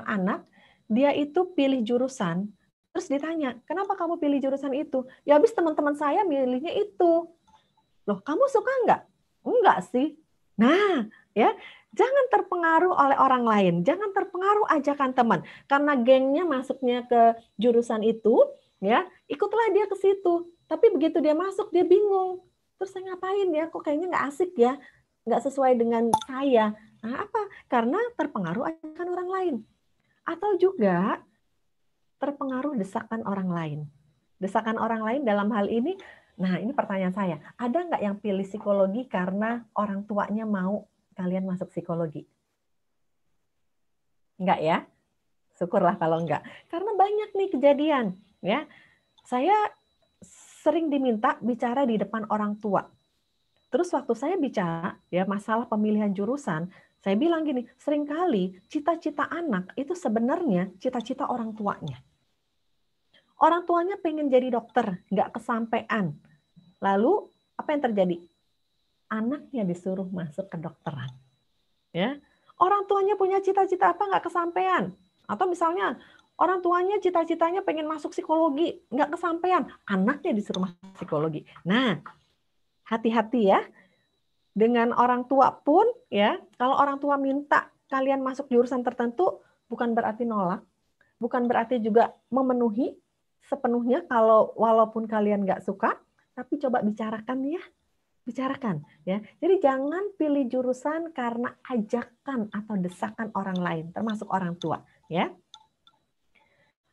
anak, dia itu pilih jurusan, terus ditanya, kenapa kamu pilih jurusan itu? Ya habis teman-teman saya milihnya itu. Loh, kamu suka nggak? Enggak sih. Nah, ya, jangan terpengaruh oleh orang lain, jangan terpengaruh ajakan teman. Karena gengnya masuknya ke jurusan itu, ya, ikutlah dia ke situ. Tapi begitu dia masuk, dia bingung. Terus saya ngapain ya? Kok kayaknya nggak asik ya? Nggak sesuai dengan saya. Nah, apa? Karena terpengaruh akan orang lain. Atau juga terpengaruh desakan orang lain. Desakan orang lain dalam hal ini, nah ini pertanyaan saya. Ada nggak yang pilih psikologi karena orang tuanya mau kalian masuk psikologi? Enggak ya? Syukurlah kalau enggak. Karena banyak nih kejadian. Ya, saya sering diminta bicara di depan orang tua. Terus waktu saya bicara ya masalah pemilihan jurusan, saya bilang gini, seringkali cita-cita anak itu sebenarnya cita-cita orang tuanya. Orang tuanya pengen jadi dokter, nggak kesampaian. Lalu apa yang terjadi? Anaknya disuruh masuk ke kedokteran. Ya, orang tuanya punya cita-cita apa nggak kesampaian? Atau misalnya orang tuanya cita-citanya pengen masuk psikologi, nggak kesampaian, anaknya disuruh masuk psikologi. Nah, hati-hati ya. Dengan orang tua pun ya, kalau orang tua minta kalian masuk jurusan tertentu, bukan berarti nolak, bukan berarti juga memenuhi sepenuhnya kalau walaupun kalian nggak suka, tapi coba bicarakan ya. Bicarakan ya. Jadi jangan pilih jurusan karena ajakan atau desakan orang lain, termasuk orang tua ya.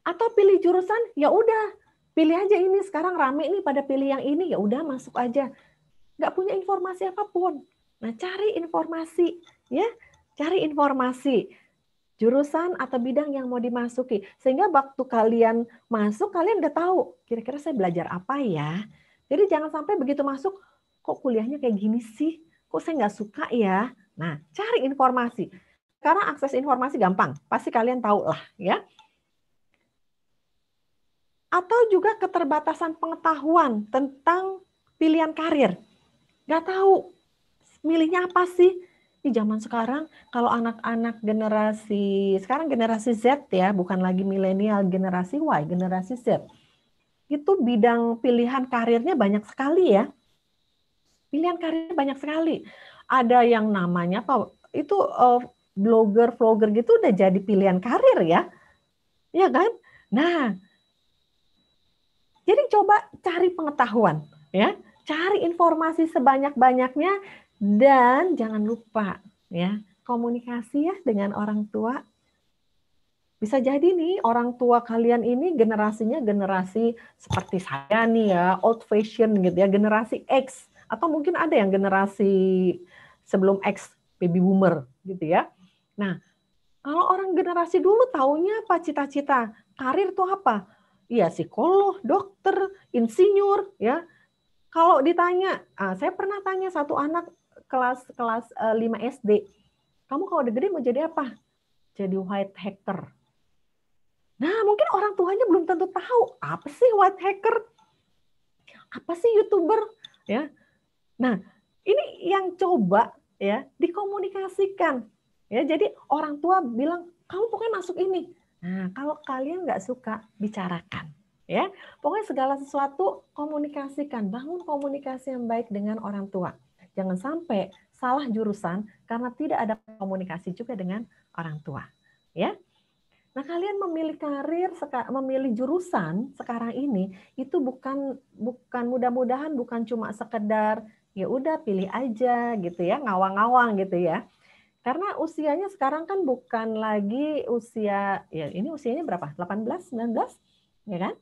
Atau pilih jurusan, ya udah, pilih aja ini sekarang rame nih pada pilih yang ini, ya udah masuk aja. Nggak punya informasi apapun. Nah, cari informasi ya, cari informasi jurusan atau bidang yang mau dimasuki sehingga waktu kalian masuk kalian udah tahu kira-kira saya belajar apa ya. Jadi jangan sampai begitu masuk kok kuliahnya kayak gini sih, kok saya nggak suka ya. Nah, cari informasi. Sekarang akses informasi gampang, pasti kalian tahu lah ya. Atau juga keterbatasan pengetahuan tentang pilihan karir. Nggak tahu milihnya apa sih. Di zaman sekarang, kalau anak-anak generasi, sekarang generasi Z ya, bukan lagi milenial, generasi Y, generasi Z. Itu bidang pilihan karirnya banyak sekali ya. Pilihan karirnya banyak sekali. Ada yang namanya apa? Itu blogger, vlogger gitu udah jadi pilihan karir ya. Iya kan? Nah, jadi coba cari pengetahuan ya. Cari informasi sebanyak-banyaknya dan jangan lupa ya, komunikasi ya dengan orang tua. Bisa jadi nih orang tua kalian ini generasinya generasi seperti saya nih ya, old fashion gitu ya, generasi X atau mungkin ada yang generasi sebelum X, baby boomer gitu ya. Nah, kalau orang generasi dulu taunya apa cita-cita? Karir tuh apa? Iya, psikolog, dokter, insinyur ya. Kalau ditanya, saya pernah tanya satu anak kelas 5 SD, kamu kalau udah gede mau jadi apa? Jadi white hacker. Nah, mungkin orang tuanya belum tentu tahu apa sih white hacker, apa sih YouTuber, ya. Nah, ini yang coba ya dikomunikasikan, ya. Jadi orang tua bilang kamu pokoknya masuk ini. Nah, kalau kalian nggak suka, bicarakan. Ya, pokoknya segala sesuatu komunikasikan, bangun komunikasi yang baik dengan orang tua. Jangan sampai salah jurusan karena tidak ada komunikasi juga dengan orang tua. Ya, nah kalian memilih karir, memilih jurusan sekarang ini itu bukan mudah-mudahan bukan cuma sekedar ya udah pilih aja gitu ya, ngawang-ngawang gitu ya. Karena usianya sekarang kan bukan lagi usia, ya ini usianya berapa? 18, 19, ya kan?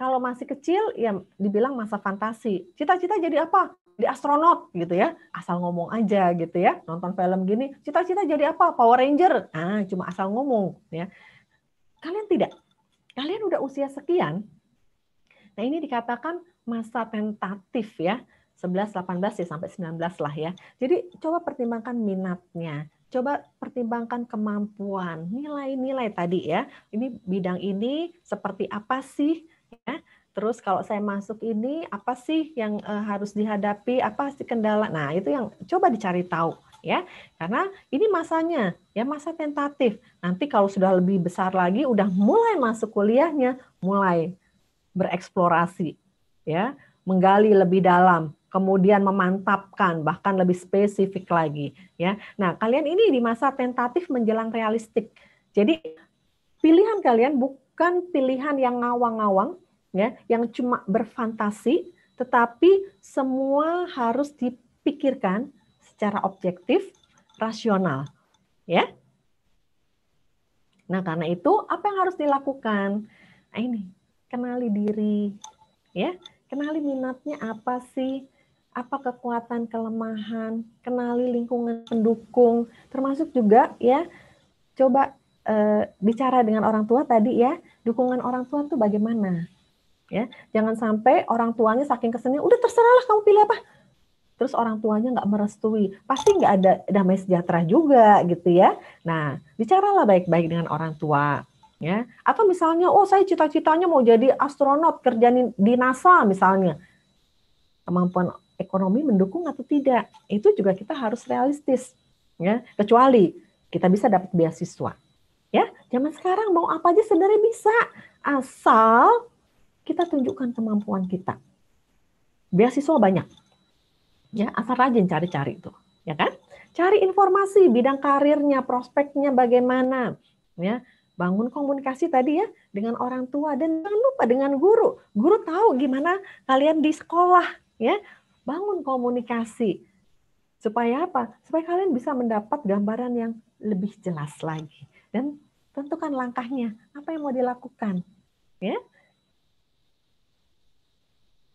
Kalau masih kecil, ya dibilang masa fantasi. Cita-cita jadi apa? Jadi astronot gitu ya. Asal ngomong aja gitu ya. Nonton film gini, cita-cita jadi apa? Power Ranger. Cuma asal ngomong ya. Kalian tidak. Kalian udah usia sekian. Nah, ini dikatakan masa tentatif ya. 11, 18 ya sampai 19 lah ya. Jadi coba pertimbangkan minatnya. Coba pertimbangkan kemampuan, nilai-nilai tadi ya. Ini bidang ini seperti apa sih? Ya, terus kalau saya masuk ini apa sih yang harus dihadapi, apa sih kendala? Nah, itu yang coba dicari tahu ya. Karena ini masanya ya masa tentatif. Nanti kalau sudah lebih besar lagi udah mulai masuk kuliahnya, mulai bereksplorasi ya, menggali lebih dalam, kemudian memantapkan bahkan lebih spesifik lagi ya. Nah, kalian ini di masa tentatif menjelang realistik. Jadi pilihan kalian bukan pilihan yang ngawang-ngawang, ya, yang cuma berfantasi, tetapi semua harus dipikirkan secara objektif, rasional, ya. Nah, karena itu apa yang harus dilakukan? Nah, ini, kenali diri, ya. Kenali minatnya apa sih? Apa kekuatan, kelemahan, kenali lingkungan pendukung, termasuk juga ya, coba bicara dengan orang tua tadi ya, dukungan orang tua itu bagaimana? Ya, jangan sampai orang tuanya saking kesennya, udah terserahlah kamu pilih apa. Terus orang tuanya nggak merestui, pasti nggak ada damai sejahtera juga gitu ya. Nah, bicaralah baik-baik dengan orang tua. Ya, atau misalnya, oh saya cita-citanya mau jadi astronot kerja di NASA misalnya, kemampuan ekonomi mendukung atau tidak, itu juga kita harus realistis, ya. Kecuali kita bisa dapat beasiswa, ya. Zaman sekarang mau apa aja sebenarnya bisa, asal kita tunjukkan kemampuan kita. Beasiswa banyak, ya. Asal rajin cari-cari itu, ya kan? Cari informasi bidang karirnya, prospeknya bagaimana, ya. Bangun komunikasi tadi ya dengan orang tua dan jangan lupa dengan guru. Guru tahu gimana kalian di sekolah, ya. Bangun komunikasi. Supaya apa? Supaya kalian bisa mendapat gambaran yang lebih jelas lagi. Dan tentukan langkahnya, apa yang mau dilakukan. Ya.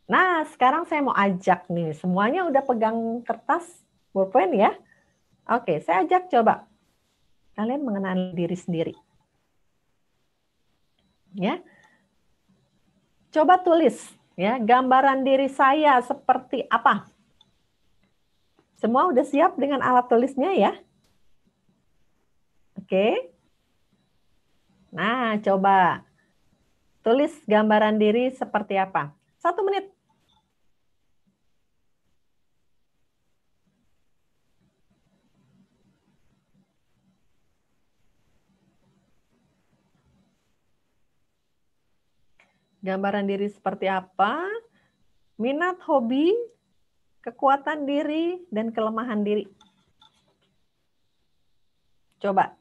Nah, sekarang saya mau ajak nih, semuanya udah pegang kertas, pulpen ya. Oke, saya ajak coba. Kalian mengenali diri sendiri. Ya. Coba tulis ya, gambaran diri saya seperti apa? Semua udah siap dengan alat tulisnya ya? Oke. Nah, coba tulis gambaran diri seperti apa. 1 menit. Gambaran diri seperti apa? Minat, hobi, kekuatan diri, dan kelemahan diri. Coba.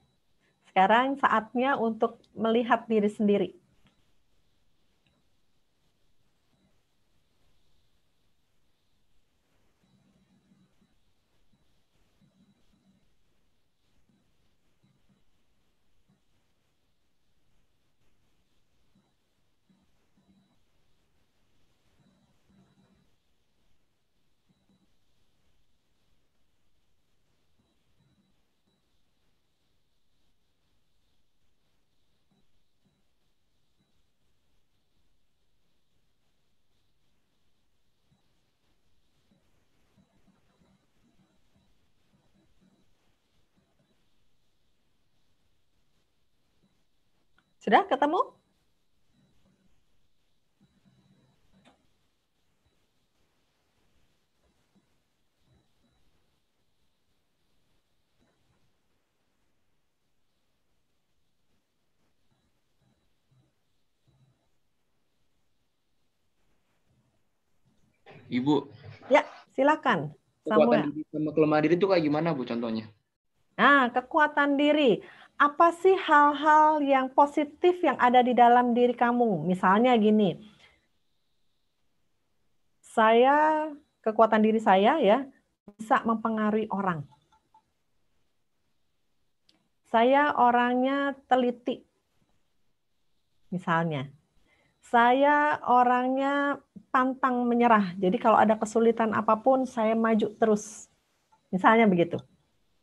Sekarang saatnya untuk melihat diri sendiri. Sudah ketemu? Ibu. Ya, silakan. Kekuatan diri sama kelemahan diri itu kayak gimana, Bu, contohnya? Nah, kekuatan diri. Apa sih hal-hal yang positif yang ada di dalam diri kamu? Misalnya gini, kekuatan diri saya ya, bisa mempengaruhi orang. Saya orangnya teliti. Misalnya, saya orangnya pantang menyerah. Jadi kalau ada kesulitan apapun, saya maju terus. Misalnya begitu.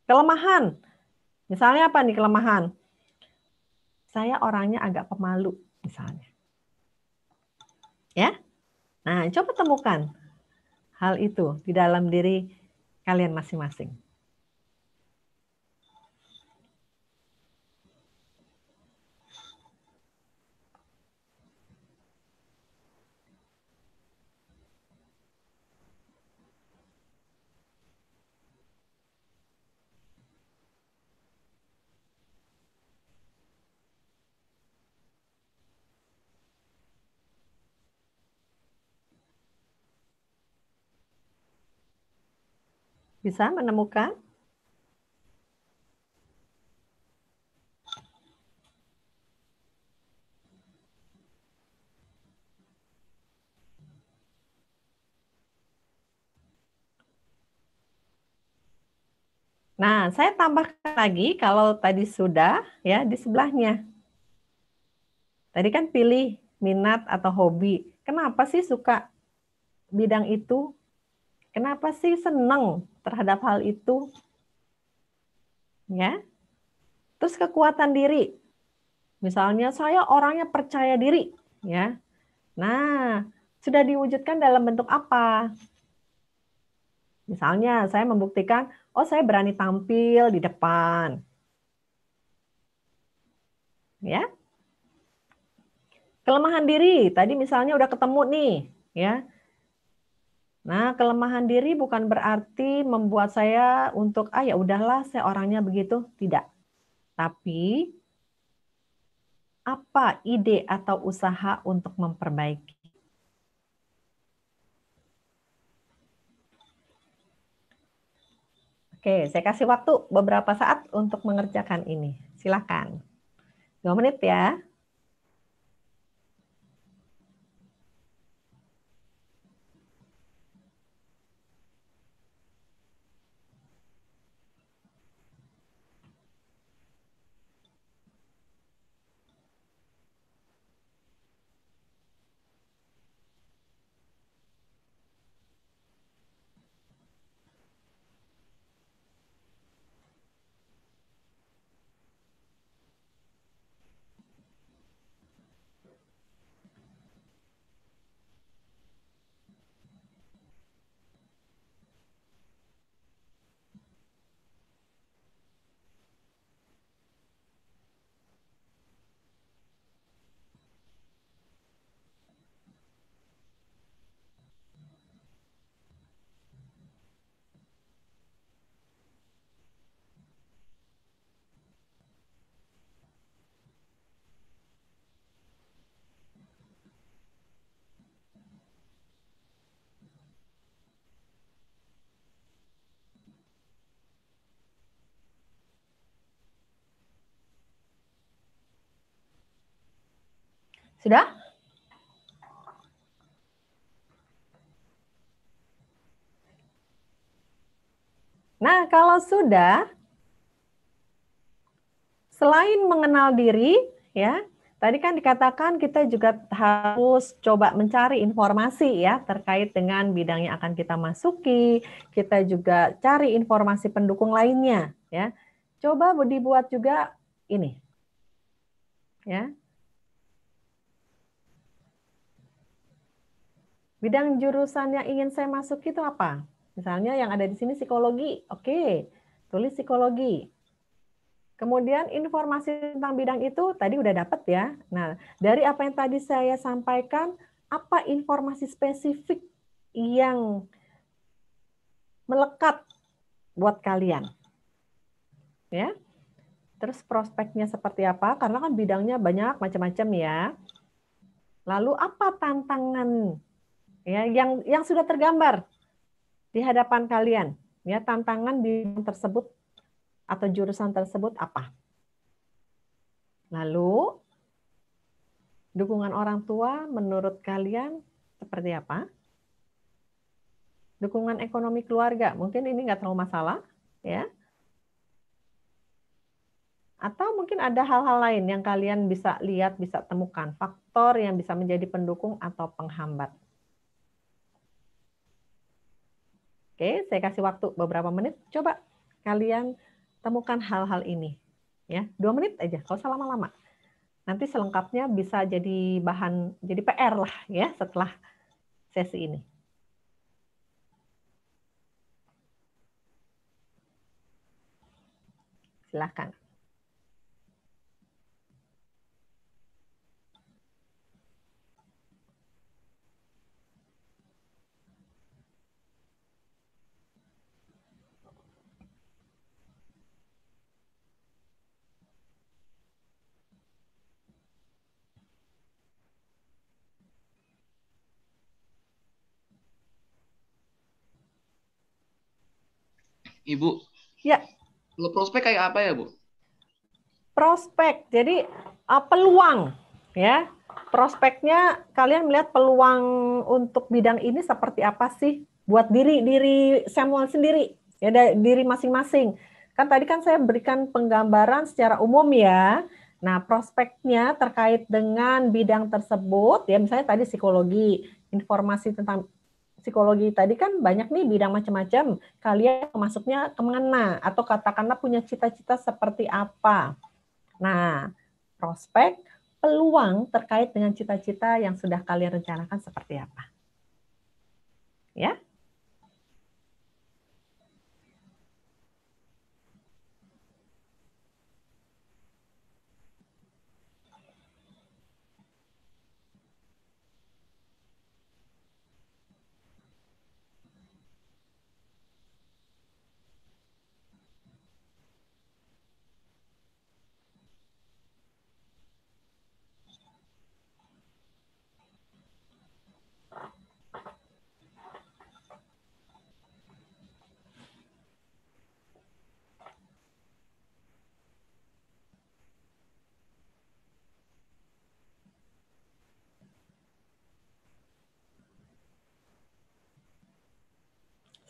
Kelemahan. Misalnya apa nih kelemahan? Saya orangnya agak pemalu, misalnya. Ya? Nah, coba temukan hal itu di dalam diri kalian masing-masing. Bisa menemukan? Nah, saya tambahkan lagi kalau tadi sudah ya di sebelahnya. Tadi kan pilih minat atau hobi. Kenapa sih suka bidang itu? Kenapa sih senang terhadap hal itu? Ya. Terus kekuatan diri. Misalnya saya orangnya percaya diri, ya. Nah, sudah diwujudkan dalam bentuk apa? Misalnya saya membuktikan, oh saya berani tampil di depan. Ya. Kelemahan diri, tadi misalnya udah ketemu nih, ya. Nah, kelemahan diri bukan berarti membuat saya untuk ya udahlah saya orangnya begitu, tidak. Tapi apa ide atau usaha untuk memperbaiki? Oke, saya kasih waktu beberapa saat untuk mengerjakan ini. Silakan. 2 menit ya. Sudah? Nah, kalau sudah, selain mengenal diri, ya, tadi kan dikatakan kita juga harus coba mencari informasi ya terkait dengan bidang yang akan kita masuki. Kita juga cari informasi pendukung lainnya, ya. Coba dibuat juga ini, ya. Bidang jurusan yang ingin saya masuk itu apa? Misalnya yang ada di sini psikologi, oke, tulis psikologi. Kemudian informasi tentang bidang itu tadi udah dapat ya. Nah, dari apa yang tadi saya sampaikan, apa informasi spesifik yang melekat buat kalian? Ya. Terus prospeknya seperti apa? Karena kan bidangnya banyak macam-macam ya. Lalu apa tantangan ya yang sudah tergambar di hadapan kalian? Ya, tantangan bidang tersebut atau jurusan tersebut apa? Lalu, dukungan orang tua menurut kalian seperti apa? Dukungan ekonomi keluarga, mungkin ini nggak terlalu masalah, ya. Atau mungkin ada hal-hal lain yang kalian bisa lihat, bisa temukan, faktor yang bisa menjadi pendukung atau penghambat. Oke, saya kasih waktu beberapa menit, coba kalian temukan hal-hal ini. Ya, 2 menit aja, nggak usah lama-lama. Nanti selengkapnya bisa jadi bahan, jadi PR lah ya setelah sesi ini. Silakan. Ibu. Ya. Kalau prospek kayak apa ya, Bu? Prospek, jadi peluang ya. Prospeknya kalian melihat peluang untuk bidang ini seperti apa sih buat diri Samuel sendiri ya, diri masing-masing. Kan tadi kan saya berikan penggambaran secara umum ya. Nah, prospeknya terkait dengan bidang tersebut, ya misalnya tadi psikologi, informasi tentang psikologi tadi kan banyak nih bidang macam-macam. Kalian masuknya kemana? Atau katakanlah punya cita-cita seperti apa? Nah, prospek, peluang terkait dengan cita-cita yang sudah kalian rencanakan seperti apa? Ya?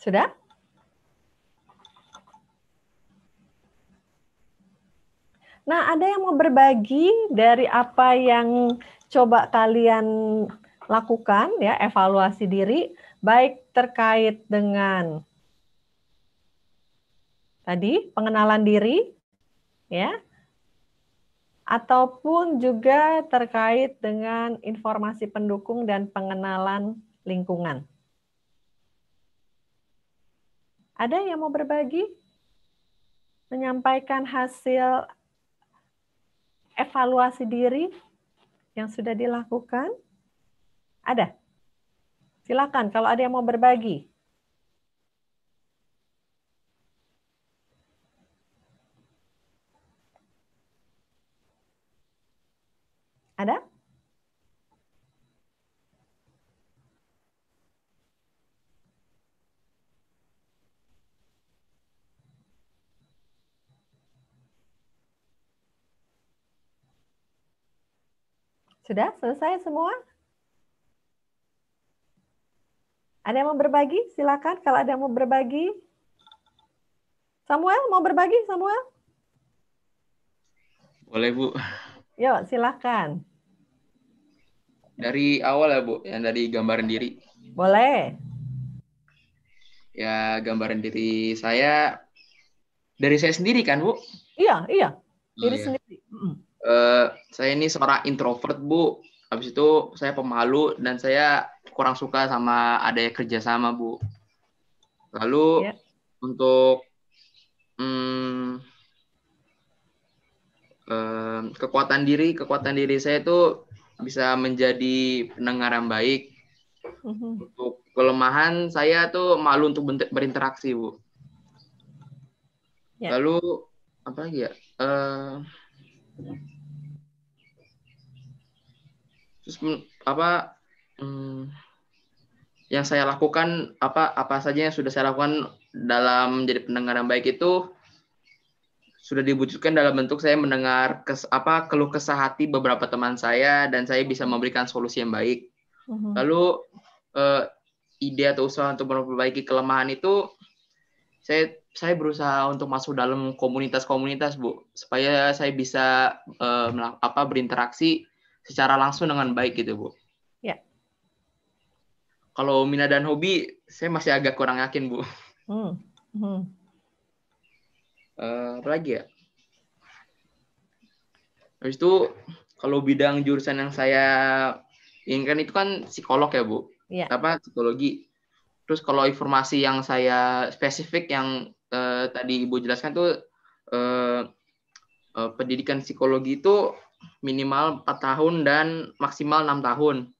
Sudah? Nah, ada yang mau berbagi dari apa yang coba kalian lakukan, ya, evaluasi diri, baik terkait dengan tadi pengenalan diri, ya, ataupun juga terkait dengan informasi pendukung dan pengenalan lingkungan. Ada yang mau berbagi? Menyampaikan hasil evaluasi diri yang sudah dilakukan? Ada? Silakan kalau ada yang mau berbagi. Ada? Sudah selesai semua? Ada yang mau berbagi? Silakan kalau ada yang mau berbagi. Samuel, mau berbagi, Samuel? Boleh, Bu. Yuk, silakan. Dari awal ya, Bu, yang dari gambaran diri. Boleh. Ya, gambaran diri saya dari saya sendiri kan, Bu? Iya. Diri Iya. sendiri. Saya ini seorang introvert, Bu. Habis itu saya pemalu dan saya kurang suka sama adanya kerjasama, Bu. Lalu untuk kekuatan diri saya itu bisa menjadi pendengar yang baik. Untuk kelemahan saya tuh malu untuk berinteraksi, Bu. Lalu apa lagi ya? Terus yang saya lakukan apa saja yang sudah saya lakukan dalam menjadi pendengar yang baik itu sudah diwujudkan dalam bentuk saya mendengar keluh kesah hati beberapa teman saya dan saya bisa memberikan solusi yang baik. Lalu ide atau usaha untuk memperbaiki kelemahan itu saya berusaha untuk masuk dalam komunitas-komunitas, Bu, supaya saya bisa berinteraksi secara langsung dengan baik gitu, Bu. Ya. Kalau minat dan hobi, saya masih agak kurang yakin, Bu. Apa lagi ya? Habis itu, kalau bidang jurusan yang saya inginkan itu kan psikolog ya, Bu. Ya. Psikologi. Terus kalau informasi yang saya spesifik yang tadi Ibu jelaskan tuh pendidikan psikologi itu minimal 4 tahun dan maksimal 6 tahun.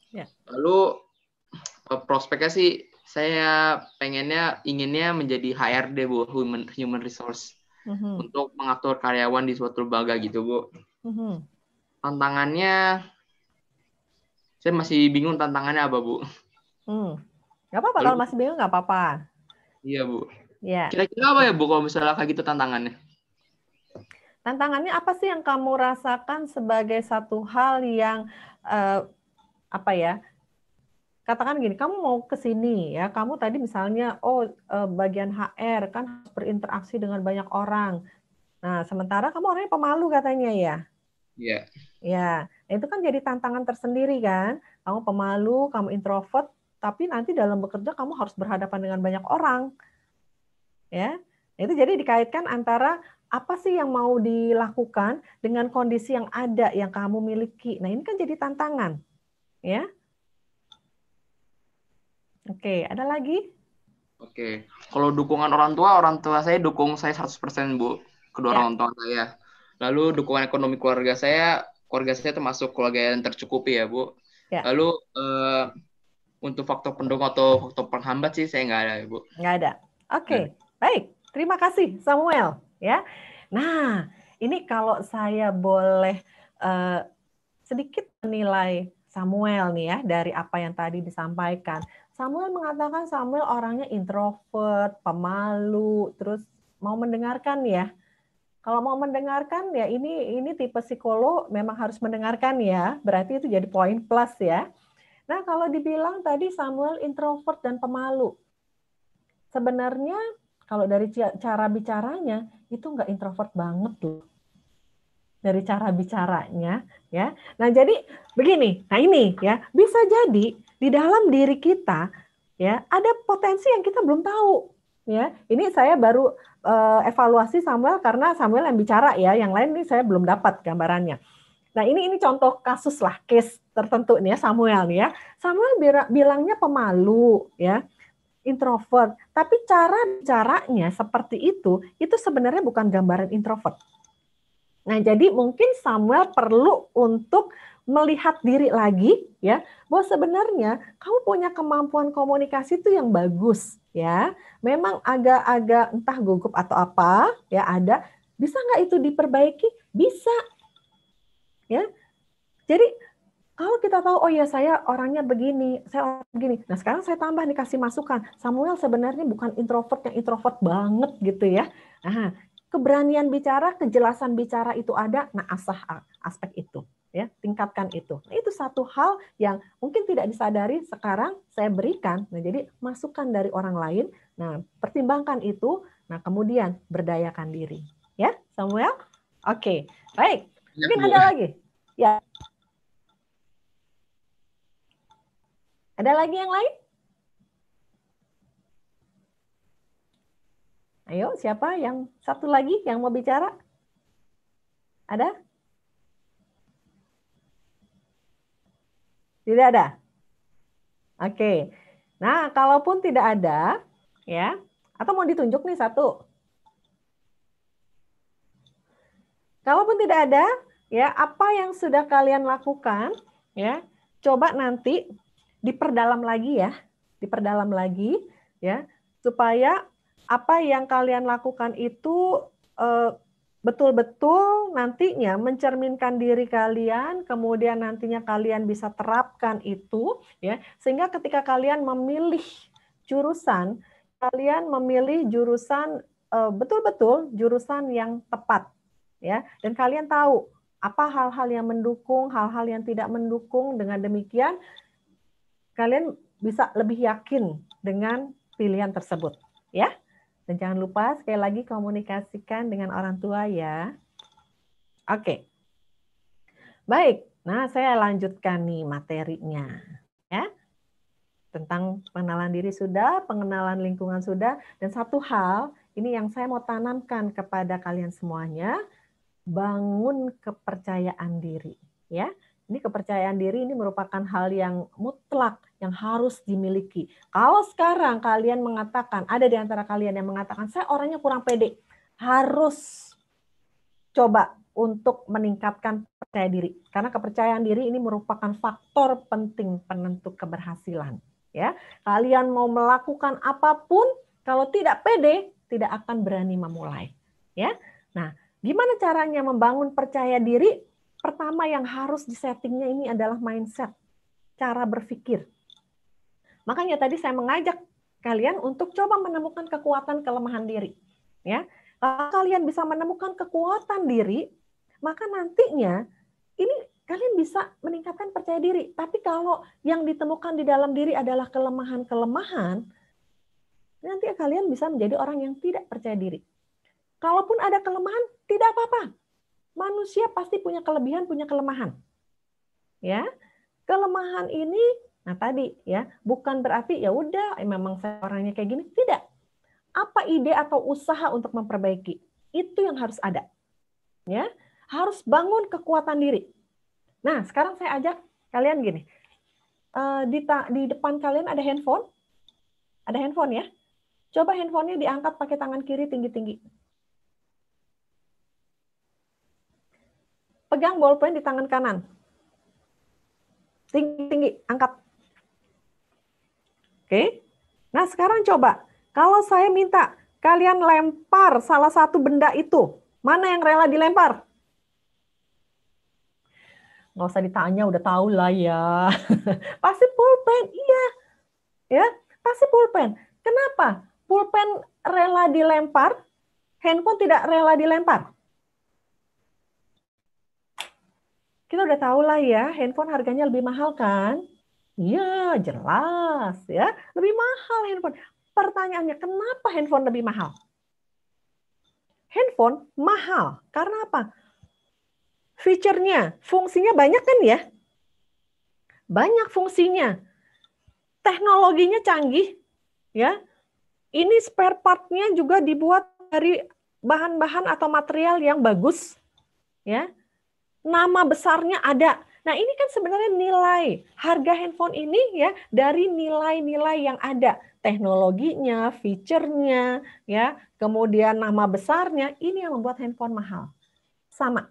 Ya. Lalu prospeknya sih saya inginnya menjadi HRD, Bu, human resource. Untuk mengatur karyawan di suatu lembaga gitu, Bu. Tantangannya saya masih bingung tantangannya apa, Bu. Nggak apa-apa, kalau masih bingung nggak apa-apa. Iya, Bu. Ya. Kira-kira apa ya, Bu, kalau misalnya kayak gitu tantangannya? Tantangannya apa sih yang kamu rasakan sebagai satu hal yang katakan gini, kamu mau ke sini ya, kamu tadi misalnya bagian HR kan harus berinteraksi dengan banyak orang. Nah, sementara kamu orangnya pemalu katanya ya. Iya. Ya, itu kan jadi tantangan tersendiri kan. Kamu pemalu, kamu introvert, tapi nanti dalam bekerja kamu harus berhadapan dengan banyak orang. Ya. Itu jadi dikaitkan antara apa sih yang mau dilakukan dengan kondisi yang ada yang kamu miliki. Nah, ini kan jadi tantangan. Ya. Oke, ada lagi? Oke. Kalau dukungan orang tua saya dukung saya 100% Bu, kedua orang tua saya. Lalu dukungan ekonomi keluarga saya termasuk keluarga yang tercukupi ya Bu. Ya. Lalu untuk faktor pendukung atau faktor penghambat sih saya nggak ada ya Bu. Nggak ada. Oke, baik. Terima kasih Samuel. Ya. Nah, ini kalau saya boleh sedikit menilai Samuel nih ya dari apa yang tadi disampaikan. Samuel mengatakan Samuel orangnya introvert, pemalu, terus mau mendengarkan ya. Kalau mau mendengarkan ya ini tipe psikolog memang harus mendengarkan ya. Berarti itu jadi poin plus ya. Nah, kalau dibilang tadi Samuel introvert dan pemalu. Sebenarnya kalau dari cara bicaranya itu nggak introvert banget loh. Dari cara bicaranya ya. Nah, jadi begini. Nah, ini ya, bisa jadi di dalam diri kita ya ada potensi yang kita belum tahu ya. Ini saya baru evaluasi Samuel karena Samuel yang bicara ya, yang lain ini saya belum dapat gambarannya. Nah, ini contoh kasus lah, case tertentu nih ya Samuel nih ya. Samuel bilangnya pemalu ya, introvert, tapi cara bicaranya seperti itu sebenarnya bukan gambaran introvert. Nah, jadi mungkin Samuel perlu untuk melihat diri lagi ya, bahwa sebenarnya kamu punya kemampuan komunikasi itu yang bagus ya. Memang agak-agak entah gugup atau apa ya ada, bisa nggak itu diperbaiki? Bisa. Ya. Jadi kalau kita tahu, oh ya saya orangnya begini, saya orang begini. Nah sekarang saya tambah nih kasih masukan. Samuel sebenarnya bukan introvert yang introvert banget gitu ya. Nah, keberanian bicara, kejelasan bicara itu ada, nah asah aspek itu. Ya, tingkatkan itu. Nah, itu satu hal yang mungkin tidak disadari sekarang saya berikan. Nah, jadi masukan dari orang lain. Nah, pertimbangkan itu. Nah, kemudian berdayakan diri. Ya, Samuel? Oke, baik. Mungkin ada lagi? Ya. Ada lagi yang lain? Ayo, siapa yang satu lagi yang mau bicara? Ada? Tidak ada? Oke. Nah, kalaupun tidak ada, ya, atau mau ditunjuk nih satu. Kalaupun tidak ada, ya, apa yang sudah kalian lakukan, ya, coba nanti diperdalam lagi ya, diperdalam lagi, ya, supaya apa yang kalian lakukan itu betul-betul nantinya mencerminkan diri kalian, kemudian nantinya kalian bisa terapkan itu, ya, sehingga ketika kalian memilih jurusan, kalian memilih jurusan betul-betul jurusan yang tepat, ya, dan kalian tahu apa hal-hal yang mendukung, hal-hal yang tidak mendukung. Dengan demikian, kalian bisa lebih yakin dengan pilihan tersebut, ya. Dan jangan lupa sekali lagi komunikasikan dengan orang tua ya. Oke. Baik. Nah, saya lanjutkan nih materinya. Ya. Tentang pengenalan diri sudah, pengenalan lingkungan sudah, dan satu hal ini yang saya mau tanamkan kepada kalian semuanya, bangun kepercayaan diri, ya. Ini kepercayaan diri ini merupakan hal yang mutlak yang harus dimiliki. Kalau sekarang kalian mengatakan, ada di antara kalian yang mengatakan, saya orangnya kurang pede, harus coba untuk meningkatkan percaya diri. Karena kepercayaan diri ini merupakan faktor penting penentu keberhasilan. Ya, kalian mau melakukan apapun, kalau tidak pede, tidak akan berani memulai. Ya, nah, gimana caranya membangun percaya diri? Pertama yang harus disettingnya ini adalah mindset, cara berpikir. Makanya tadi saya mengajak kalian untuk coba menemukan kekuatan kelemahan diri. Ya, kalau kalian bisa menemukan kekuatan diri, maka nantinya ini kalian bisa meningkatkan percaya diri. Tapi kalau yang ditemukan di dalam diri adalah kelemahan-kelemahan, nanti kalian bisa menjadi orang yang tidak percaya diri. Kalaupun ada kelemahan, tidak apa-apa. Manusia pasti punya kelebihan, punya kelemahan. Ya, kelemahan ini, nah tadi ya, bukan berarti ya udah, memang saya orangnya kayak gini. Tidak. Apa ide atau usaha untuk memperbaiki? Itu yang harus ada. Ya, harus bangun kekuatan diri. Nah, sekarang saya ajak kalian gini. Di depan kalian ada handphone. Ada handphone ya. Coba handphonenya diangkat pakai tangan kiri tinggi-tinggi. Pegang bolpen di tangan kanan. Tinggi-tinggi, angkat. Oke. Nah, sekarang coba. Kalau saya minta kalian lempar salah satu benda itu, mana yang rela dilempar? Nggak usah ditanya, udah tahu lah ya. Pasti pulpen, iya. Ya, pasti pulpen. Kenapa? Pulpen rela dilempar, handphone tidak rela dilempar. Kita udah tahu lah ya, handphone harganya lebih mahal kan? Iya, jelas ya. Lebih mahal handphone. Pertanyaannya, kenapa handphone lebih mahal? Handphone mahal. Karena apa? Fiturnya, fungsinya banyak kan ya? Banyak fungsinya. Teknologinya canggih, ya. Ini spare part-nya juga dibuat dari bahan-bahan atau material yang bagus, ya. Nama besarnya ada. Nah, ini kan sebenarnya nilai harga handphone ini ya dari nilai-nilai yang ada, teknologinya, fiturnya, ya, kemudian nama besarnya, ini yang membuat handphone mahal. Sama.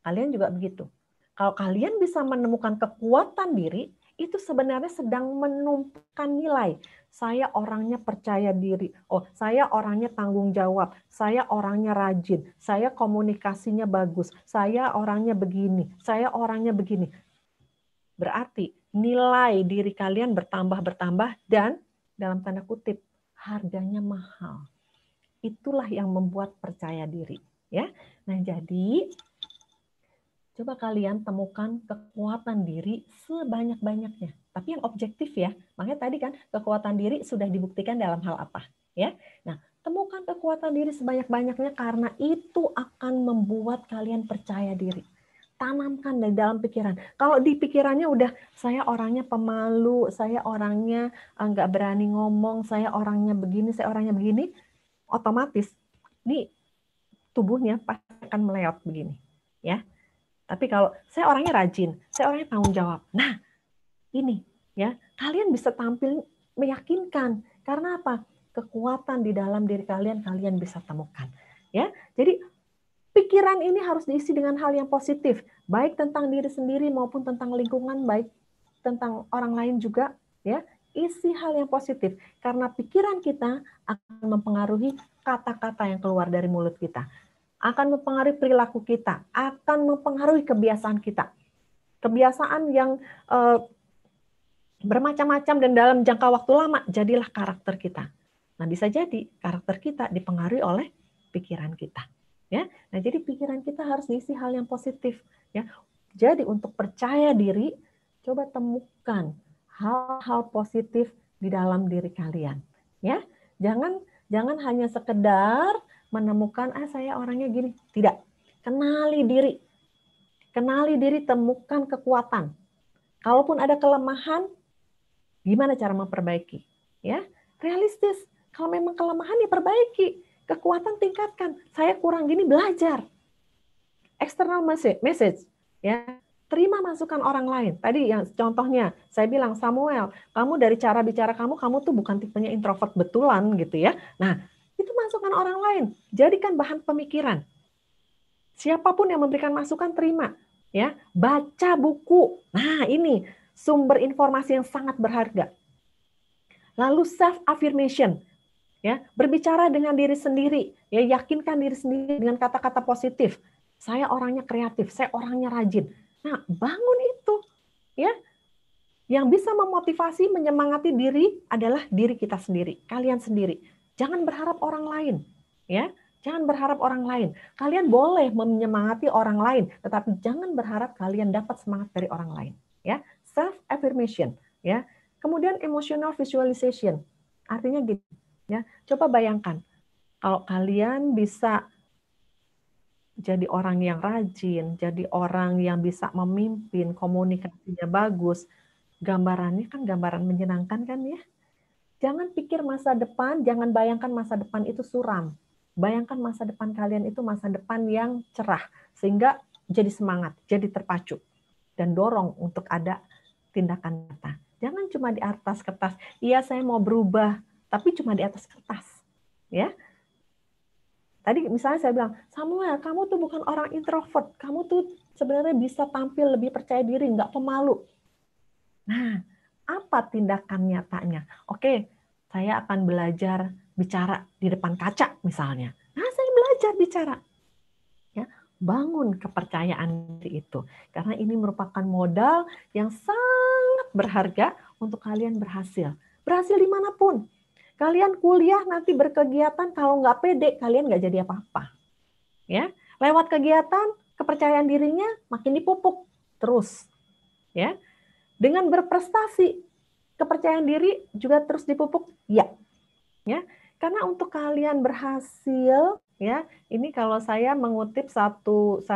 Kalian juga begitu. Kalau kalian bisa menemukan kekuatan diri, itu sebenarnya sedang menumpukan nilai. Saya orangnya percaya diri. Oh, saya orangnya tanggung jawab. Saya orangnya rajin. Saya komunikasinya bagus. Saya orangnya begini. Saya orangnya begini. Berarti nilai diri kalian bertambah dan dalam tanda kutip harganya mahal. Itulah yang membuat percaya diri. Ya. Nah, jadi coba kalian temukan kekuatan diri sebanyak-banyaknya. Tapi yang objektif ya. Makanya tadi kan kekuatan diri sudah dibuktikan dalam hal apa. Ya. Nah, temukan kekuatan diri sebanyak-banyaknya karena itu akan membuat kalian percaya diri. Tanamkan di dalam pikiran. Kalau di pikirannya udah saya orangnya pemalu, saya orangnya nggak berani ngomong, saya orangnya begini, saya orangnya begini, otomatis nih tubuhnya pasti akan meleot begini. Ya. Tapi kalau saya orangnya rajin, saya orangnya tanggung jawab. Nah, ini ya, kalian bisa tampil meyakinkan. Karena apa? Kekuatan di dalam diri kalian bisa temukan. Ya. Jadi pikiran ini harus diisi dengan hal yang positif, baik tentang diri sendiri maupun tentang lingkungan, baik tentang orang lain juga, ya. Isi hal yang positif karena pikiran kita akan mempengaruhi kata-kata yang keluar dari mulut kita. Akan mempengaruhi perilaku kita, akan mempengaruhi kebiasaan kita. Kebiasaan yang bermacam-macam dan dalam jangka waktu lama, jadilah karakter kita. Nah, bisa jadi karakter kita dipengaruhi oleh pikiran kita. Ya, nah jadi pikiran kita harus diisi hal yang positif. Ya, jadi untuk percaya diri, coba temukan hal-hal positif di dalam diri kalian. Ya, jangan hanya sekedar menemukan saya orangnya gini. Tidak. Kenali diri. Kenali diri, temukan kekuatan. Kalaupun ada kelemahan, gimana cara memperbaiki? Ya, realistis. Kalau memang kelemahan diperbaiki, kekuatan tingkatkan. Saya kurang gini, belajar. External message, ya. Terima masukan orang lain. Tadi yang contohnya saya bilang, Samuel, kamu dari cara bicara kamu tuh bukan tipenya introvert betulan gitu ya. Nah, itu masukan orang lain. Jadikan bahan pemikiran. Siapapun yang memberikan masukan terima, ya. Baca buku. Nah, ini sumber informasi yang sangat berharga. Lalu self affirmation, ya, berbicara dengan diri sendiri, ya, yakinkan diri sendiri dengan kata-kata positif. Saya orangnya kreatif, saya orangnya rajin. Nah, bangun itu, ya. Yang bisa memotivasi, menyemangati diri adalah diri kita sendiri, kalian sendiri. Jangan berharap orang lain, ya. Jangan berharap orang lain. Kalian boleh menyemangati orang lain, tetapi jangan berharap kalian dapat semangat dari orang lain. Ya, self affirmation. Ya, kemudian emotional visualization. Artinya gitu. Ya, coba bayangkan kalau kalian bisa jadi orang yang rajin, jadi orang yang bisa memimpin, komunikasinya bagus, gambarannya kan gambaran menyenangkan kan ya. Jangan pikir masa depan, jangan bayangkan masa depan itu suram. Bayangkan masa depan kalian itu masa depan yang cerah, sehingga jadi semangat, jadi terpacu, dan dorong untuk ada tindakan nyata. Jangan cuma di atas kertas, iya saya mau berubah, tapi cuma di atas kertas. Ya. Tadi misalnya saya bilang, Samuel, kamu tuh bukan orang introvert, kamu tuh sebenarnya bisa tampil lebih percaya diri, nggak pemalu. Nah, apa tindakan nyatanya? Oke, saya akan belajar bicara di depan kaca misalnya. Nah, saya belajar bicara. Ya, bangun kepercayaan diri itu. Karena ini merupakan modal yang sangat berharga untuk kalian berhasil. Berhasil dimanapun. Kalian kuliah nanti berkegiatan, kalau nggak pede, kalian nggak jadi apa-apa. Ya, lewat kegiatan, kepercayaan dirinya makin dipupuk terus. Ya, dengan berprestasi, kepercayaan diri juga terus dipupuk. Ya, karena untuk kalian berhasil, ya, ini kalau saya mengutip satu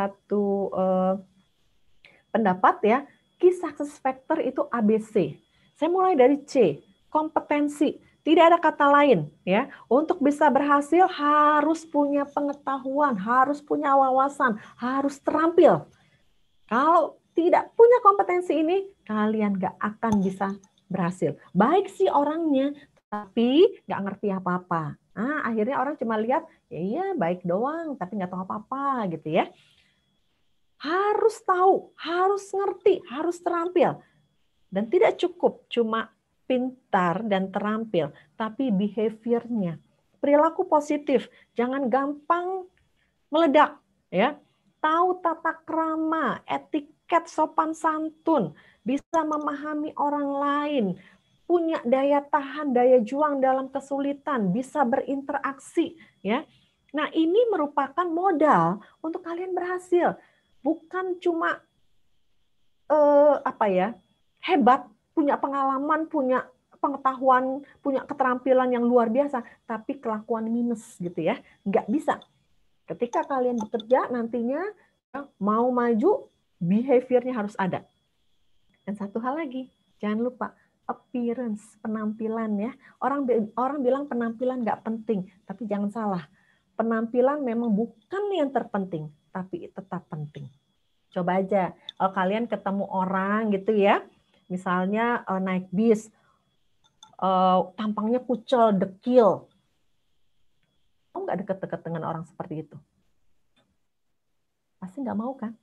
pendapat ya, key success factor itu ABC. Saya mulai dari C, kompetensi. Tidak ada kata lain ya. Untuk bisa berhasil harus punya pengetahuan, harus punya wawasan, harus terampil. Kalau tidak punya kompetensi ini, kalian nggak akan bisa berhasil. Baik sih orangnya, tapi nggak ngerti apa-apa. Nah, akhirnya orang cuma lihat, ya iya baik doang, tapi nggak tahu apa-apa gitu ya. Harus tahu, harus ngerti, harus terampil. Dan tidak cukup cuma pintar dan terampil, tapi behavior-nya. Perilaku positif, jangan gampang meledak. Ya. Tahu tata krama, etiket sopan santun, bisa memahami orang lain, punya daya tahan, daya juang dalam kesulitan, bisa berinteraksi. Ya. Nah, ini merupakan modal untuk kalian berhasil. Bukan cuma hebat, punya pengalaman, punya pengetahuan, punya keterampilan yang luar biasa, tapi kelakuan minus gitu ya, nggak bisa. Ketika kalian bekerja nantinya mau maju, behavior-nya harus ada. Dan satu hal lagi, jangan lupa appearance, penampilan ya. Orang bilang penampilan nggak penting, tapi jangan salah. Penampilan memang bukan yang terpenting, tapi tetap penting. Coba aja, kalau kalian ketemu orang gitu ya, misalnya naik bis, tampangnya kucel, dekil. Kamu nggak deket-deket dengan orang seperti itu? Pasti nggak mau kan?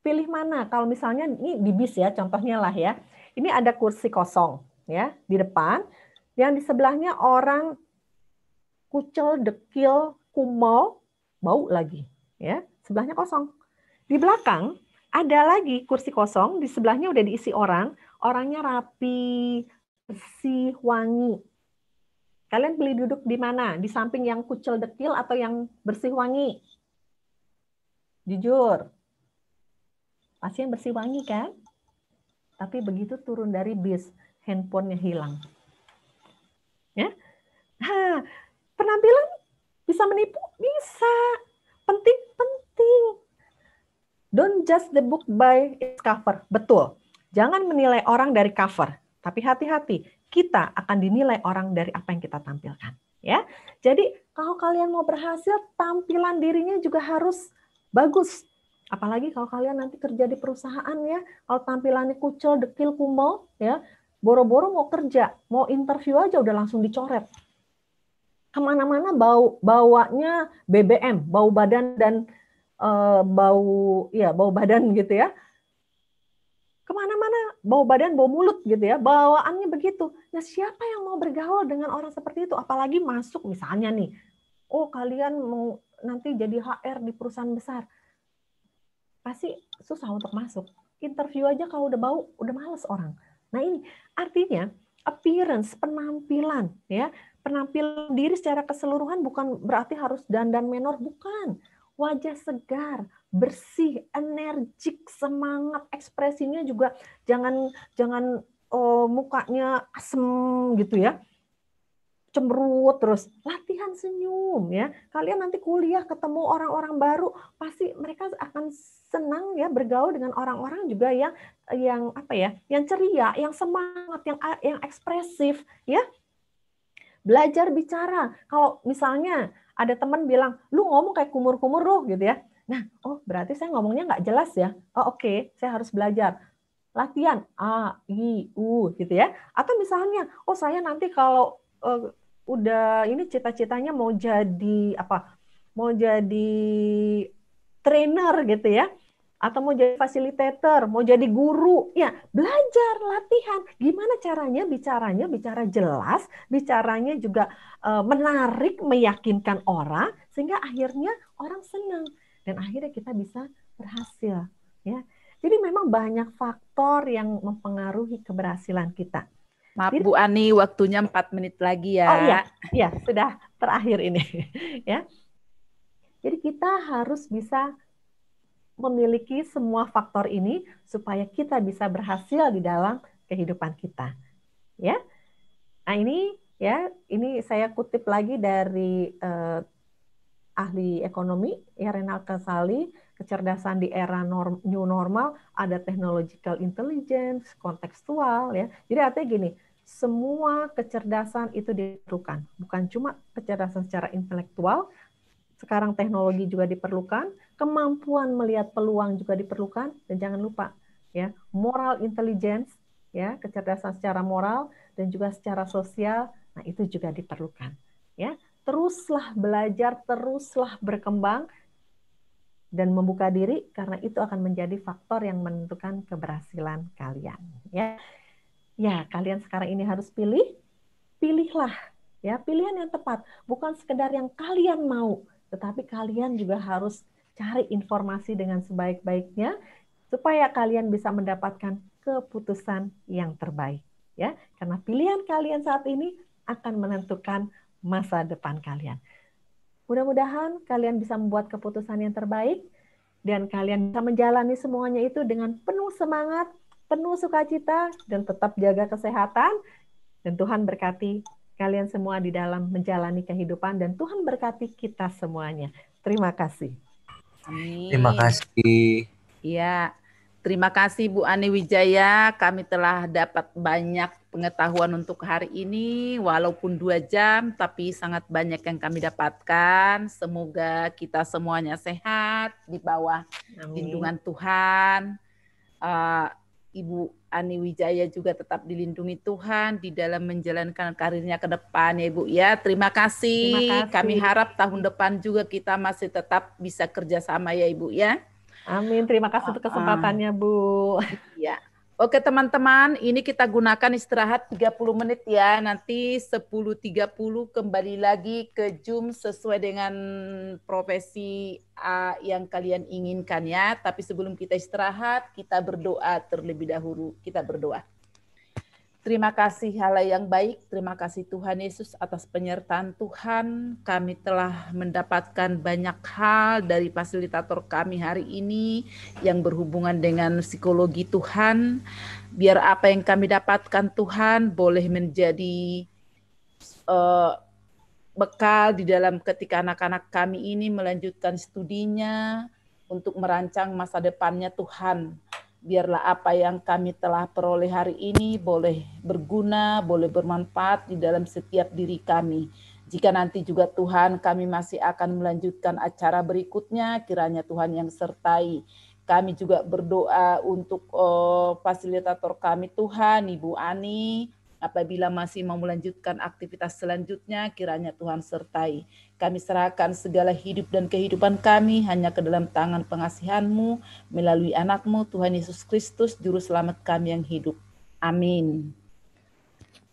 Pilih mana? Kalau misalnya ini di bis ya, contohnya lah ya. Ini ada kursi kosong ya di depan, yang di sebelahnya orang kucel, dekil, kumel, bau lagi ya. Sebelahnya kosong. Di belakang ada lagi kursi kosong, di sebelahnya udah diisi orang, orangnya rapi, bersih, wangi. Kalian pilih duduk di mana? Di samping yang kucel dekil atau yang bersih wangi? Jujur. Pasti yang bersih wangi kan? Tapi begitu turun dari bis, handphonenya hilang. Ya? Nah, penampilan bisa menipu? Bisa. Penting. Don't judge the book by its cover. Betul. Jangan menilai orang dari cover. Tapi hati-hati, kita akan dinilai orang dari apa yang kita tampilkan. Ya, jadi kalau kalian mau berhasil, tampilan dirinya juga harus bagus. Apalagi kalau kalian nanti kerja di perusahaan ya, kalau tampilannya kucel, dekil, kumel, ya, boro-boro mau kerja, mau interview aja udah langsung dicoret. Kemana-mana bawanya BBM, bau badan dan bau badan gitu ya. Kemana-mana bau badan, bau mulut gitu ya, bawaannya begitu. Nah, siapa yang mau bergaul dengan orang seperti itu? Apalagi masuk misalnya nih, oh kalian mau nanti jadi HR di perusahaan besar, pasti susah untuk masuk. Interview aja kalau udah bau, udah males orang. Nah ini artinya appearance, penampilan ya, penampilan diri secara keseluruhan bukan berarti harus dandan menor, bukan. Wajah segar, bersih, energik, semangat, ekspresinya juga jangan mukanya asem gitu ya, cemberut terus. Latihan senyum ya. Kalian nanti kuliah ketemu orang-orang baru, pasti mereka akan senang ya bergaul dengan orang-orang juga yang ceria, yang semangat, yang ekspresif ya. Belajar bicara. Kalau misalnya ada teman bilang, lu ngomong kayak kumur-kumur loh gitu ya. Nah, berarti saya ngomongnya nggak jelas ya. Oke, saya harus belajar. Latihan A, I, U gitu ya. Atau misalnya, saya nanti kalau udah ini cita-citanya mau jadi apa? Mau jadi trainer gitu ya. Atau mau jadi fasilitator, mau jadi guru, ya belajar, latihan. Gimana caranya bicara jelas, bicaranya juga menarik, meyakinkan orang, sehingga akhirnya orang senang dan akhirnya kita bisa berhasil. Ya, jadi memang banyak faktor yang mempengaruhi keberhasilan kita. Maaf Bu Ani, waktunya 4 menit lagi ya. Oh iya, sudah terakhir ini. Ya, jadi kita harus bisa memiliki semua faktor ini supaya kita bisa berhasil di dalam kehidupan kita. Ya. Nah, ini saya kutip lagi dari ahli ekonomi Renal Kasali, kecerdasan di era new normal, ada technological intelligence, kontekstual ya. Jadi artinya gini, semua kecerdasan itu diperlukan, bukan cuma kecerdasan secara intelektual. Sekarang teknologi juga diperlukan, kemampuan melihat peluang juga diperlukan, dan jangan lupa ya, moral intelligence ya, kecerdasan secara moral dan juga secara sosial, nah itu juga diperlukan ya. Teruslah belajar, teruslah berkembang dan membuka diri, karena itu akan menjadi faktor yang menentukan keberhasilan kalian ya. Ya, kalian sekarang ini harus pilihlah ya, pilihan yang tepat, bukan sekedar yang kalian mau, tetapi kalian juga harus cari informasi dengan sebaik-baiknya supaya kalian bisa mendapatkan keputusan yang terbaik ya. Karena pilihan kalian saat ini akan menentukan masa depan kalian. Mudah-mudahan kalian bisa membuat keputusan yang terbaik dan kalian bisa menjalani semuanya itu dengan penuh semangat, penuh sukacita, dan tetap jaga kesehatan. Dan Tuhan berkati kalian semua di dalam menjalani kehidupan, dan Tuhan berkati kita semuanya. Terima kasih. Amin. Terima kasih. Iya, terima kasih Bu Ani Wijaya. Kami telah dapat banyak pengetahuan untuk hari ini, walaupun 2 jam, tapi sangat banyak yang kami dapatkan. Semoga kita semuanya sehat di bawah lindungan Tuhan. Ibu Ani Wijaya juga tetap dilindungi Tuhan di dalam menjalankan karirnya ke depan ya Ibu ya. Terima kasih. Kami harap tahun depan juga kita masih tetap bisa kerjasama ya Ibu ya. Amin. Terima kasih untuk kesempatannya Bu. Ya. Oke teman-teman, ini kita gunakan istirahat 30 menit ya. Nanti 10.30 kembali lagi ke Zoom sesuai dengan profesi yang kalian inginkan ya. Tapi sebelum kita istirahat, kita berdoa terlebih dahulu. Kita berdoa. Terima kasih Allah yang baik, terima kasih Tuhan Yesus atas penyertaan Tuhan. Kami telah mendapatkan banyak hal dari fasilitator kami hari ini yang berhubungan dengan psikologi Tuhan. Biar apa yang kami dapatkan Tuhan boleh menjadi bekal di dalam ketika anak-anak kami ini melanjutkan studinya untuk merancang masa depannya Tuhan. Biarlah apa yang kami telah peroleh hari ini boleh berguna, boleh bermanfaat di dalam setiap diri kami. Jika nanti juga Tuhan kami masih akan melanjutkan acara berikutnya, kiranya Tuhan yang sertai. Kami juga berdoa untuk fasilitator kami Tuhan, Ibu Ani, apabila masih mau melanjutkan aktivitas selanjutnya, kiranya Tuhan sertai. Kami serahkan segala hidup dan kehidupan kami hanya ke dalam tangan pengasihan-Mu melalui anak-Mu, Tuhan Yesus Kristus, Juru Selamat kami yang hidup. Amin.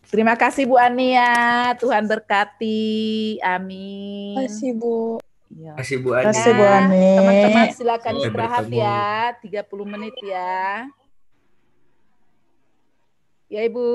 Terima kasih Bu Ania, Tuhan berkati. Amin. Terima kasih Bu. Ya. Terima kasih Bu Ani. Terima kasih Bu Ani. Teman-teman silakan Sampai istirahat bertemu. ya, 30 menit ya. Ya Ibu.